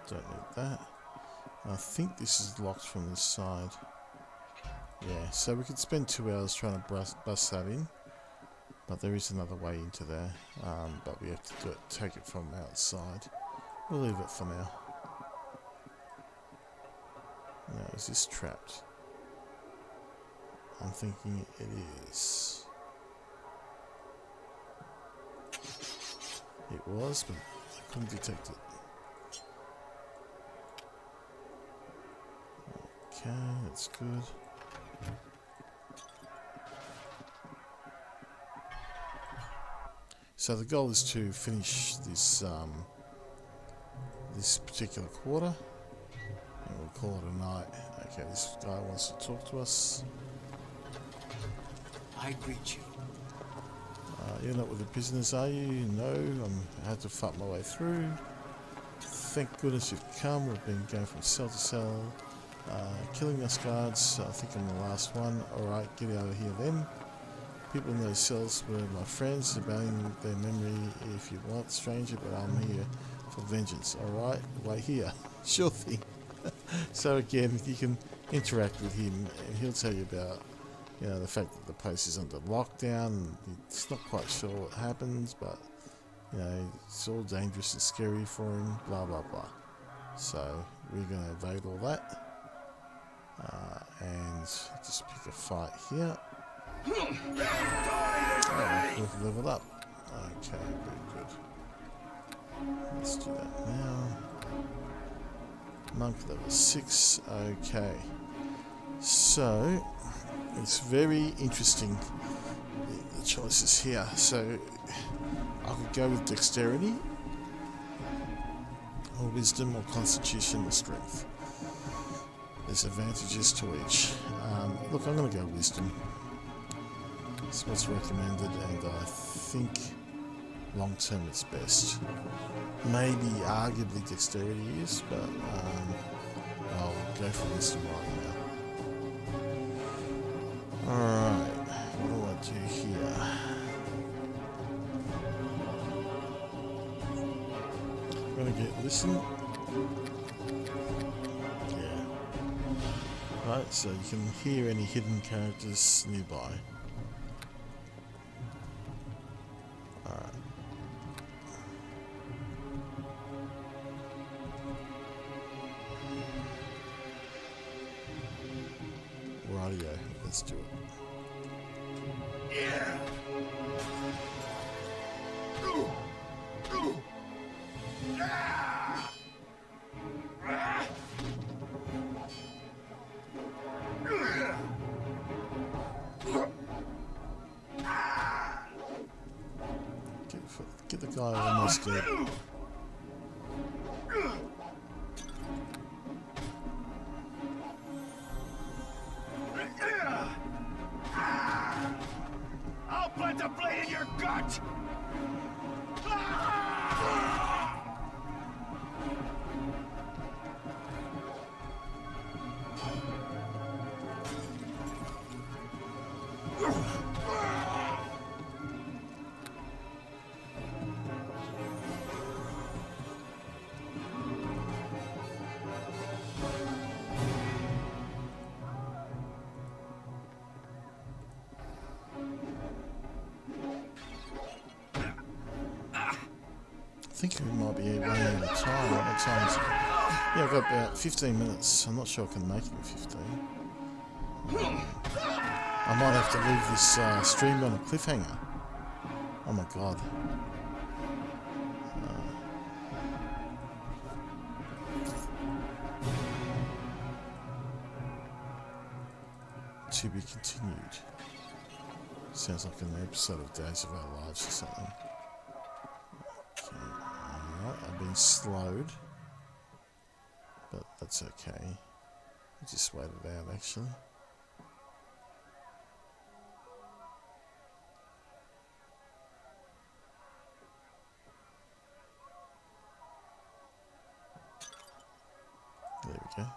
Don't need that. I think this is locked from this side. Yeah, so we could spend 2 hours trying to bust that in. But there is another way into there. But we have to do it, take it from outside. We'll leave it for now. Now, is this trapped? I'm thinking it is. It was, but I couldn't detect it. Okay, that's good. So the goal is to finish this this particular quarter, and we'll call it a night. Okay, this guy wants to talk to us. I greet you. You're not with the prisoners, are you? No, I had to fight my way through. Thank goodness you've come. We've been going from cell to cell, killing us guards. I think I'm the last one. Alright, get out of here then. People in those cells were my friends, abandoning their memory if you want, stranger, but I'm here for vengeance. Alright, wait here. Sure thing. So again, you can interact with him and he'll tell you about, you know, the fact that the place is under lockdown. It's not quite sure what happens, but, you know, it's all dangerous and scary for him, blah, blah, blah. So we're going to evade all that. And just pick a fight here. Oh, we've leveled up. Okay, good, good. Let's do that now. Monk level 6. Okay. So, it's very interesting, the choices here. So, I could go with dexterity, or wisdom, or constitution, or strength. There's advantages to each. Look, I'm going to go wisdom. That's what's recommended, and I think long term it's best. Maybe arguably dexterity is, but I'll go for wisdom right now. Alright, what do I do here? I'm gonna get listen. Yeah. Right, so you can hear any hidden characters nearby. Rightio, let's do it. Yeah. Get the guy almost dead. I'll plant a blade in your gut! I think we might be running out of time. What time's it? Yeah, I've got about 15 minutes. I'm not sure I can make it in 15. I might have to leave this stream on a cliffhanger. Oh my god. To be continued. Sounds like an episode of Days of Our Lives or something. I've been slowed, but that's okay. Just wait it out, actually. There we go.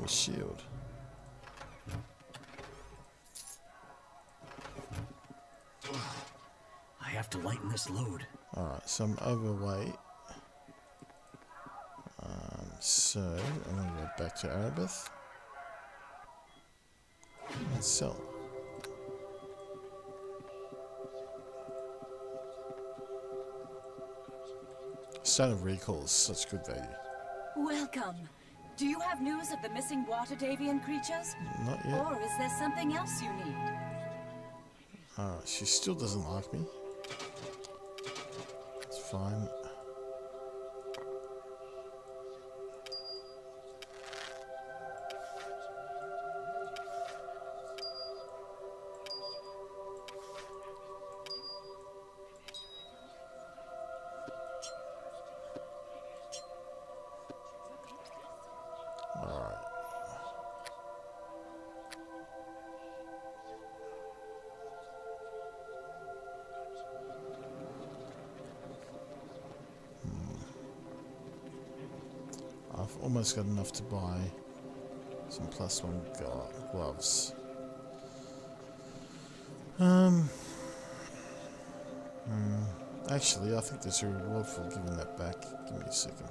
a shield. I have to lighten this load. Alright, so I'm overweight. So I'm going to go back to Arabeth and sell. Stone of Recall is such good value. Welcome. Do you have news of the missing water Davian creatures? Not yet. Or is there something else you need? Alright, she still doesn't like me. It's fine. Alright. I've almost got enough to buy some +1 gloves. Actually, I think there's a reward for giving that back. Give me a second.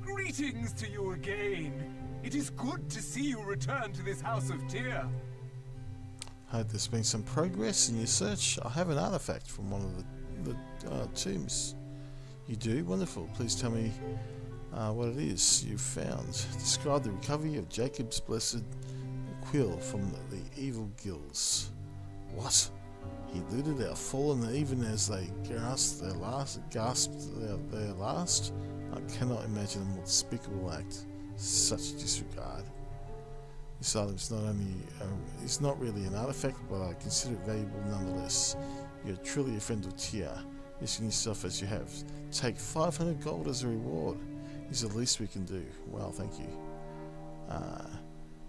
Greetings to you again. It is good to see you return to this House of Tyr. Hope there's been some progress in your search. I have an artifact from one of the tombs. You do? Wonderful. Please tell me what it is you've found. Describe the recovery of Jacob's blessed quill from the evil guilds. What? He looted our fallen even as they gasped their last. I cannot imagine a more despicable act. Such disregard. This item's not only it's not really an artifact, but I consider it valuable nonetheless. You're truly a friend of Tyr, risking yourself as you have. Take 500 gold as a reward. Is the least we can do. Well, thank you.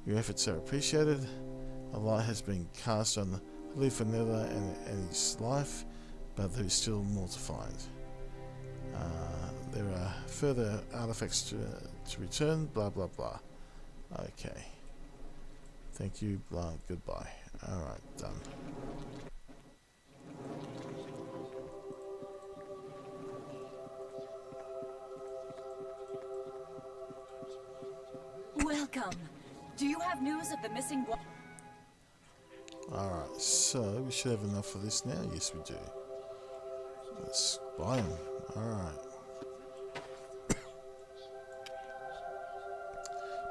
Your efforts are appreciated. A light has been cast on Nether and his life, but there is still more to find. There are further artifacts to return, blah blah blah. Okay. Thank you, blah, goodbye. Alright, done. Welcome. Do you have news of the missing water? Alright, so we should have enough for this now. Yes, we do. Let's buy them. Alright.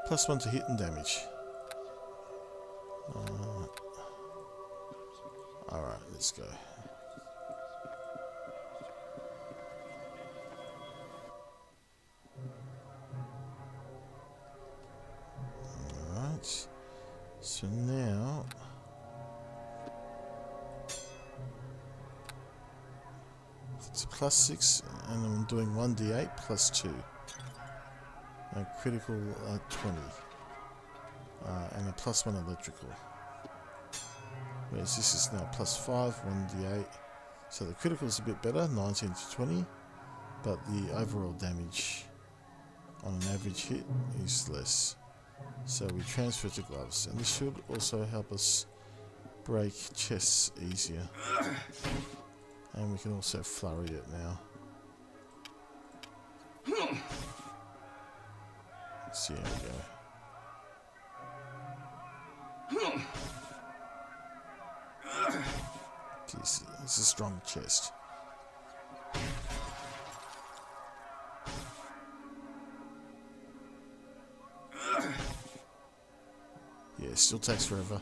+1 to hit and damage. Alright, let's go. Alright. So now it's a +6 and I'm doing 1d8 +2. A critical 20 and a +1 electrical, whereas this is now +5 1d8, so the critical is a bit better, 19 to 20, but the overall damage on an average hit is less. So we transfer to gloves, and this should also help us break chests easier, and we can also flurry it now. So here we go. Jeez, it's a strong chest. Yeah, it still takes forever.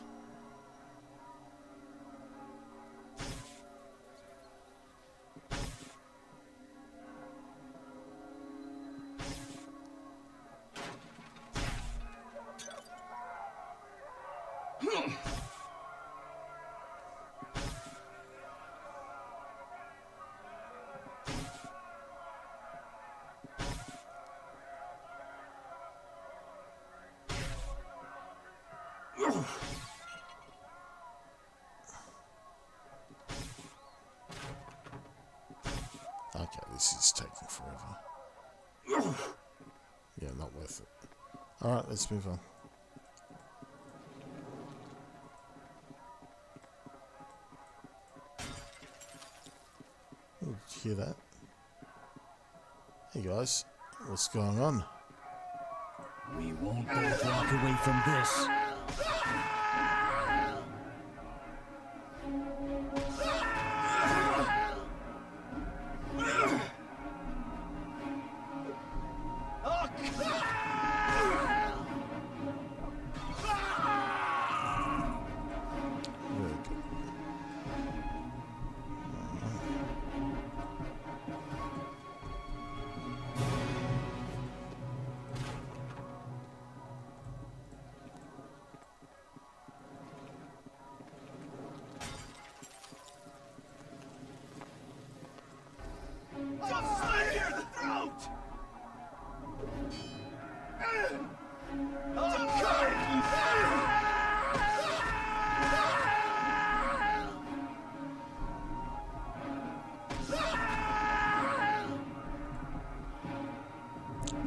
this is taking forever. Yeah, not worth it. Alright, let's move on. Oh, did you hear that? Hey guys, what's going on? We won't both walk away from this.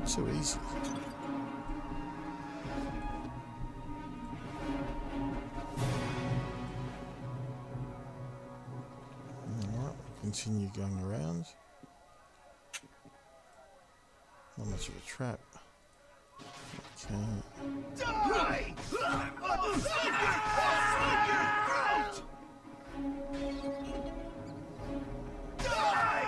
So easy. Alright, continue going around. Not much of a trap. Okay. Die! I'll slit your throat! Die!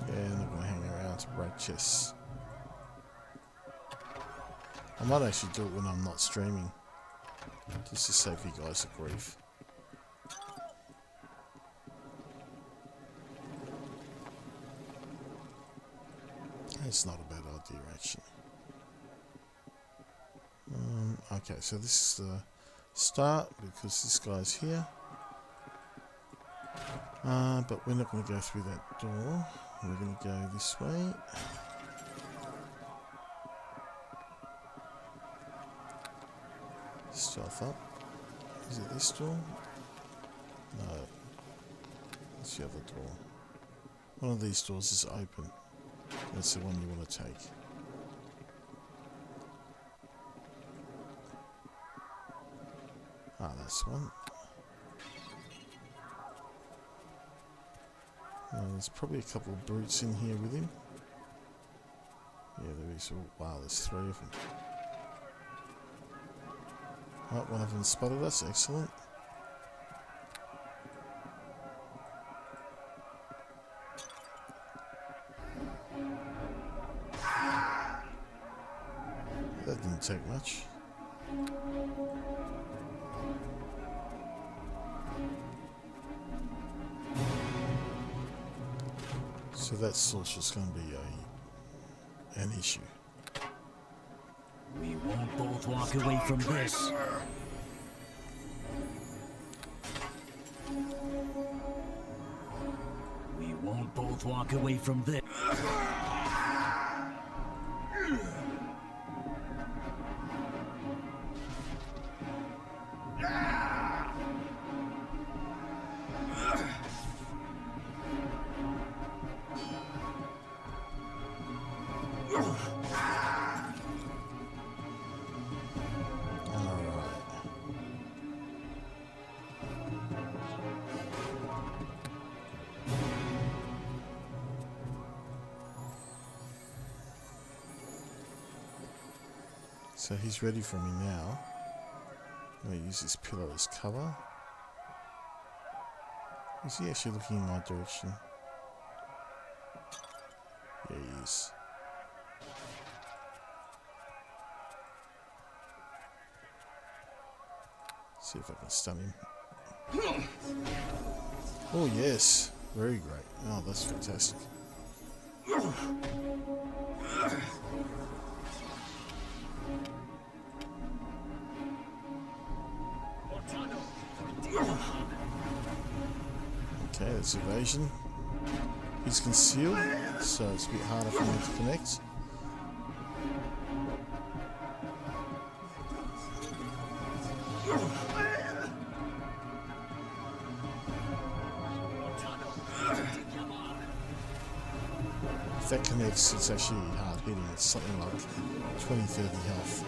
Yeah, not gonna hang around to break chests. I might actually do it when I'm not streaming, just to save you guys the grief. It's not a bad idea, actually. Okay, so this is the start because this guy's here. But we're not going to go through that door. We're going to go this way. Stealth up. Is it this door? No. That's the other door. One of these doors is open. That's the one you want to take. Ah, that's one. There's probably a couple of brutes in here with him. Yeah, there is. Oh, wow, there's 3 of them. Right, one of them spotted us. Excellent. That didn't take much. So that's just going to be an issue. We won't both walk away from this. We won't both walk away from this. So he's ready for me now. I'm going to use this pillar as cover. Is he actually looking in my direction? Yeah, he is. See if I can stun him. Oh yes, very great. Oh, that's fantastic. Okay, that's evasion. He's concealed, so it's a bit harder for me to connect. if that connects, it's actually hard hitting. It's something like 20-30 health.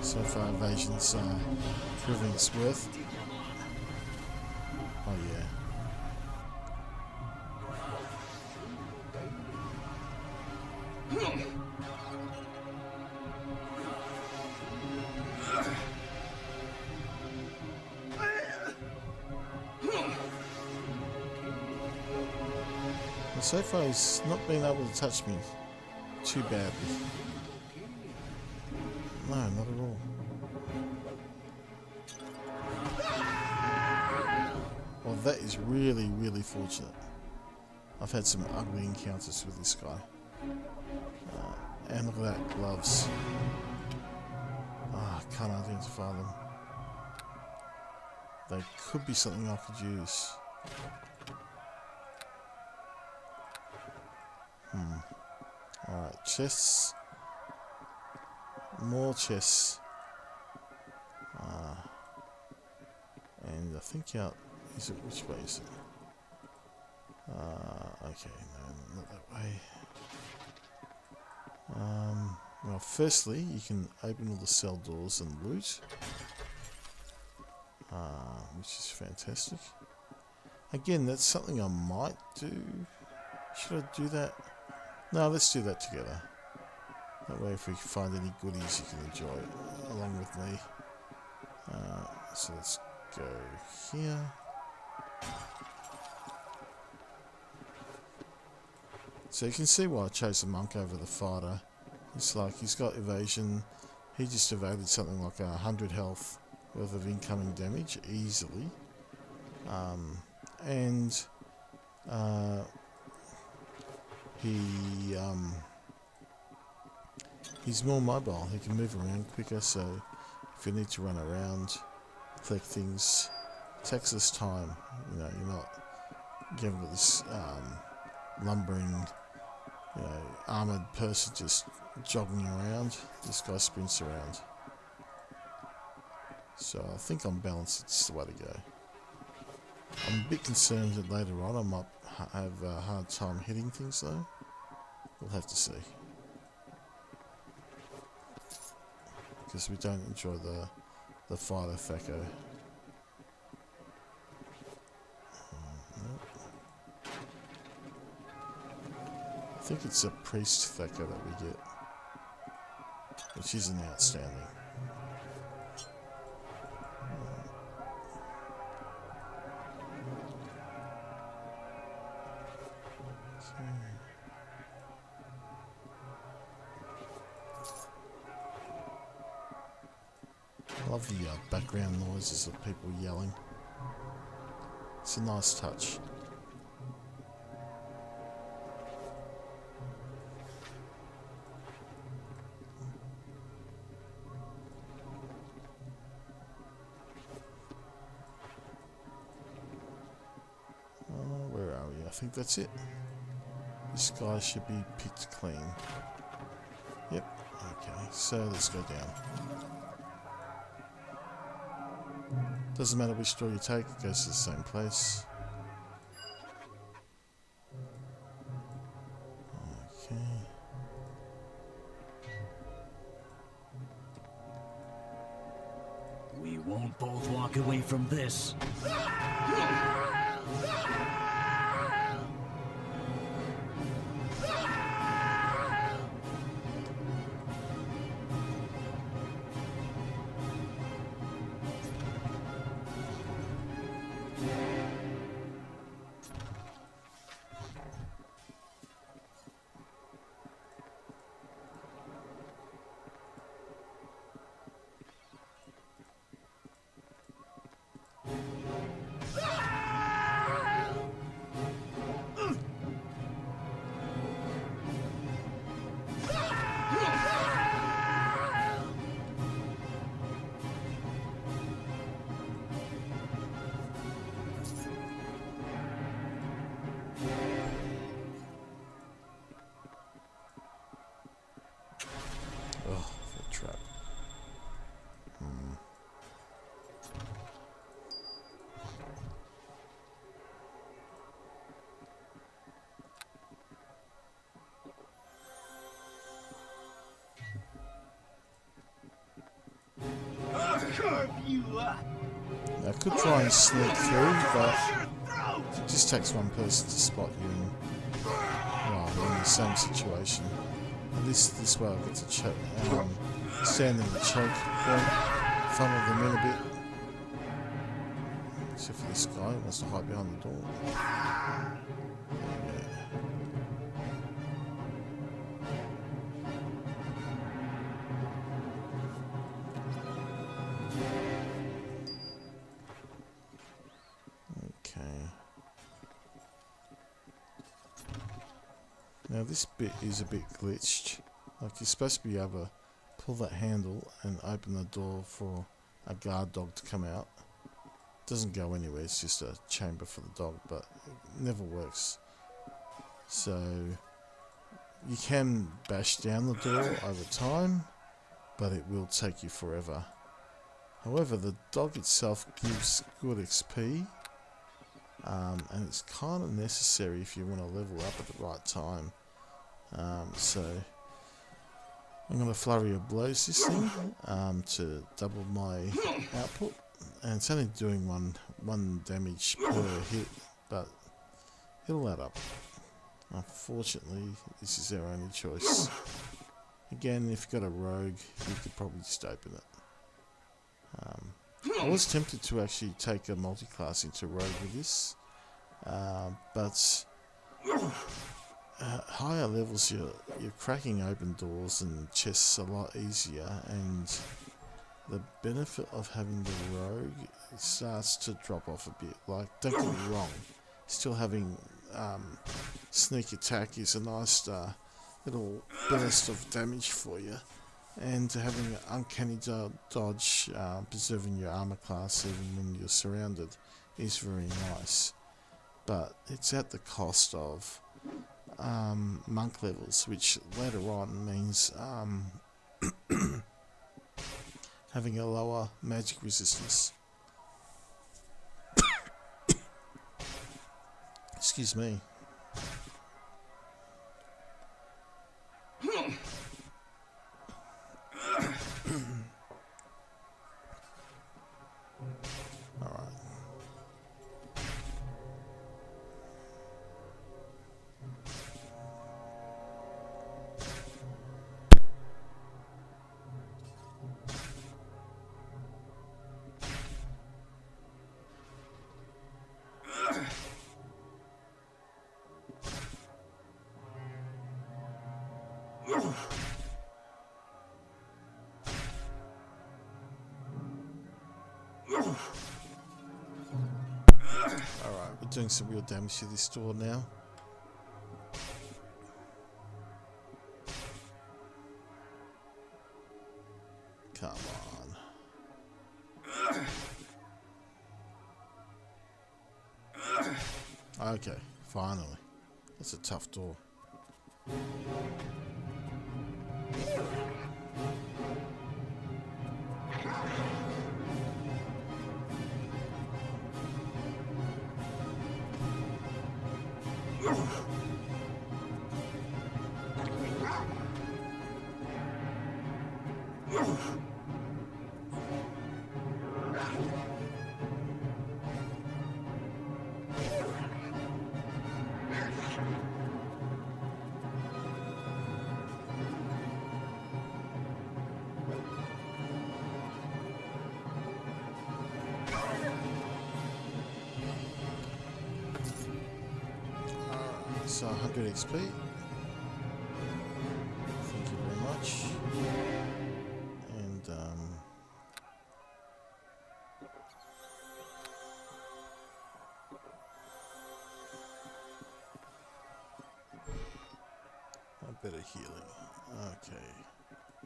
So far, evasion's proving its worth. Oh yeah. Well, so far he's not been able to touch me too badly. No, not at all. Well, that is really, really fortunate. I've had some ugly encounters with this guy. And look at that, gloves. I can't identify them. They could be something I could use. Alright, chests. More chests. And I think out... Is it, which way is it? Okay, no, not that way. Well, firstly, you can open all the cell doors and loot. Which is fantastic. Again, that's something I might do. Should I do that? No, let's do that together. That way, if we find any goodies, you can enjoy it along with me. So let's go here. So you can see why I chose the monk over the fighter. It's like he's got evasion. He just evaded something like 100 health worth of incoming damage easily. He's more mobile. He can move around quicker, so if you need to run around, collect things, it takes less time. You know, you haven't got this lumbering, armoured person just jogging around. This guy sprints around. So I think on balance it's the way to go. I'm a bit concerned that later on I might have a hard time hitting things though. We'll have to see. Because we don't enjoy the fighter Thaco. I think it's a priest Thaco that we get, which isn't outstanding. I love the background noises of people yelling. It's a nice touch. Where are we? I think that's it. This guy should be picked clean. Yep. Okay, so let's go down. Doesn't matter which door you take, it goes to the same place. Okay. We won't both walk away from this. carve you up. I could try and sneak through, but it just takes one person to spot you, and well, we're in the same situation. At least this way I get to stand in the choke point, funnel them in a bit. Except for this guy who wants to hide behind the door. Now this bit is a bit glitched. Like you're supposed to be able to pull that handle and open the door for a guard dog to come out. It doesn't go anywhere, it's just a chamber for the dog, but it never works. So you can bash down the door over time, but it will take you forever. However, the dog itself gives good XP. And it's kind of necessary if you want to level up at the right time. So I'm going to flurry of blows this thing to double my output, and it's only doing one damage per hit, but it'll add up. Unfortunately, this is our only choice. Again, if you've got a rogue, you could probably just open it. I was tempted to actually take a multi-class into rogue with this, but higher levels you're cracking open doors and chests a lot easier, and the benefit of having the rogue starts to drop off a bit. Like, don't get me wrong, still having sneak attack is a nice little burst of damage for you. And having uncanny dodge, preserving your armor class even when you're surrounded, is very nice. But it's at the cost of monk levels, which later on means having a lower magic resistance. Excuse me. Alright, we're doing some real damage to this door now. Come on. Okay, finally. That's a tough door. So 100 XP. Thank you very much. And a bit of healing. Okay.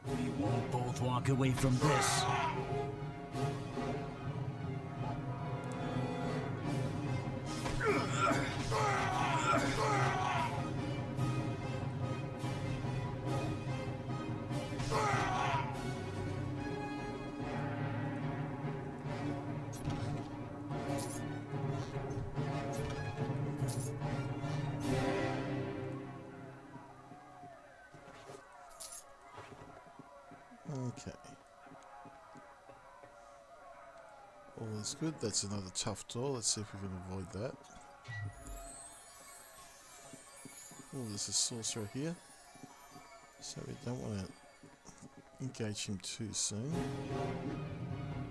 We won't both walk away from this. Okay. All is good. That's another tough door. Let's see if we can avoid that. Oh, there's a sorcerer here. So we don't want to engage him too soon.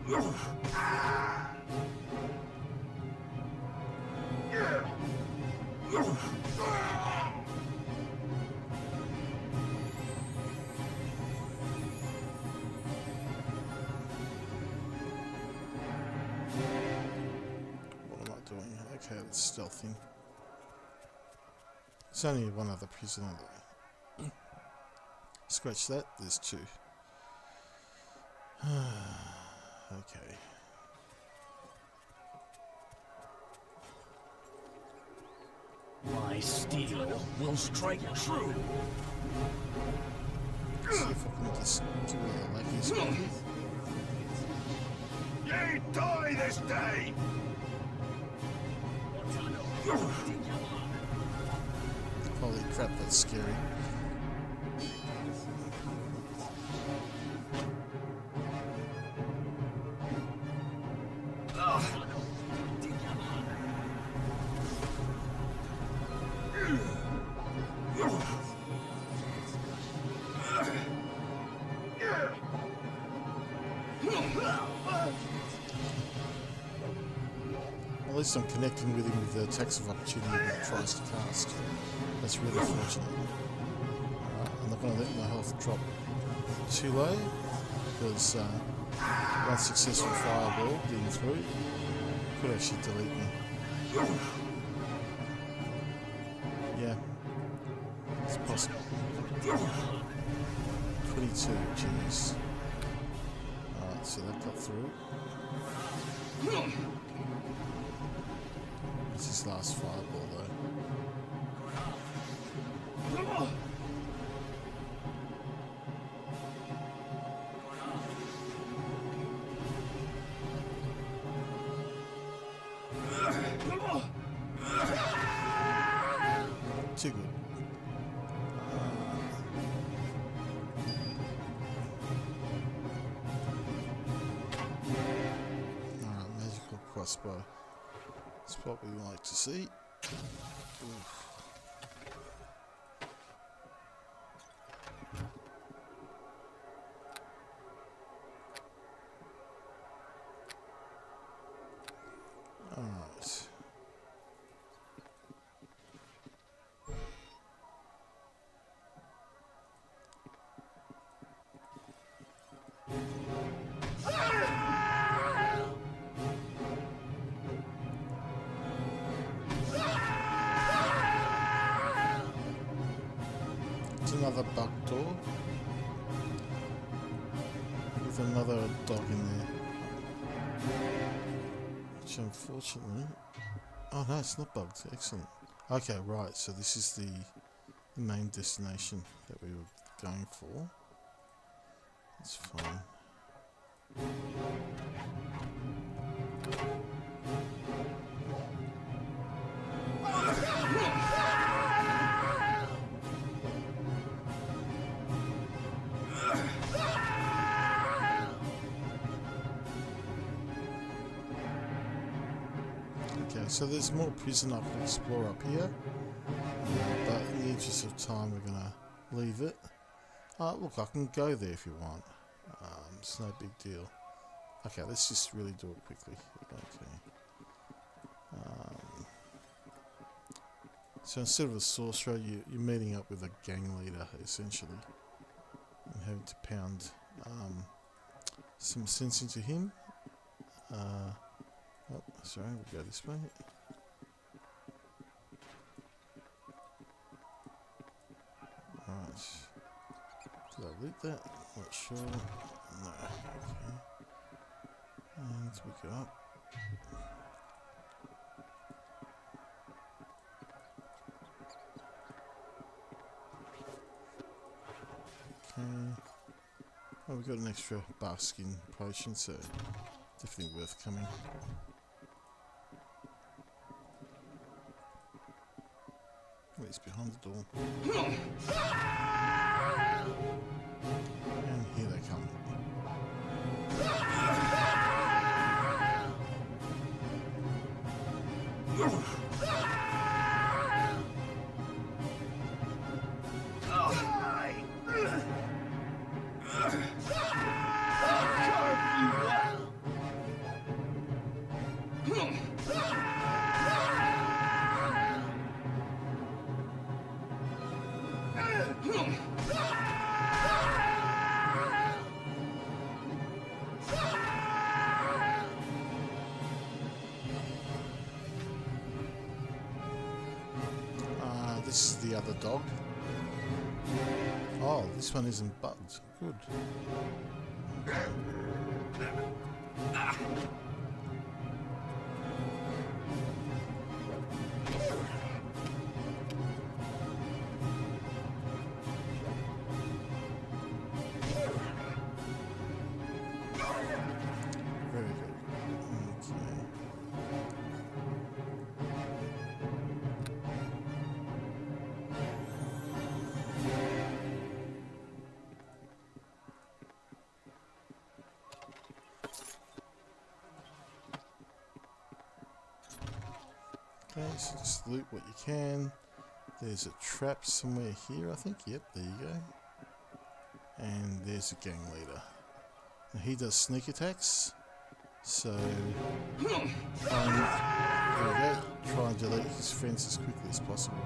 What am I doing? Okay, let's stealth him. There's only one other prisoner though. Scratch that, there's two. Okay. My steel will strike true. See if I can just do a lackeys quickly. Ye die this day! Holy crap, that's scary. At least I'm connecting with him with the attacks of opportunity that he tries to cast. That's really fortunate. I'm not going to let my health drop too low, because one successful fireball getting through could actually delete me. Yeah, it's possible. 22, jeez. Alright, so that got through. It's his last fireball though. Too good. Alright, magical crossbow. That's what we like to see. Oof. Alright. Another bug door with another dog in there, which unfortunately, oh no, it's not bugged. Excellent. Okay, right, so this is the main destination that we were going for. That's fine. Okay, so there's more prison I can explore up here, but in the interest of time we're going to leave it. Look, I can go there if you want. It's no big deal. Okay, let's just really do it quickly. Okay. So instead of a sorcerer, you're meeting up with a gang leader, essentially, and having to pound some sense into him. Oh, sorry, we'll go this way. Alright. Did I loot that? Not sure. No. Okay. And we go up. Okay. Oh, we got an extra bark skin potion, so definitely worth coming. Oh, he's behind the door. And here they come. this is the other dog. Oh, this one isn't bugged. Good. Very good. Okay. Okay, so just loot what you can. There's a trap somewhere here, I think. Yep, there you go. And there's a gang leader. Now he does sneak attacks. So, there we go. Try and delete his friends as quickly as possible.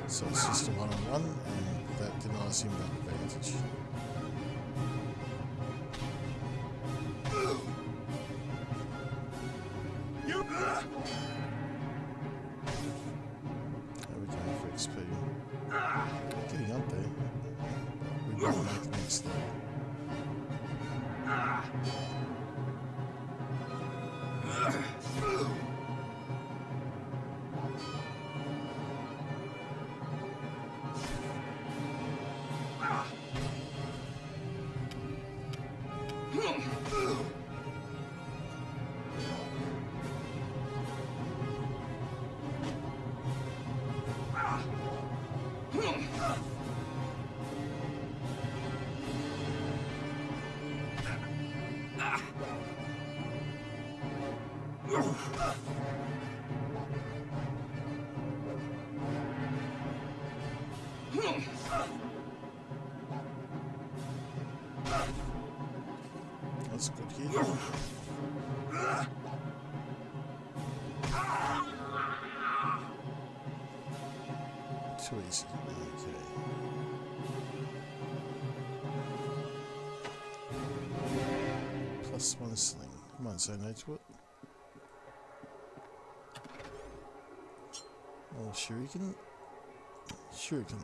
So it's just a one-on-one, and that denies him that advantage. XP. Getting up there. We will make the next step. That's good here. Too easy. Okay. +1 sling. Come on, say no to it. Oh, shuriken. Shuriken.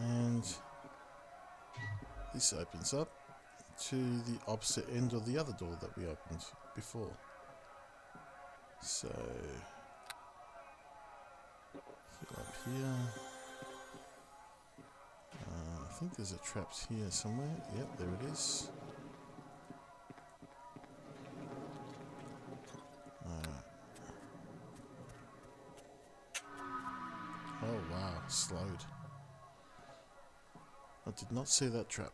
And this opens up to the opposite end of the other door that we opened before. So, up here. I think there's a trap here somewhere. Yep, there it is. Oh wow, slowed. I did not see that trap.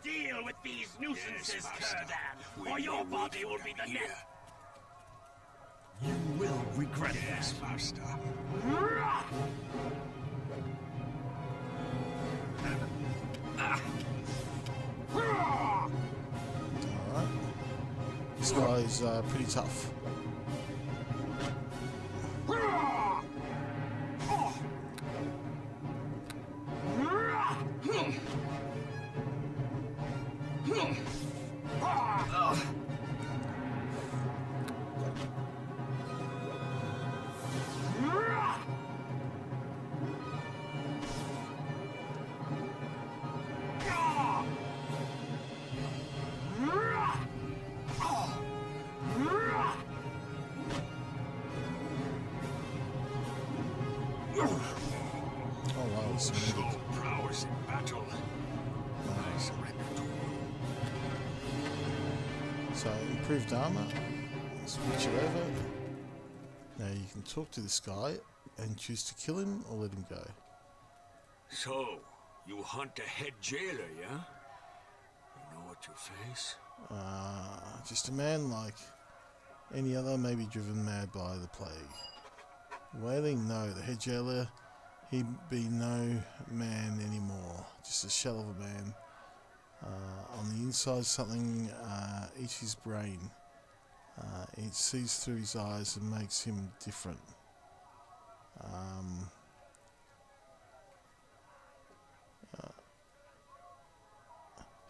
Deal with these nuisances, Kurdan, or your body will be the net. You will regret this, master. Alright. This guy's pretty tough. Prowess in battle. So improved armor. Switch it over. Now you can talk to this guy and choose to kill him or let him go. So, you hunt a head jailer, yeah? You know what you face? Just a man like any other, maybe driven mad by the plague. Wailing, no. The head jailer, he'd be no man anymore. Just a shell of a man. On the inside, something eats his brain. It sees through his eyes and makes him different.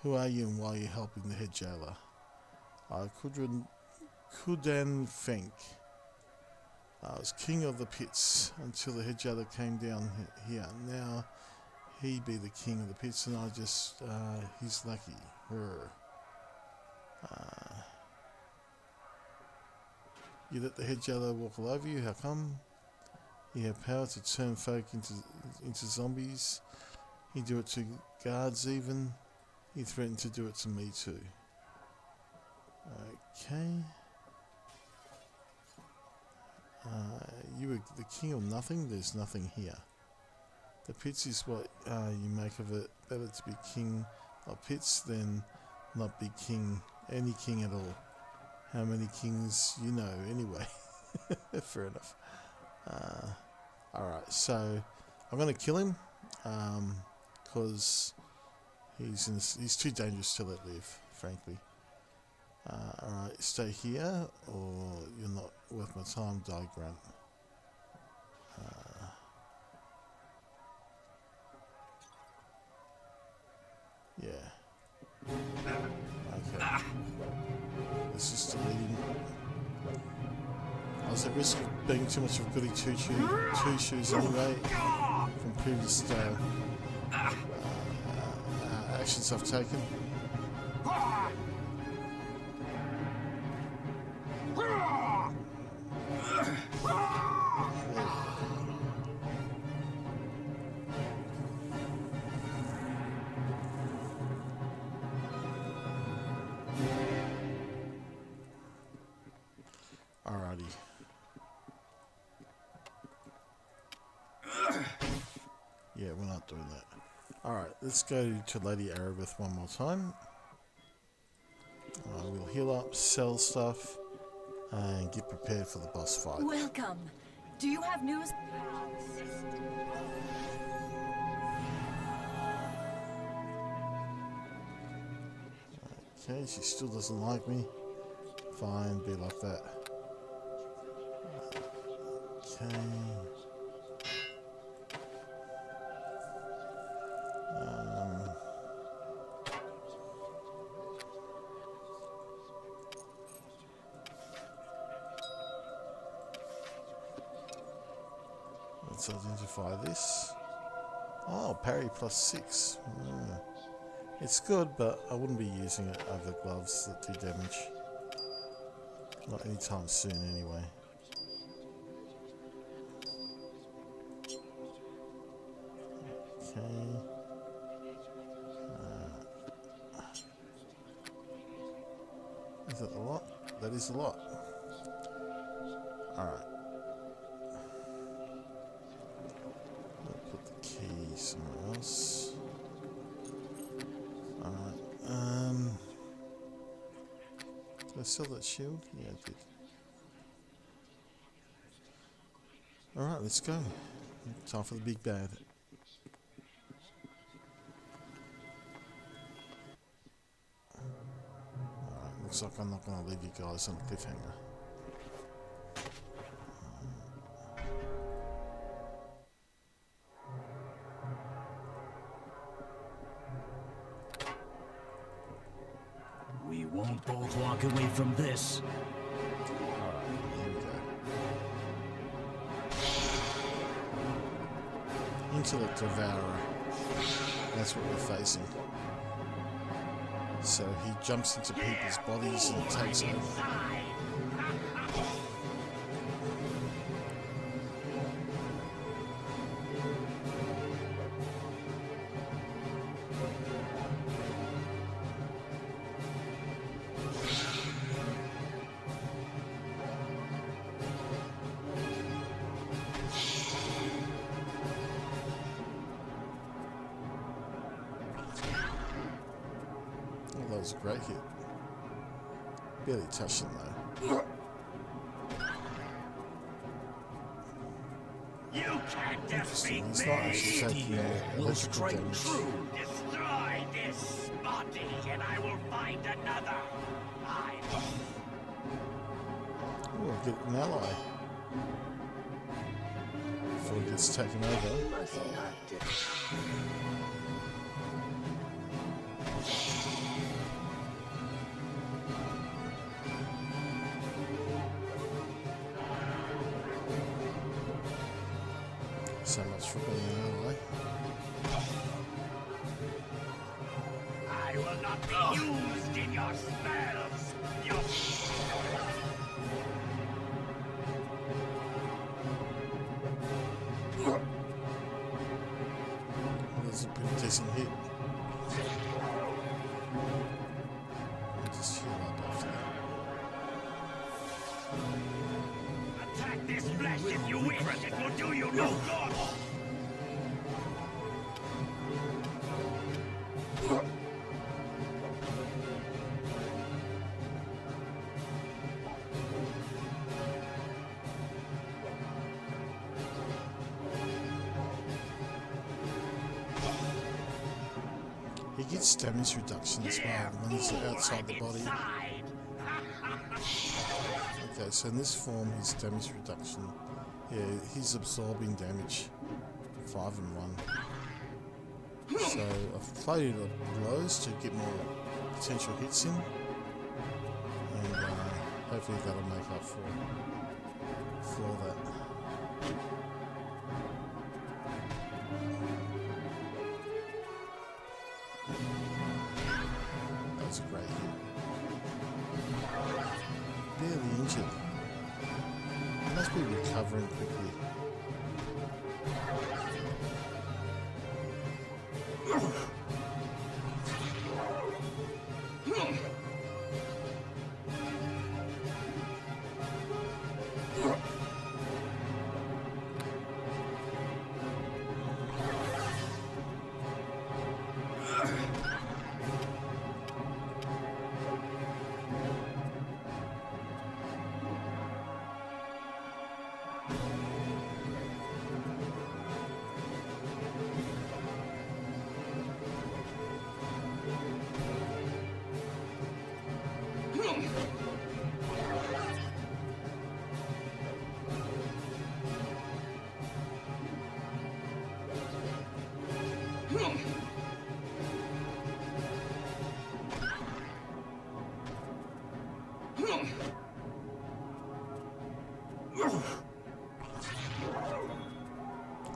Who are you and why are you helping the head jailer? Kudan Fenk. I was king of the pits until the head jailer came down here. Now he be the king of the pits and I just, he's lucky. You let the head jailer walk all over you, how come? He had power to turn folk into zombies. He do it to guards even. He threatened to do it to me too. Okay. You were the king of nothing? There's nothing here. The pits is what you make of it. Better to be king of pits than not be king, any king at all. How many kings you know anyway? Fair enough. Alright, so I'm going to kill him because he's too dangerous to let live, frankly. Alright, stay here or you're not worth my time, diagram. Yeah. Okay. Let's just delete him. I was at risk of being too much of a goody two-shoes anyway from previous actions I've taken. Alrighty. Yeah, we're not doing that. Alright, let's go to Lady Erebeth one more time. We'll heal up, sell stuff, and get prepared for the boss fight. Welcome. Do you have news? Okay, she still doesn't like me. Fine, be like that. Okay. Let's identify this. Oh, parry +6. It's good, but I wouldn't be using it over gloves that do damage. Not anytime soon, anyway. Okay. Is that a lot? That is a lot. Alright. Put the key somewhere else. Alright. Did I sell that shield? Yeah, I did. Alright, let's go. Time for the big bad. Alright, looks like I'm not going to leave you guys on a cliffhanger. We won't both walk away from this. Alright, here we go. Intellect Devourer. That's what we're facing. So he jumps into people's bodies and takes over. That was a great hit. Barely touched him though. You can't defeat me! He's not actually taking will electrical strike damage. true. Destroy this body, and I will find another. Oh, get an ally. gets taken over. So much for being an ally. I will not be used in your spells. There's a pretty decent hit. I'll just heal up after that. Attack this flesh if you wish. It will do you no good. He gets damage reduction as well when he's outside the body. Okay, so in this form, his damage reduction, yeah, he's absorbing damage, 5 and 1. So I've played it at lows to get more potential hits in, and hopefully that'll make up for that. That was a great hit. Barely injured. He must be recovering quickly.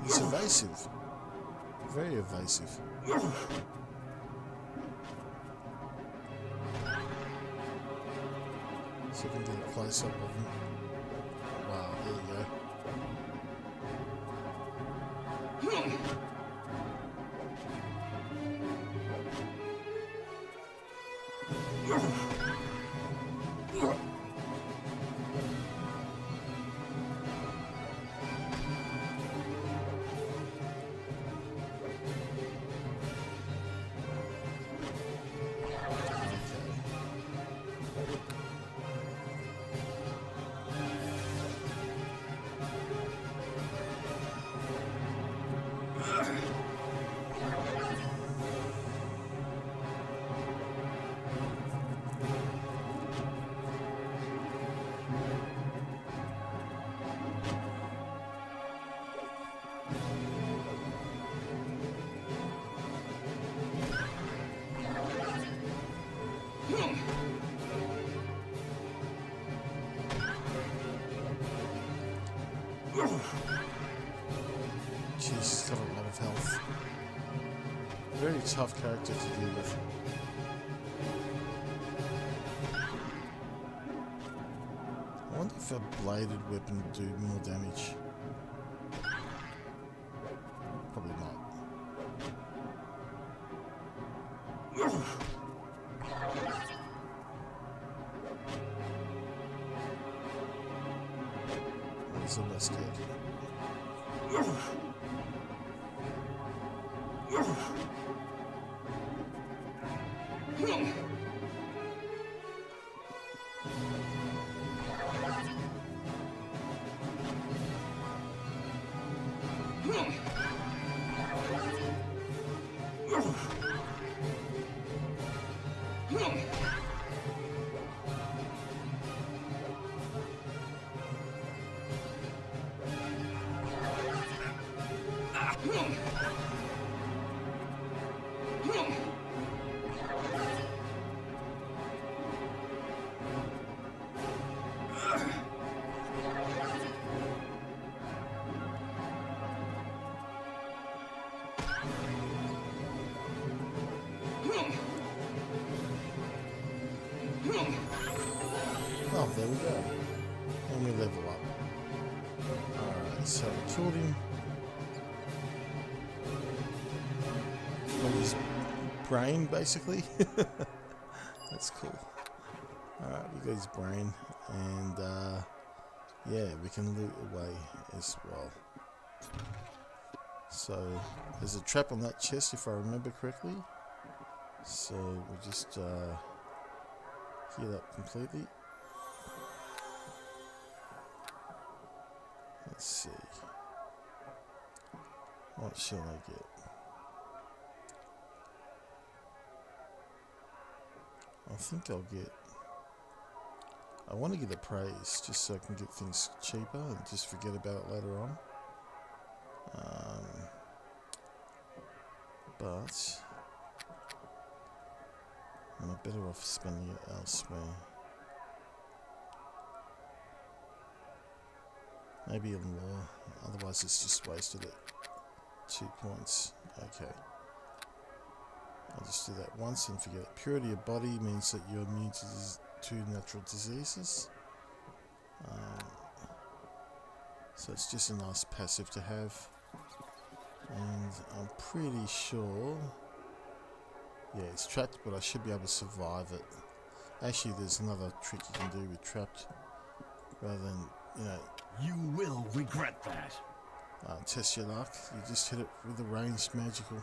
He's evasive. Very evasive. See if we can get a close up of him. Wow, there you go. Jeez, he's got a lot of health. Very tough character to deal with. I wonder if a bladed weapon would do more damage. Probably not. He's almost dead. Oh, there we go. And we level up. Alright, so we killed him. Got his brain, basically. That's cool. Alright, we got his brain. And, yeah, we can loot away as well. So, there's a trap on that chest, if I remember correctly. So, we'll just, heal up completely. Let's see. What shall I get? I think I'll get... I want to get a praise just so I can get things cheaper and just forget about it later on. But I'm better off spending it elsewhere. Maybe even more, otherwise it's just wasted at 2 points. Okay. I'll just do that once and forget it. Purity of body means that you're immune to natural diseases. So it's just a nice passive to have. And I'm pretty sure... Yeah, it's trapped, but I should be able to survive it. Actually, there's another trick you can do with trapped. Rather than, you know... You will regret that. Test your luck. You just hit it with a ranged magical.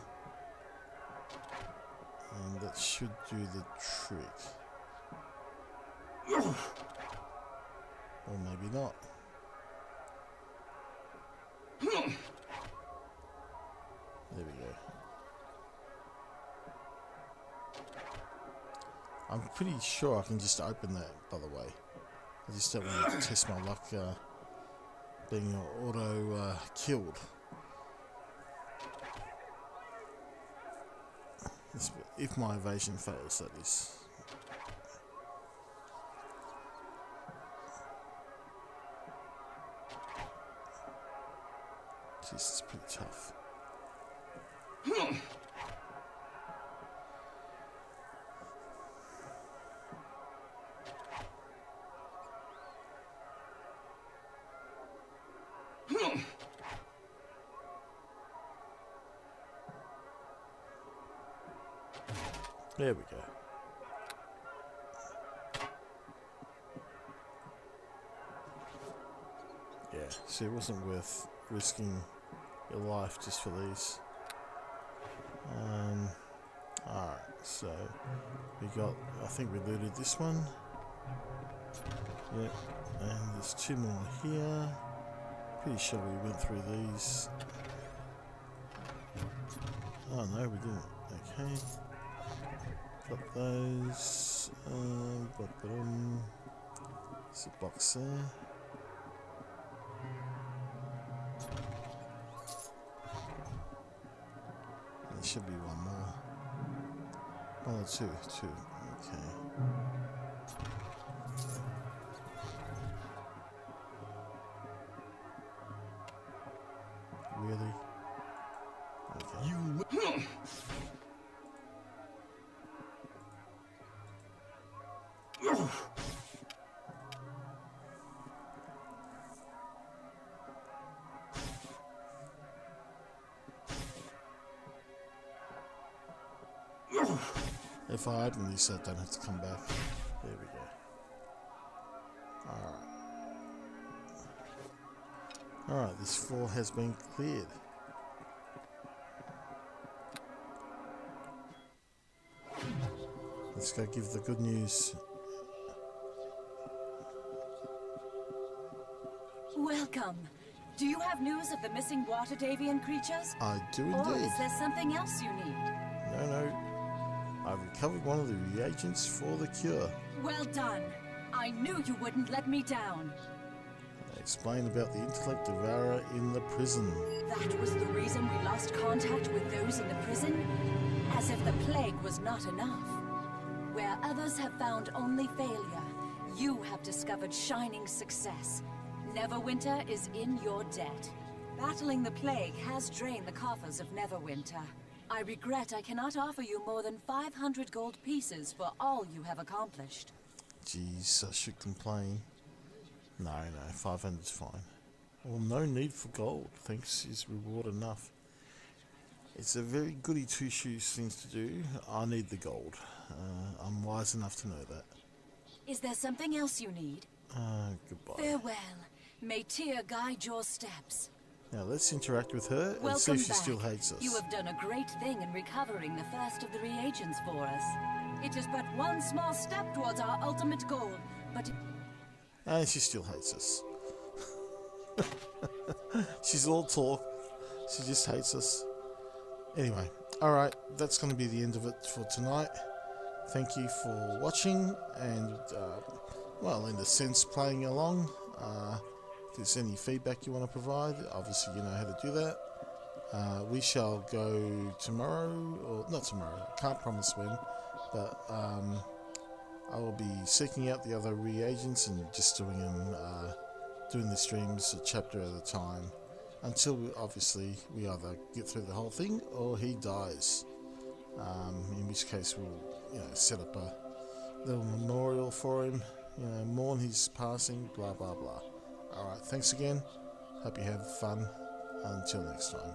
And that should do the trick. Or maybe not. There we go. I'm pretty sure I can just open that, by the way. I just don't want to test my luck being auto killed. If my evasion fails, that is. Jeez, it's pretty tough. There we go. Yeah, see, it wasn't worth risking your life just for these. Alright, so we got, I think we looted this one. Yep, and there's 2 more here. Pretty sure we went through these. Oh no, we didn't. Okay. Got those. There's a box there. There should be one more. Oh, two. Okay. Really? Okay. If I open these, I don't have to come back. There we go. Alright, this floor has been cleared. Let's go give the good news. Welcome. Do you have news of the missing water Davian creatures? I do indeed. Or is there something else you need? No. I've recovered one of the reagents for the cure. Well done. I knew you wouldn't let me down. Explain about the intellect devourer in the prison. That was the reason we lost contact with those in the prison? As if the plague was not enough. Where others have found only failure, you have discovered shining success. Neverwinter is in your debt. Battling the plague has drained the coffers of Neverwinter. I regret I cannot offer you more than 500 gold pieces for all you have accomplished. Jeez, I should complain. No, 500's fine. Well, no need for gold. Thanks is reward enough. It's a very goody two-shoes things to do. I need the gold. I'm wise enough to know that. Is there something else you need? Goodbye. Farewell. May Tyr guide your steps. Now let's interact with her and Welcome see if she back. still hates us. You have done a great thing in recovering the first of the reagents for us. It is but one small step towards our ultimate goal, but... And she still hates us. She's all talk. She just hates us. Anyway, alright, that's going to be the end of it for tonight. Thank you for watching and, well, in a sense, playing along. If there's any feedback you want to provide, obviously you know how to do that. We shall go tomorrow, or not tomorrow, can't promise when, but I will be seeking out the other reagents and just doing them, doing the streams a chapter at a time, until obviously we either get through the whole thing or he dies. In which case we'll, set up a little memorial for him, mourn his passing, blah blah blah. Alright, thanks again. Hope you have fun. Until next time.